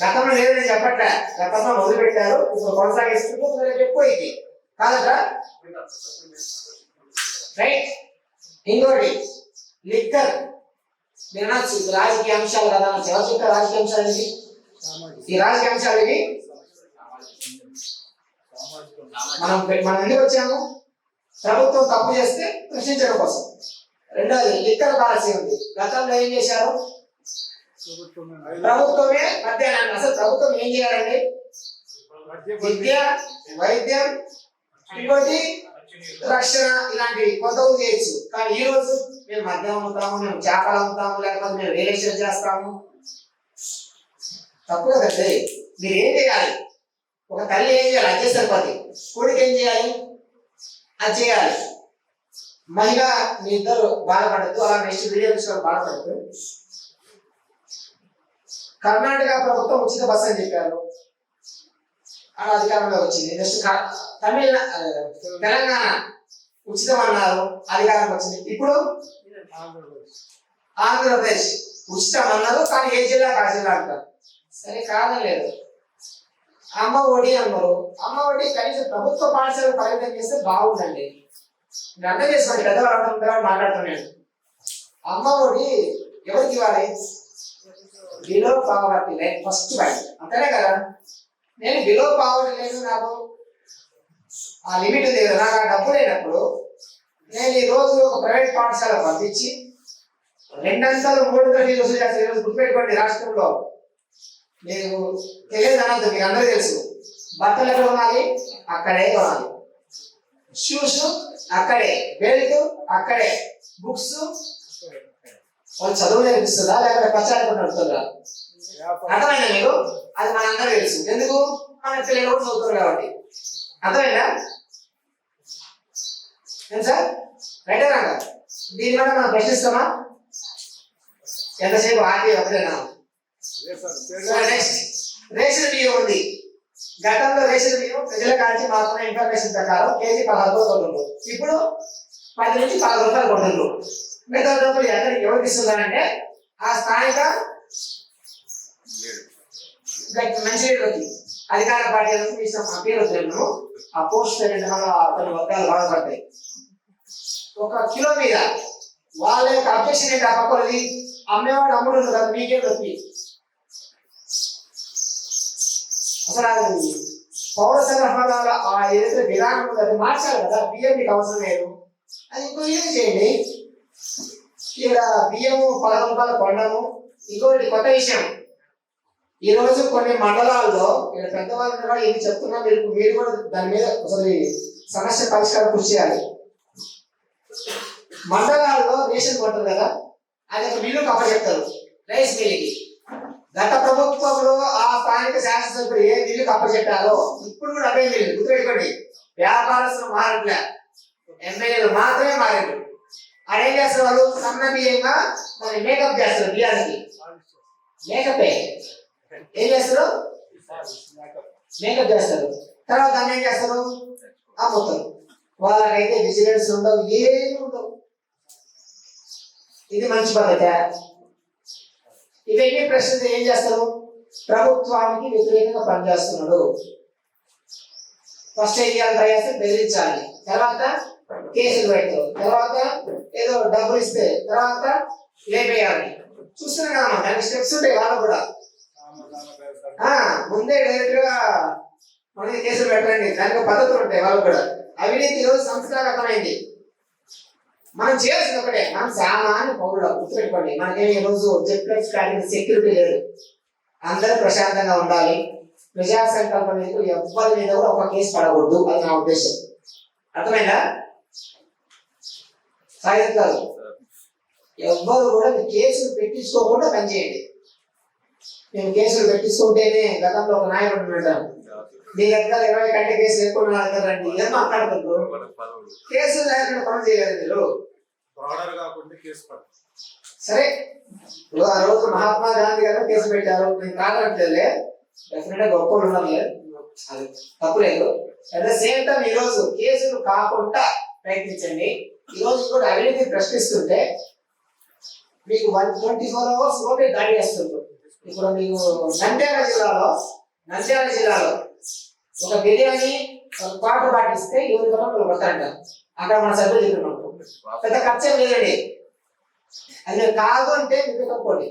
గతంలో లేదని చెప్పట్లే, గతంలో మొదలుపెట్టారు, ఇప్పుడు కొనసాగిస్తుంది. ఎక్కువైంది కాదట, రైట్? ఇంకోటి లిక్కర్. మీరు అనొచ్చు రాజకీయ అంశాలు కదా, ఎవరు చెప్పారు రాజకీయ అంశాలు? ఇది ఈ రాజకీయ అంశాలు ఇవి మనం ఎందుకు వచ్చాము? ప్రభుత్వం తప్పు చేస్తే ప్రశ్నించడం కోసం. రెండోది లిక్కర్ పాలసీ ఉంది. గతంలో ఏం చేశారు? ప్రభుత్వమే మద్యాన్ని, అసలు ప్రభుత్వం ఏం చేయాలండి? విద్య, వైద్యం, ఇంకోటి రక్షణ, ఇలాంటివి కొంతవరకు చేయొచ్చు. కానీ ఈ రోజు మేము మద్యం అమ్ముతాము, మేము చేపలు అమ్ముతాము, లేకపోతే మేము రియల్ ఎస్టేట్ చేస్తాము. తప్పు కదండి. మీరు ఏం చేయాలి? ఒక తల్లి ఏం చేయాలి? అది చేస్తారు. పది కొడుకు ఏం చేయాలి? అది చేయాలి. మహిళ మీ ఇద్దరు బాధపడద్దు, అలా నెక్స్ట్ వీడియో తీసుకొని బాధపడద్దు. కర్ణాటక ప్రభుత్వం ఉచిత బస్సు అని చెప్పారు, అలా అధికారంలో వచ్చింది. నెక్స్ట్ తెలంగాణ ఉచితం అన్నారు, అధికారంలో వచ్చింది. ఇప్పుడు ఆంధ్రప్రదేశ్ ఉచితం అన్నారు, కానీ ఏ జిల్లా ఆ జిల్లా అంటారు. సరే కాదని లేదు. అమ్మ ఒడి అన్నారు. అమ్మ ఒడి కనీసం ప్రభుత్వ పాఠశాలకు పరిమితం చేస్తే బాగుందండి. మీరు అర్థం చేసుకోండి, పెద్దవాళ్ళు అంటున్నారు, మాట్లాడుతున్నాను. అమ్మ ఒడి ఎవరికి ఇవ్వాలి? Below poverty line first point, అంతేనే కదా? నేను బిలో పావర్టీ లైన్, నాకు ఆ లిమిట్ ఉంది కదా, నాకు ఆ డబ్బు లేనప్పుడు నేను ఈ రోజు ఒక ప్రైవేట్ పాఠశాల పంపించి 2 అంతలు 3 అంతలు ఫీజు వసూలు చేస్తాను. ఈరోజు గుర్తుపెట్టుకోండి, రాష్ట్రంలో మీకు తెలియదు అనొద్దు, మీకు అందరూ తెలుసు. బట్టలు ఎక్కడ కొనాలి? అక్కడే కొనాలి. షూస్ అక్కడే, బెల్ట్ అక్కడే, బుక్స్ వాళ్ళు చదువు నేర్పిస్తుందా లేకపోతే పచ్చాడుకుంటూ నడుస్తుందా? అర్థమైందా మీకు? అది మనందరూ తెలుసు. ఎందుకు? మన పిల్లలు కూడా చదువుతారు కాబట్టి. అర్థమైందా? ఏం సార్? రైట్ రాగా దీని వల్ల మనం ప్రశ్నిస్తామా? ఎంతసేపు ఆర్టీ ఒకటేనా? నెక్స్ట్ రేషన్ బియ్యం ఉంది. గతంలో రేషన్ బియ్యం ప్రజల కాల్చి మాత్రమే ఇన్ఫర్మేషన్ ప్రకారం కేజీ 16 రూపాయలు కొడుతుంది. ఇప్పుడు 10 నుంచి 10 రూపాయలు కొడుతుంది. మిగతా డబ్బులు ఎక్కడికి ఎవరికి ఇస్తున్నారంటే ఆ స్థానిక మంచి అధికార పార్టీలకు ఇస్తాం. ఆ పేరు వద్దు, ఆ పోస్ట్ పేమెంట్ వల్ల కొన్ని వర్గాలు బాధపడతాయి. 1 కిలో మీద వాళ్ళ యొక్క అబ్జెక్షన్ ఏంటి? ఆ పక్కనది అమ్మేవాడు అమ్ముడు కదా, మీకే నొప్పి. అసలు అది పౌర సరఫరాల ఆ ఏదైతే విధానం ఉందో అది మార్చాలి కదా. బియ్యం మీకు అవసరం లేదు, అది ఇంకో ఏం చేయండి. ఇక్కడ బియ్యము 10 రూపాయలు కొనడము. ఇంకోటి కొత్త విషయం, ఈ రోజు కొన్ని మండలాల్లో ఇక్కడ పెద్దవాళ్ళు కూడా ఏమి చెప్తున్నా, మీరు కూడా దాని మీద అసలు సమస్య పరిష్కారం కృషి చేయాలి. మండలాల్లో రేషన్ కొంటారు కదా, అది ఒక మిల్లుకు అప్పచెప్తారు, రైస్ మిల్లుకి. గత ప్రభుత్వంలో ఆ స్థానిక శాసనసభ్యులు ఏ మిల్లుకు అప్పచెప్పారో ఇప్పుడు కూడా అదే మిల్లు. గుర్తుపెట్టుకోండి, వ్యాపారస్తులు మారట్లే, ఎమ్మెల్యేలు మాత్రమే మారారు. అదేం చేస్తారు? వాళ్ళు సన్న బియ్యంగా మరి మేకప్ చేస్తారు. బియ్యానికి మేకపే ఏం చేస్తారు? మేకప్ చేస్తారు. తర్వాత దాన్ని ఏం చేస్తారు? అమ్ముతారు. వాళ్ళకైతే విజిలెన్స్ ఉండవు, ఏమి ఉండవు. ఇది మంచి పద్ధతి. ఇవన్నీ ప్రశ్నలు ఏం చేస్తారు? ప్రభుత్వానికి వ్యతిరేకంగా పనిచేస్తున్నాడు. ఫస్ట్ ఏం చేయాలి, ట్రై చేస్తే బెదిరించాలి, తర్వాత కేసులు పెట్టారు, తర్వాత ఏదో డబ్బులు ఇస్తే, తర్వాత లేపేయాలి. చూస్తున్నాం కదా మనం, దానికి స్టెప్స్ ఉంటాయి వాళ్ళు కూడా. ముందే డైరెక్ట్ గా మనకి కేసులు పెట్టండి, దానికి పద్ధతులు ఉంటాయి వాళ్ళు కూడా. అవినీతి ఈరోజు సంస్కారకమైంది. మనం చేయాల్సింది ఒకటే, మనం సామాన్య పౌరులు గుర్తుపెట్టుకోండి. మనకేమి ఈ రోజు జడ్ప్లస్ సెక్యూరిటీ లేదు. అందరూ ప్రశాంతంగా ఉండాలి. ప్రజా సంకల్ప వేదికలు ఎవ్వరి మీద కూడా ఒక కేసు పడకూడదు, అది నా ఉద్దేశం. అర్థమైందా సాయిదత్ గారు? ఎవ్వరు కూడా కేసులు పెట్టించుకోకుండా పనిచేయండి. మేము కేసులు పెట్టించుకుంటేనే, గతంలో ఒక నాయకుడు ఉన్నాడు, మీ దగ్గర 20 కంటే కేసులు ఎక్కువ రండి ఏం మాట్లాడుతున్నారు, కేసులు లేకుండా పని చేయలేదు మీరు. సరే, ఆ రోజు మహాత్మా గాంధీ గారు కేసు పెట్టారు, నేను కాదనట్లేదులే, డెఫినెట్ గా గొప్పలు ఉన్నది, అది తప్పులేదు. అట్ ద సేమ్ టైం ఈ రోజు కేసులు కాకుండా ప్రయత్నించండి. ఈ రోజు కూడా అవినీతి ప్రశ్నిస్తుంటే మీకు 24 hours లోపే దాడి చేస్తుంది. ఇప్పుడు మీకు నంద్యాల జిల్లాలో ఒక బిర్యానీ పాటు పాటిస్తే 7 గంటలు కొడతారంట. అక్కడ మన సభ్యులు చెప్తున్నాం, పెద్ద ఖర్చు లేదండి. అది మీరు కాదు అంటే మీకు తక్కువండి.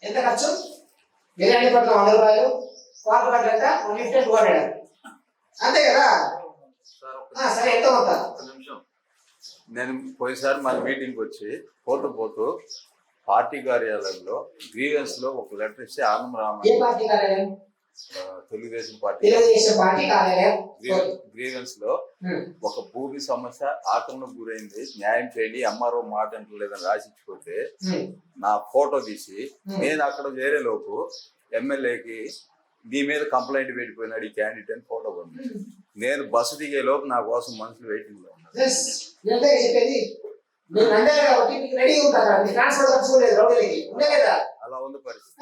ఎంత ఖర్చు? బిర్యానీ పట్ల 100 రూపాయలు, పాటు పట్ల ఎంత 150 200, అంతే కదా. సరే, ఎంత అవుతా? నేను పోయినసారి మన మీటింగ్ వచ్చి పోతూ పార్టీ కార్యాలయంలో గ్రీవెన్స్ లో ఒక లెటర్ ఇస్తే ఆనందరామ తెలుగుదేశం పార్టీ కార్యాలయం గ్రీవెన్స్ లో ఒక భూమి సమస్య ఆక్రమణకు గురైంది, న్యాయం చేయండి, ఎంఆర్ఓ మాట అంటలేదని రాసిచ్చిపోతే నా ఫోటో తీసి నేను అక్కడ వేరే లోపు ఎమ్మెల్యేకి నీ మీద కంప్లైంట్ పెట్టిపోయినాడు ఈ క్యాండిడేట్ అని ఫోటో ఉంది. నేను బస్సు దిగే లోపు నా కోసం మనుషులు వెయిటింగ్ లో ఉన్నారు. అలా ఉంది పరిస్థితి.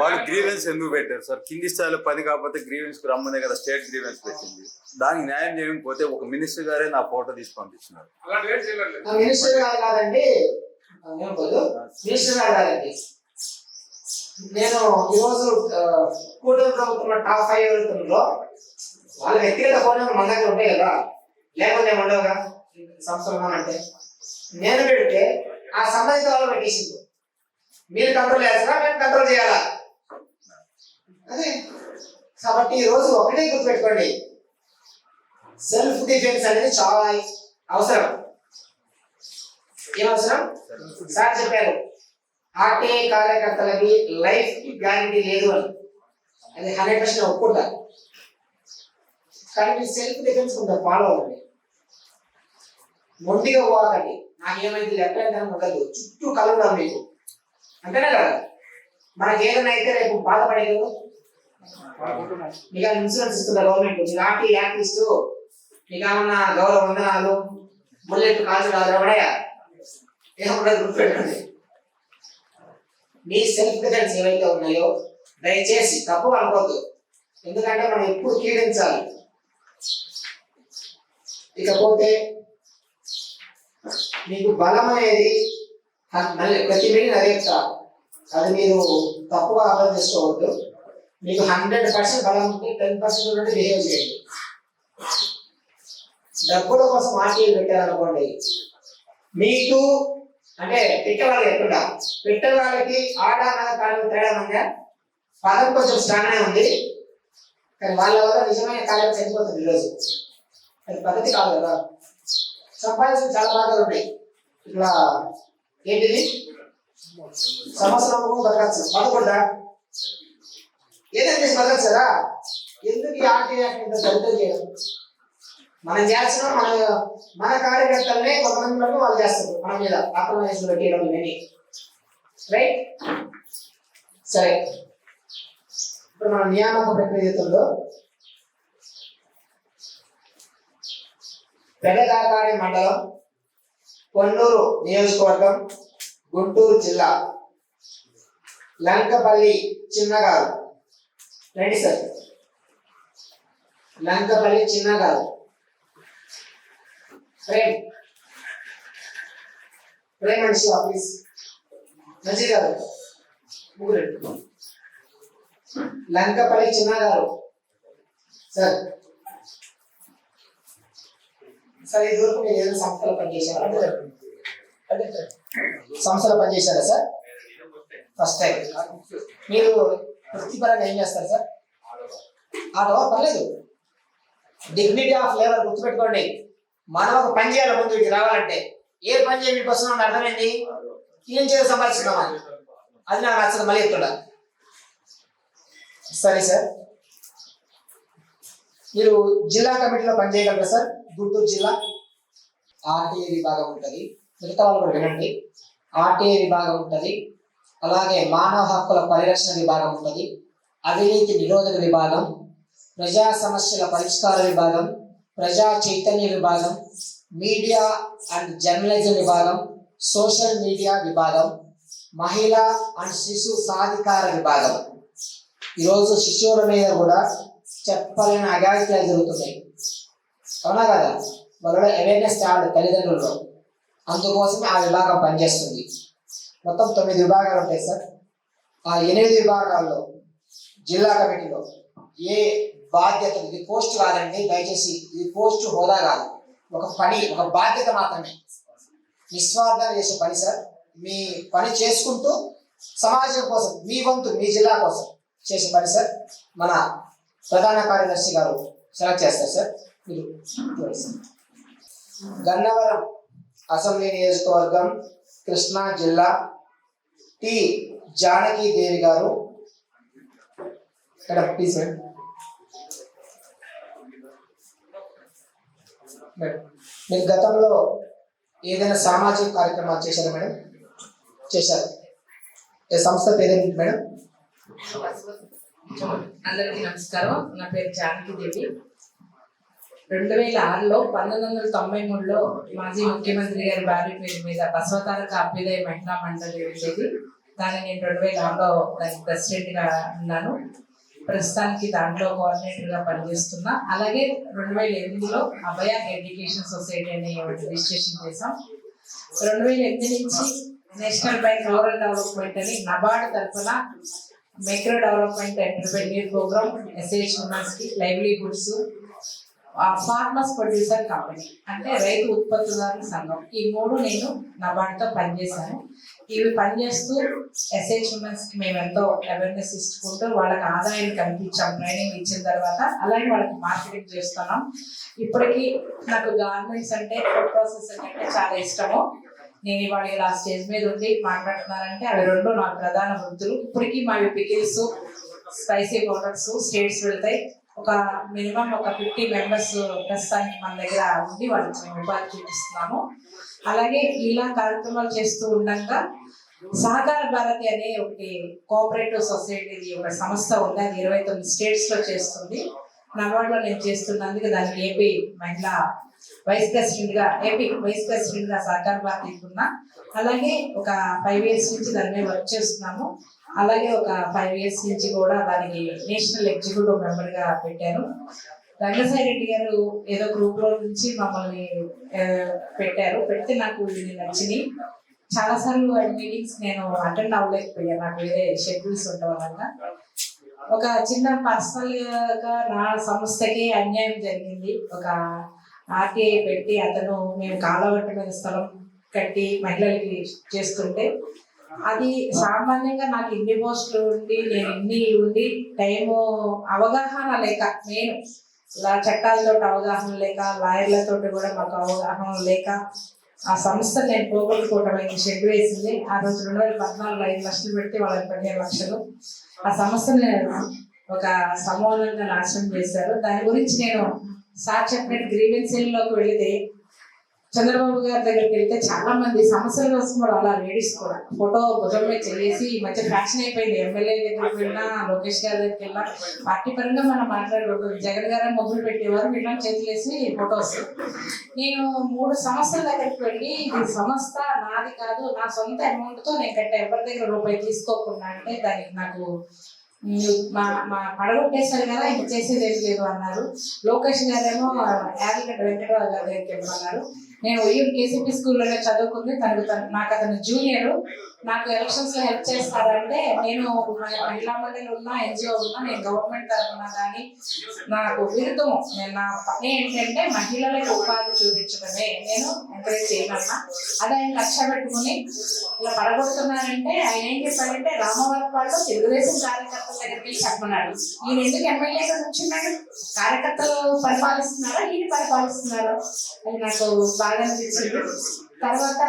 వాళ్ళు గ్రీవెన్స్ ఎందుకు పెట్టారు సార్? కింది స్థాయిలో పని కాకపోతే గ్రీవెన్స్ కు రమ్మనే కదా స్టేట్ గ్రీవెన్స్ పెట్టింది. దానికి న్యాయం చేయకపోతే ఒక మినిస్టర్ గారే నా ఫోటో తీసి పంపించినారు. మినిస్టర్ గారు కాదండి, నేను ఈరోజు కూటమి ప్రభుత్వం టాప్ 5 ఎవరుతుందో వాళ్ళ వ్యక్తిగత ఫోన్ నెంబర్ మన దగ్గర ఉంటాయి కదా, లేకపోతే ఉండవుగా సంస్థలు అంటే. నేను పెడితే ఆ సంబంధిత వాళ్ళు పెట్టేసింది. మీరు కంట్రోల్ చేస్తారా, మేము కంట్రోల్ చేయాలా? అదే కాబట్టి ఈరోజు ఒకటే గుర్తుపెట్టుకోండి, సెల్ఫ్ డిఫెన్స్ అనేది చాలా అవసరం. ఏమవసరం? సార్ చెప్పారు, ఆర్టీఐ కార్యకర్తలకి లైఫ్ కి గ్యారంటీ లేదు అని. అది 100% ఒప్పుకుంటా. కానీ మీరు సెల్ఫ్ డిఫెన్స్ కొంచెం ఫాలో అవ్వండి. మొండిగా పోకండి, నాకేమైంది ఎక్కడైనా ఉండదు, చుట్టూ కలుగుదాం మీకు, అంతేనే కదా. మనకి ఏదైనా అయితే రేపు బాధపడేది మీకు ఇన్సూరెన్స్ ఇస్తుంది గవర్నమెంట్, మీకు ఆర్టీ యాక్ట్ ఇస్తూ మీకు ఏమన్నా గౌరవ వందనాలు బుల్లెట్ కాల్చి రాబడయా ఏముండదు. గుర్తుపెట్టండి, మీ సెల్ఫ్ డిఫెన్స్ ఏవైతే ఉన్నాయో దయచేసి తప్పు అనుకోవద్దు. ఎందుకంటే మనం ఎప్పుడు కీడించాలి. ఇకపోతే మీకు బలం అనేది మళ్ళీ ప్రతి మీటింగ్ అదే చెప్తారు, అది మీరు తప్పుగా అర్థం చేసుకోవద్దు. మీకు 100% బలం ఉంటే 10% నుండి బిహేవ్ చేయండి. డబ్బుల కోసం ఆర్టీఐ పెట్టారనుకోండి, మీకు అంటే పెట్టేవాళ్ళు ఎక్కడ పెట్టేవాళ్ళకి ఆడామల కాలం తేడా ఉందా? పదం కొంచెం స్ట్రాంగ్నే ఉంది, కానీ వాళ్ళ వల్ల నిజమైన కాలం చనిపోతుంది ఈరోజు. అది పద్ధతి కాదు కదా. సంపాదించిన చాలా బాగా ఉన్నాయి. ఇట్లా ఏంటిది సంవత్సరం బతకచ్చు, బతకూడదా? ఏదైనా చేసి బతకచ్చు కదా. ఎందుకు ఈ ఆర్టీఐ ఇంత దళితం చేయడం? మనం చేస్తున్నాం, మన కార్యకర్తలనే కొంతమంది వాళ్ళు చేస్తారు మన మీద ఆక్రమణ పెట్టేయడం ఇవన్నీ, రైట్? సరే, ఇప్పుడు మన నియామక ప్రక్రియ ఏదైతుందో పెదకాకాని మండలం, కొన్నూరు నియోజకవర్గం, గుంటూరు జిల్లా, లంకపల్లి చిన్నగారు. రండి సార్, లంకపల్లి చిన్నగారు. Prem and Shiva please. నజీర్ గారు ముగ్గురు. లంకపల్లి చిన్న గారు సార్. సార్ ఇదివరకు మీరు ఏదైనా సంస్థలో పనిచేశారా? సంస్థలో పనిచేశారా సార్? First time. మీరు వృత్తిపరంగా ఏం చేస్తారు సార్? ఆటో పర్లేదు. డిగ్నిటీ ఆఫ్ లేబర్ గుర్తుపెట్టుకోండి. మనం ఒక పని చేయాలి ముందు వీటికి రావాలంటే. ఏ పని చేయడానికి వస్తున్నాం అర్థమైంది? క్లీన్ చేసి సంపాదిస్తున్నామా? అది నాకు నచ్చదు. మళ్ళీ చెప్తున్నా. సరే సార్, మీరు జిల్లా కమిటీలో పనిచేయగలరా సార్? గుంటూరు జిల్లా ఆర్టీఏ విభాగం ఉంటుంది. మిగతా వాళ్ళు కూడా వినండి. ఆర్టీఏ విభాగం ఉంటుంది, అలాగే మానవ హక్కుల పరిరక్షణ విభాగం ఉంటుంది, అవినీతి నిరోధక విభాగం, ప్రజా సమస్యల పరిష్కార విభాగం, ప్రజా చైతన్య విభాగం, మీడియా అండ్ జర్నలిజం విభాగం, సోషల్ మీడియా విభాగం, మహిళా అండ్ శిశు సాధికార విభాగం. ఈరోజు శిశువుల మీద కూడా చెప్పలేని అగాయిత్యాలు జరుగుతున్నాయి, అవునా కదా? వాళ్ళలో అవేర్నెస్ తేవాలి తల్లిదండ్రుల్లో. అందుకోసమే ఆ విభాగం పనిచేస్తుంది. మొత్తం 9 విభాగాలు ఉంటాయి సార్. ఆ 8 విభాగాల్లో జిల్లా కమిటీలో ఏ బాధ్యత, ఇది పోస్ట్ కాదండి దయచేసి, ఇది పోస్ట్ హోదా కాదు, ఒక పని, ఒక బాధ్యత మాత్రమే. నిస్వార్థంగా చేసే పని సార్. మీ పని చేసుకుంటూ సమాజం కోసం, మీ వంతు మీ జిల్లా కోసం చేసే పని సార్. మన ప్రధాన కార్యదర్శి గారు సెలెక్ట్ చేస్తారు సార్. మీరు చూడండి సార్. గన్నవరం అసెంబ్లీ నియోజకవర్గం, కృష్ణా జిల్లా, టి జానకి దేవి గారు. ఇక్కడ ప్లీజ్ మేడం, మీరు గతంలో ఏదైనా సామాజిక కార్యక్రమాలు చేశారా మేడం? చేశారు. ఏ సంస్థ పేరు మేడం? అందరికీ నమస్కారం. నా పేరు జానకి దేవి. 2006లో 1993లో మాజీ ముఖ్యమంత్రి గారి భార్య పేరు మీద బసవతారక అభ్యుదయ మహిళా మండలి ఉండేది. దాన్ని నేను 2006లో దానికి ప్రెసిడెంట్ గా ఉన్నాను. ప్రస్తుతానికి దాంట్లో కోఆర్డినేటర్ గా పనిచేస్తున్నా. అలాగే 2008లో అభయ ఎడ్యుకేషన్ సొసైటీ అనే రిజిస్ట్రేషన్ చేసాం. 2008 నుంచి నేషనల్ బ్యాంక్ రూరల్ డెవలప్మెంట్ అని నబార్డ్ తరఫున micro development entrepreneur program, SH women's కి లైవ్లీహుడ్స్, ఫార్మర్స్ ప్రొడ్యూసర్ కంపెనీ అంటే రైతు ఉత్పత్తిదారుల సంఘం, ఈ 3 నేను నబార్డ్తో పనిచేశాను. ఇవి పనిచేస్తూ ఎస్హెచ్ ఉమెన్స్ కి మేము ఎంతో అవేర్నెస్ ఇచ్చుకుంటూ వాళ్ళకి ఆదాయాన్ని కల్పించాం ట్రైనింగ్ ఇచ్చిన తర్వాత. అలాగే వాళ్ళకి మార్కెటింగ్ చేస్తున్నాం. ఇప్పటికీ నాకు గార్మెంట్స్ అంటే, ఫుడ్ ప్రాసెసింగ్ అంటే చాలా ఇష్టము. నేను ఇవాళ ఇలా స్టేజ్ మీద ఉండి మాట్లాడుతున్నానంటే అవి 2 నా ప్రధాన వృత్తులు. ఇప్పటికీ మావి పికిల్స్, స్పైసీ పౌడర్స్ స్టేట్స్ వెళ్తాయి. ఒక మినిమం ఒక 50 మెంబర్స్ ప్రస్తుతానికి మన దగ్గర ఉండి వాళ్ళకి మేము ఉపాధి చూపిస్తున్నాము. అలాగే ఇలా కార్యక్రమాలు చేస్తూ ఉండగా సహకార భారతి అనే ఒకటి కోఆపరేటివ్ సొసైటీ ఒక సంస్థ ఉంది. అది 29 స్టేట్స్ లో చేస్తుంది. నబార్డ్లో నేను చేస్తున్నందుకు దానికి ఏపీ మహిళా వైస్ ప్రెసిడెంట్ గా, ఏపీ వైస్ ప్రెసిడెంట్ గా సహకార భారతి ఉన్నా. అలాగే ఒక 5 years నుంచి దాని మీద వర్క్ చేస్తున్నాము. అలాగే ఒక 5 years నుంచి కూడా దానికి నేషనల్ ఎగ్జిక్యూటివ్ మెంబర్ గా పెట్టారు. రంగసాయి రెడ్డి గారు ఏదో గ్రూప్ లో నుంచి మమ్మల్ని పెట్టారు. పెడితే నాకు ఇది నచ్చింది. చాలా సార్లు మీటింగ్స్ నేను అటెండ్ అవ్వలేకపోయాను, నాకు వేరే షెడ్యూల్స్ ఉండడం వల్ల. ఒక చిన్న పర్సనల్ గా నా సంస్థకి అన్యాయం జరిగింది. ఒక ఆర్టీఐ పెట్టి అతను మేము కాలవట్టు మీద స్థలం కట్టి మహిళలకి చేస్తుంటే, అది సామాన్యంగా నాకు ఇన్ని పోస్టులు ఉండి నేను ఇన్ని ఉండి టైము అవగాహన లేక, నేను చట్టాలతో అవగాహన లేక, లాయర్లతో కూడా మాకు అవగాహన లేక ఆ సంస్థ నేను పోగొట్టుకోవటం షెడ్ వేసింది. ఆ రోజు 2014లో 5 లక్షలు పెడితే వాళ్ళకి 15 లక్షలు. ఆ సంస్థని ఒక సమూలంగా నాశనం చేశారు. దాని గురించి నేను సార్ చెప్పినట్టు గ్రీవెన్సీల్లోకి వెళితే, చంద్రబాబు గారి దగ్గరికి వెళ్తే చాలా మంది సమస్యల కోసం అలా లేడీస్ కూడా ఫోటో భుజం మీద చేసి, ఈ మధ్య ఫ్యాషన్ అయిపోయింది. ఎమ్మెల్యే దగ్గరికి వెళ్ళినా, లోకేష్ గారి దగ్గరికి వెళ్ళినా పార్టీ పరంగా మనం మాట్లాడకూడదు. జగన్ గారే మొదలు పెట్టేవారు, వీళ్ళ చేతులు వేసి ఫొటోస్. నేను 3 సంస్థల దగ్గరికి వెళ్ళి, ఈ సంస్థ నాది కాదు, నా సొంత అమౌంట్తో నేను కట్టే, ఎవరి దగ్గర రూపాయి తీసుకోకుండా అంటే దానికి నాకు మా పడగొట్టేశారు కదా, ఇంక చేసేది ఏం లేదు అన్నారు. లోకేష్ గారేమో యార్లగడ్డ వెంకటరావు గారి దగ్గరికి వెళ్ళమన్నారు. నేను ఉయ్యూరు కేసీపీ స్కూల్లోనే చదువుకుంది. నాకు అతను జూనియర్. నాకు ఎలక్షన్స్ లో హెల్ప్ చేస్తారంటే నేను మహిళా మండలి ఉన్నా, ఎన్జిఓ ఉన్నా, నేను గవర్నమెంట్ తరఫున కానీ నాకు విరుద్ధం. నేను నా పని ఏంటంటే మహిళలకు ఉపాధి చూపించడమే నేను ఎంకరేజ్ చేయగలన్నా. అది ఆయన లక్ష్య పెట్టుకుని ఇలా పడగొడుతున్నారంటే ఆయన ఏం చెప్పారంటే రామవరపాడులో తెలుగుదేశం కార్యకర్తల దగ్గరికి చెప్పమన్నాడు. ఈయన ఎందుకు ఎమ్మెల్యేగా నుంచున్నాడు? కార్యకర్తలు పరిపాలిస్తున్నారా, ఈయన పరిపాలిస్తున్నారా? అది నాకు బాగా అనిపించింది. తర్వాత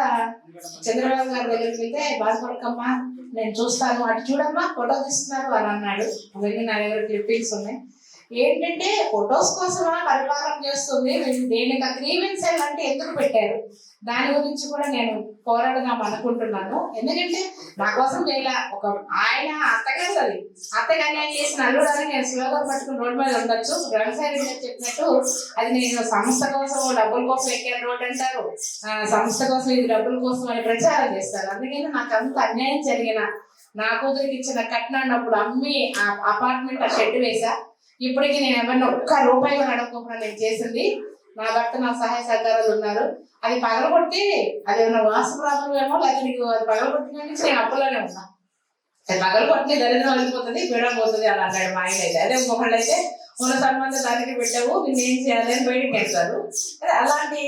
చంద్రబాబు గారి దగ్గరికి వెళ్తే బాధపడకమ్మా, నేను చూస్తాను, అటు చూడమ్మా ఫోటో తీస్తున్నారు అని అన్నాడు. అవన్నీ నా దగ్గర క్లిప్పింగ్స్ ఉన్నాయి. ఏంటంటే ఫొటోస్ కోసమా పరిపాలన చేస్తుంది, దేనికి గ్రీవెన్స్ అంటే ఎందుకు పెట్టారు, దాని గురించి కూడా నేను పోరాడదాం అనుకుంటున్నాను. ఎందుకంటే నా కోసం చేయలే, ఒక ఆయన అత్తగారు, అది అత్తగా అన్యాయం చేసిన అల్లుడని నేను స్లోగన్ పట్టుకుని రోడ్డు మీద ఉండొచ్చు. వ్యవసాయ చెప్పినట్టు అది నేను సంస్థ కోసం డబ్బుల కోసం ఎక్కిన రోడ్డు అంటారు, సంస్థ కోసం ఇది డబ్బుల కోసం అని ప్రచారం చేస్తారు. అందుకని నాకు అంత అన్యాయం జరిగిన నా కూతురికి ఇచ్చిన కట్నాన్ని అప్పుడు అమ్మి ఆ అపార్ట్మెంట్ ఆ షెడ్ వేసా. ఇప్పటికీ నేను ఎవరిని ఒక్క రూపాయి కూడా అడగకుండా నేను చేసింది. నా భర్త నా సహాయ సహకారాలు ఉన్నారు. అది పగలగొట్టి అది ఏమన్నా వాస్తు ప్రాబ్లం ఏమో, లేకపోతే నీకు అది పగలగొట్టిన నుంచి నేను అప్పులోనే ఉన్నా. అది పగలగొట్టి దరిద్రం వెళ్ళిపోతుంది, పీడం పోతుంది అని అన్నాడు మా ఆయన అయితే. అదే ఇంకొకళ్ళు అయితే ఉన్న సంబంధం దానికి పెట్టావు, నేనేం చేయాలి అని బయటకు వెళ్తారు. అలాంటి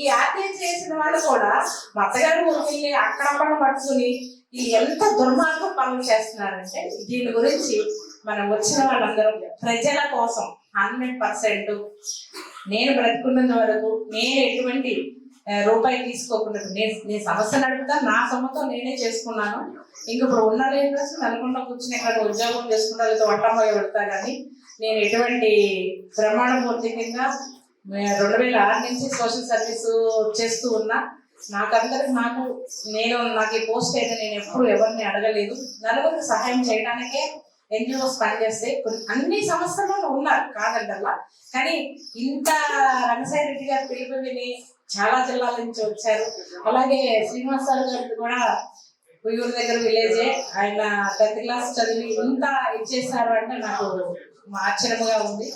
ఈ ఆత్మహత్య చేసిన వాళ్ళు కూడా మా అత్తగారి ఊరికి అక్కడక్కడ పట్టుకుని ఈ ఎంత దుర్మార్గం పనులు చేస్తున్నారంటే దీని గురించి మనం వచ్చిన వాళ్ళందరం ప్రజల కోసం 100% నేను బ్రతుకున్నంత వరకు నేను ఎటువంటి రూపాయి తీసుకోకుండా నేను సమస్య నడుపుతా, నా సొమ్మతో నేనే చేసుకున్నాను. ఇంక ఇప్పుడు ఉన్న లేని రోజు నల్గొండ కూర్చుని ఎక్కడ ఉద్యోగం చేసుకుంటా, లేదా వంటమ్మగా పెడతా. కానీ నేను ఎటువంటి ప్రమాణపూర్తికంగా 2006 నుంచి సోషల్ సర్వీస్ చేస్తూ ఉన్నా. నాకు ఈ పోస్ట్ అయితే నేను ఎప్పుడు ఎవరిని అడగలేదు. నలుగురికి సహాయం చేయడానికే ఎన్జిఓస్ పనిచేస్తే అన్ని సంస్థల్లో ఉన్నారు కాదంటల్లా. కానీ ఇంత రంగసాయి రెడ్డి గారు పిలుపు విని చాలా జిల్లాల నుంచి వచ్చారు. అలాగే శ్రీనివాస్ సార్ గారు కూడా ఉయ్యూరు దగ్గర విలేజే, ఆయన 10th క్లాస్ చదివి ఇంత ఇచ్చేసారు అంటే నాకు ఆశ్చర్యముగా ఉంది.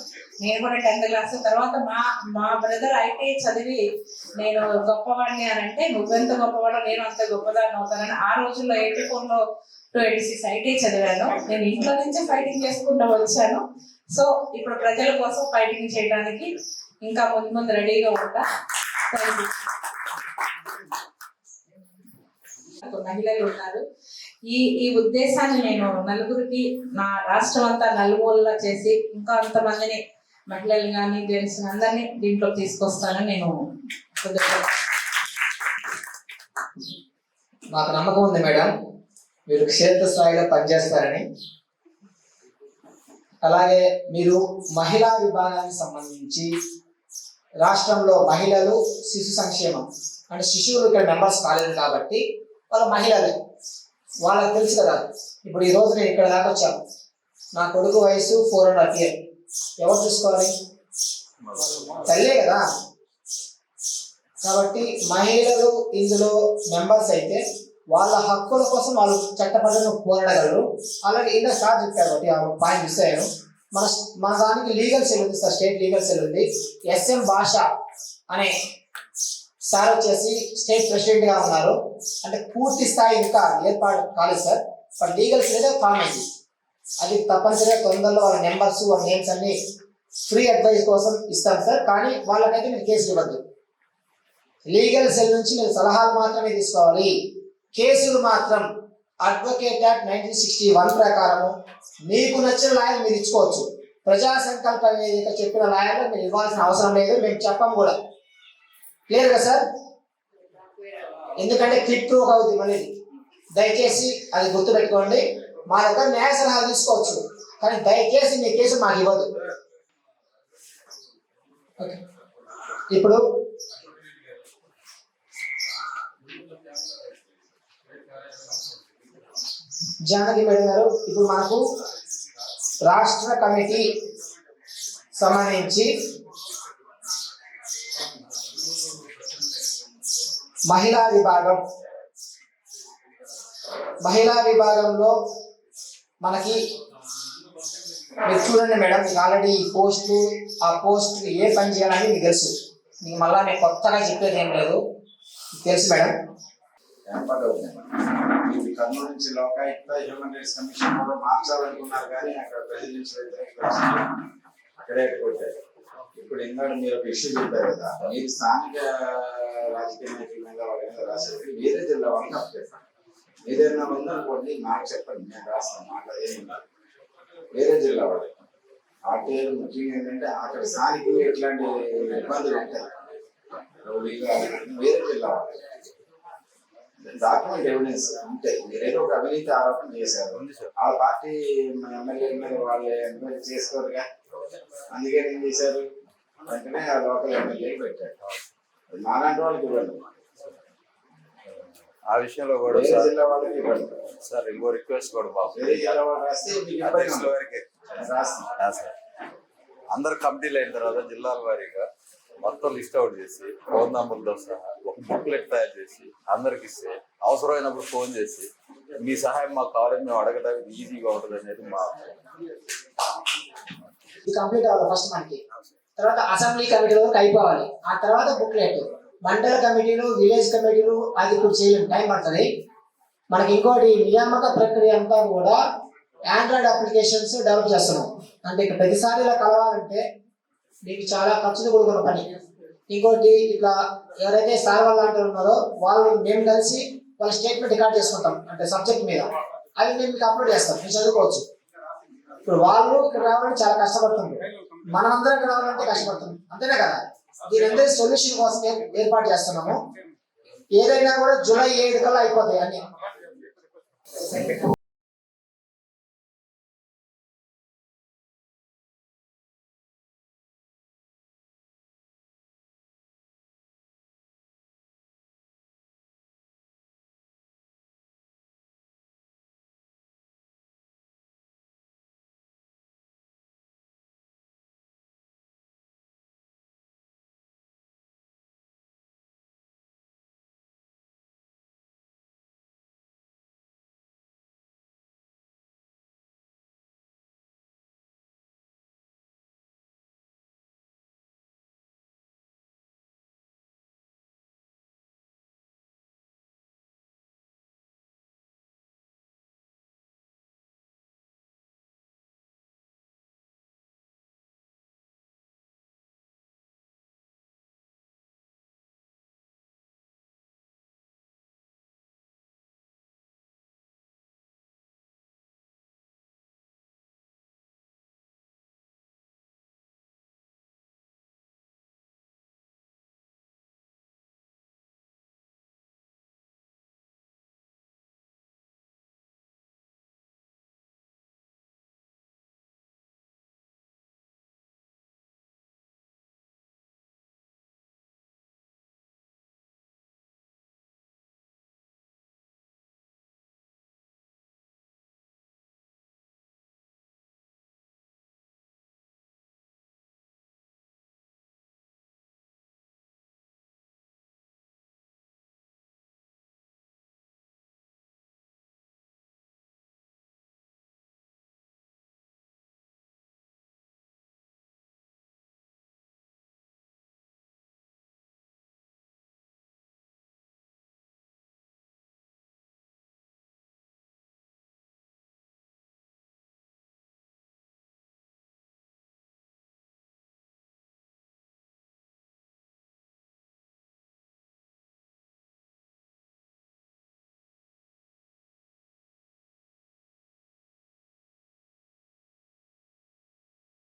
నేను కూడా 10th క్లాస్ తర్వాత మా బ్రదర్ ఐటీఐ చదివి నేను గొప్పవాడిని అని అంటే నువ్వెంత గొప్పవాడో నేను అంత గొప్పదాన్ని అవుతానని. ఆ రోజుల్లో 84 to 86 ఐటీఐ చదివాను. నేను ఇంట్లో నుంచే ఫైటింగ్ చేసుకుంటూ వచ్చాను. సో ఇప్పుడు ప్రజల కోసం ఫైటింగ్ చేయడానికి ఇంకా ముందు రెడీగా ఉంటా. మహిళలు ఉన్నారు. ఈ ఉద్దేశాన్ని నేను నలుగురికి నా రాష్ట్రం అంతా నలుమూలలా చేసి ఇంకా అంతమందిని మహిళలు కానీ జెంట్స్ అందరినీ దీంట్లో తీసుకొస్తానని నేను మాకు నమ్మకం ఉంది మేడం, మీరు క్షేత్రస్థాయిలో పనిచేస్తారని. అలాగే మీరు మహిళా విభాగానికి సంబంధించి రాష్ట్రంలో మహిళలు శిశు సంక్షేమం అంటే శిశువులు ఇక్కడ మెంబర్స్ కాలేదు కాబట్టి వాళ్ళ మహిళలే, వాళ్ళకి తెలుసు కదా. ఇప్పుడు ఈ రోజు నేను ఇక్కడ దాకా వచ్చాను, నా కొడుకు వయసు 4.5 years. ఎవరు చూసుకోవాలి? తల్లే కదా. కాబట్టి మహిళలు ఇందులో మెంబర్స్ అయితే వాళ్ళ హక్కుల కోసం వాళ్ళు చట్టపరంగా పోరాడగలరు. అలాగే ఇంత సార్ చెప్పారు కాబట్టి ఆ పాయింట్ మిస్ అయ్యాను. మన దానికి లీగల్ సెల్ ఉంది సార్, స్టేట్ లీగల్ సెల్ ఉంది. SM భాష అనే సార్ వచ్చేసి స్టేట్ ప్రెసిడెంట్ గా ఉన్నారు. అంటే పూర్తి స్థాయి ఇంకా ఏర్పాటు కాలేదు sir, but legal cell form అయింది. అది తప్పనిసరిగా తొందరలో వాళ్ళ నెంబర్స్ వాళ్ళ నేమ్స్ అన్ని ఫ్రీ అడ్వైస్ కోసం ఇస్తాం సార్. కానీ వాళ్ళకైతే మీరు కేసులు ఇవ్వద్దు. లీగల్ సెల్ నుంచి మీరు సలహాలు మాత్రమే తీసుకోవాలి. కేసులు మాత్రం అడ్వకేట్ యాక్ట్ 1961 ప్రకారము మీకు నచ్చిన లాయర్ మీరు ఇచ్చుకోవచ్చు. ప్రజా సంకల్ప వేదిక చెప్పిన లాయర్లు మీరు ఇవ్వాల్సిన అవసరం లేదు, మేము చెప్పం కూడా. క్లియర్ కదా సార్? ఎందుకంటే క్లిక్ ప్రూఫ్ అవుతుంది మళ్ళీ. దయచేసి అది గుర్తుపెట్టుకోండి. మా దగ్గర న్యాయ సలహాలు తీసుకోవచ్చు, కానీ దయచేసి మీ కేసు మాకు ఇవ్వదు. ఇప్పుడు జానకి మేడం గారు, ఇప్పుడు మనకు రాష్ట్ర కమిటీ సంబంధించి మహిళా విభాగంలో మనకి మీరు చూడండి మేడం, మీకు ఆల్రెడీ ఈ పోస్ట్ ఆ పోస్ట్ ఏ పని చేయాలని మీకు తెలుసు. నీకు మళ్ళా నేను కొత్తగా చెప్పేది ఏం లేదు, తెలుసు మేడం. ఇది కర్నూలు నుంచి లోకాయుక్త హ్యూమన్ రైట్స్ కమిషన్ కూడా మార్చాలనుకున్నారు కానీ అక్కడ ప్రజల నుంచి వ్యతిరేకత అక్కడే కొట్టారు. ఇప్పుడు ఇందాక మీరు ఒక ఇష్యూ చెప్పారు కదా, మీరు స్థానిక రాజకీయ నాయకుల మీద వాళ్ళ మీద రాసేది వేరే జిల్లా వాళ్ళకి అప్డేట్ ఏదైనా ఉందనుకోండి నాకు చెప్పండి, నేను రాస్తాను. మాట ఏమి వేరే జిల్లా వాళ్ళకి ఆర్టీఐ ముఖ్యంగా ఏంటంటే అక్కడ స్థానికులు ఎట్లాంటి ఇబ్బందులు ఉంటాయి వేరే జిల్లా వాళ్ళకి డాక్యుమెంట్ ఎవిడెన్స్ ఉంటాయి. మీరేదో ఒక అవినీతి ఆరోపణ చేశారు, ఆ పార్టీ ఎమ్మెల్యే మీద వాళ్ళు ఎంక్వైరీ చేసుకోరుగా, అందుకని ఏం చేశారు వెంటనే ఆ లోకల్ ఎమ్మెల్యే పెట్టారు. మాలాంటి వాళ్ళకి ఇవ్వండి, ఆ విషయంలో కూడా వేరే జిల్లా వాళ్ళకి ఇవ్వండి సార్. ఇంకో రిక్వెస్ట్ కూడా బాబు, వేరే జిల్లా వాళ్ళు రాస్తే మీకు ఇబ్బంది ఉండదు. రాస్తాం సార్ అందరు కమిటీలు అయిన తర్వాత జిల్లాల వారీగా మొత్తం లిస్ట్ అవుట్ చేసి ఫోన్ నంబర్తో సహా ఒక బుక్లెట్ తయారు చేసి అందరికి ఇస్తే అవసరమైనప్పుడు ఫోన్ చేసి మీ సహాయం మాకు కావాలని మేము అడగడానికి ఈజీగా ఉంటుంది అనేది మా ఇది కంప్లీట్ అవ్వాలి ఫస్ట్ మనకి. తర్వాత అసెంబ్లీ కమిటీ వరకు అయిపోవాలి. ఆ తర్వాత బుక్లెట్, మండల కమిటీలు, విలేజ్ కమిటీలు అది ఇప్పుడు చేయలేము, టైం పడుతుంది మనకి. ఇంకోటి నియామక ప్రక్రియ అంతా కూడా ఆండ్రాయిడ్ అప్లికేషన్స్ డెవలప్ చేస్తున్నాం. అంటే ఇక ప్రతిసారి ఇలా కలవాలంటే మీకు చాలా ఖర్చులు కూడుకున్న పని. ఇంకోటి ఇట్లా ఎవరైతే సార్ వాళ్ళు లాంటి ఉన్నారో వాళ్ళు మేము కలిసి వాళ్ళ స్టేట్మెంట్ రికార్డ్ చేసుకుంటాం, అంటే సబ్జెక్ట్ మీద అవి మేము మీకు అప్లోడ్ చేస్తాం, మీరు చదువుకోవచ్చు. ఇప్పుడు వాళ్ళు ఇక్కడ రావాలంటే చాలా కష్టపడుతుంది, మనమందరం ఇక్కడ రావాలంటే కష్టపడుతుంది, అంతేనే కదా. దీని అందరి సొల్యూషన్ కోసం ఏర్పాటు చేస్తున్నాము. ఏదైనా కూడా జూలై 7 కల్లా అయిపోతాయి అన్ని.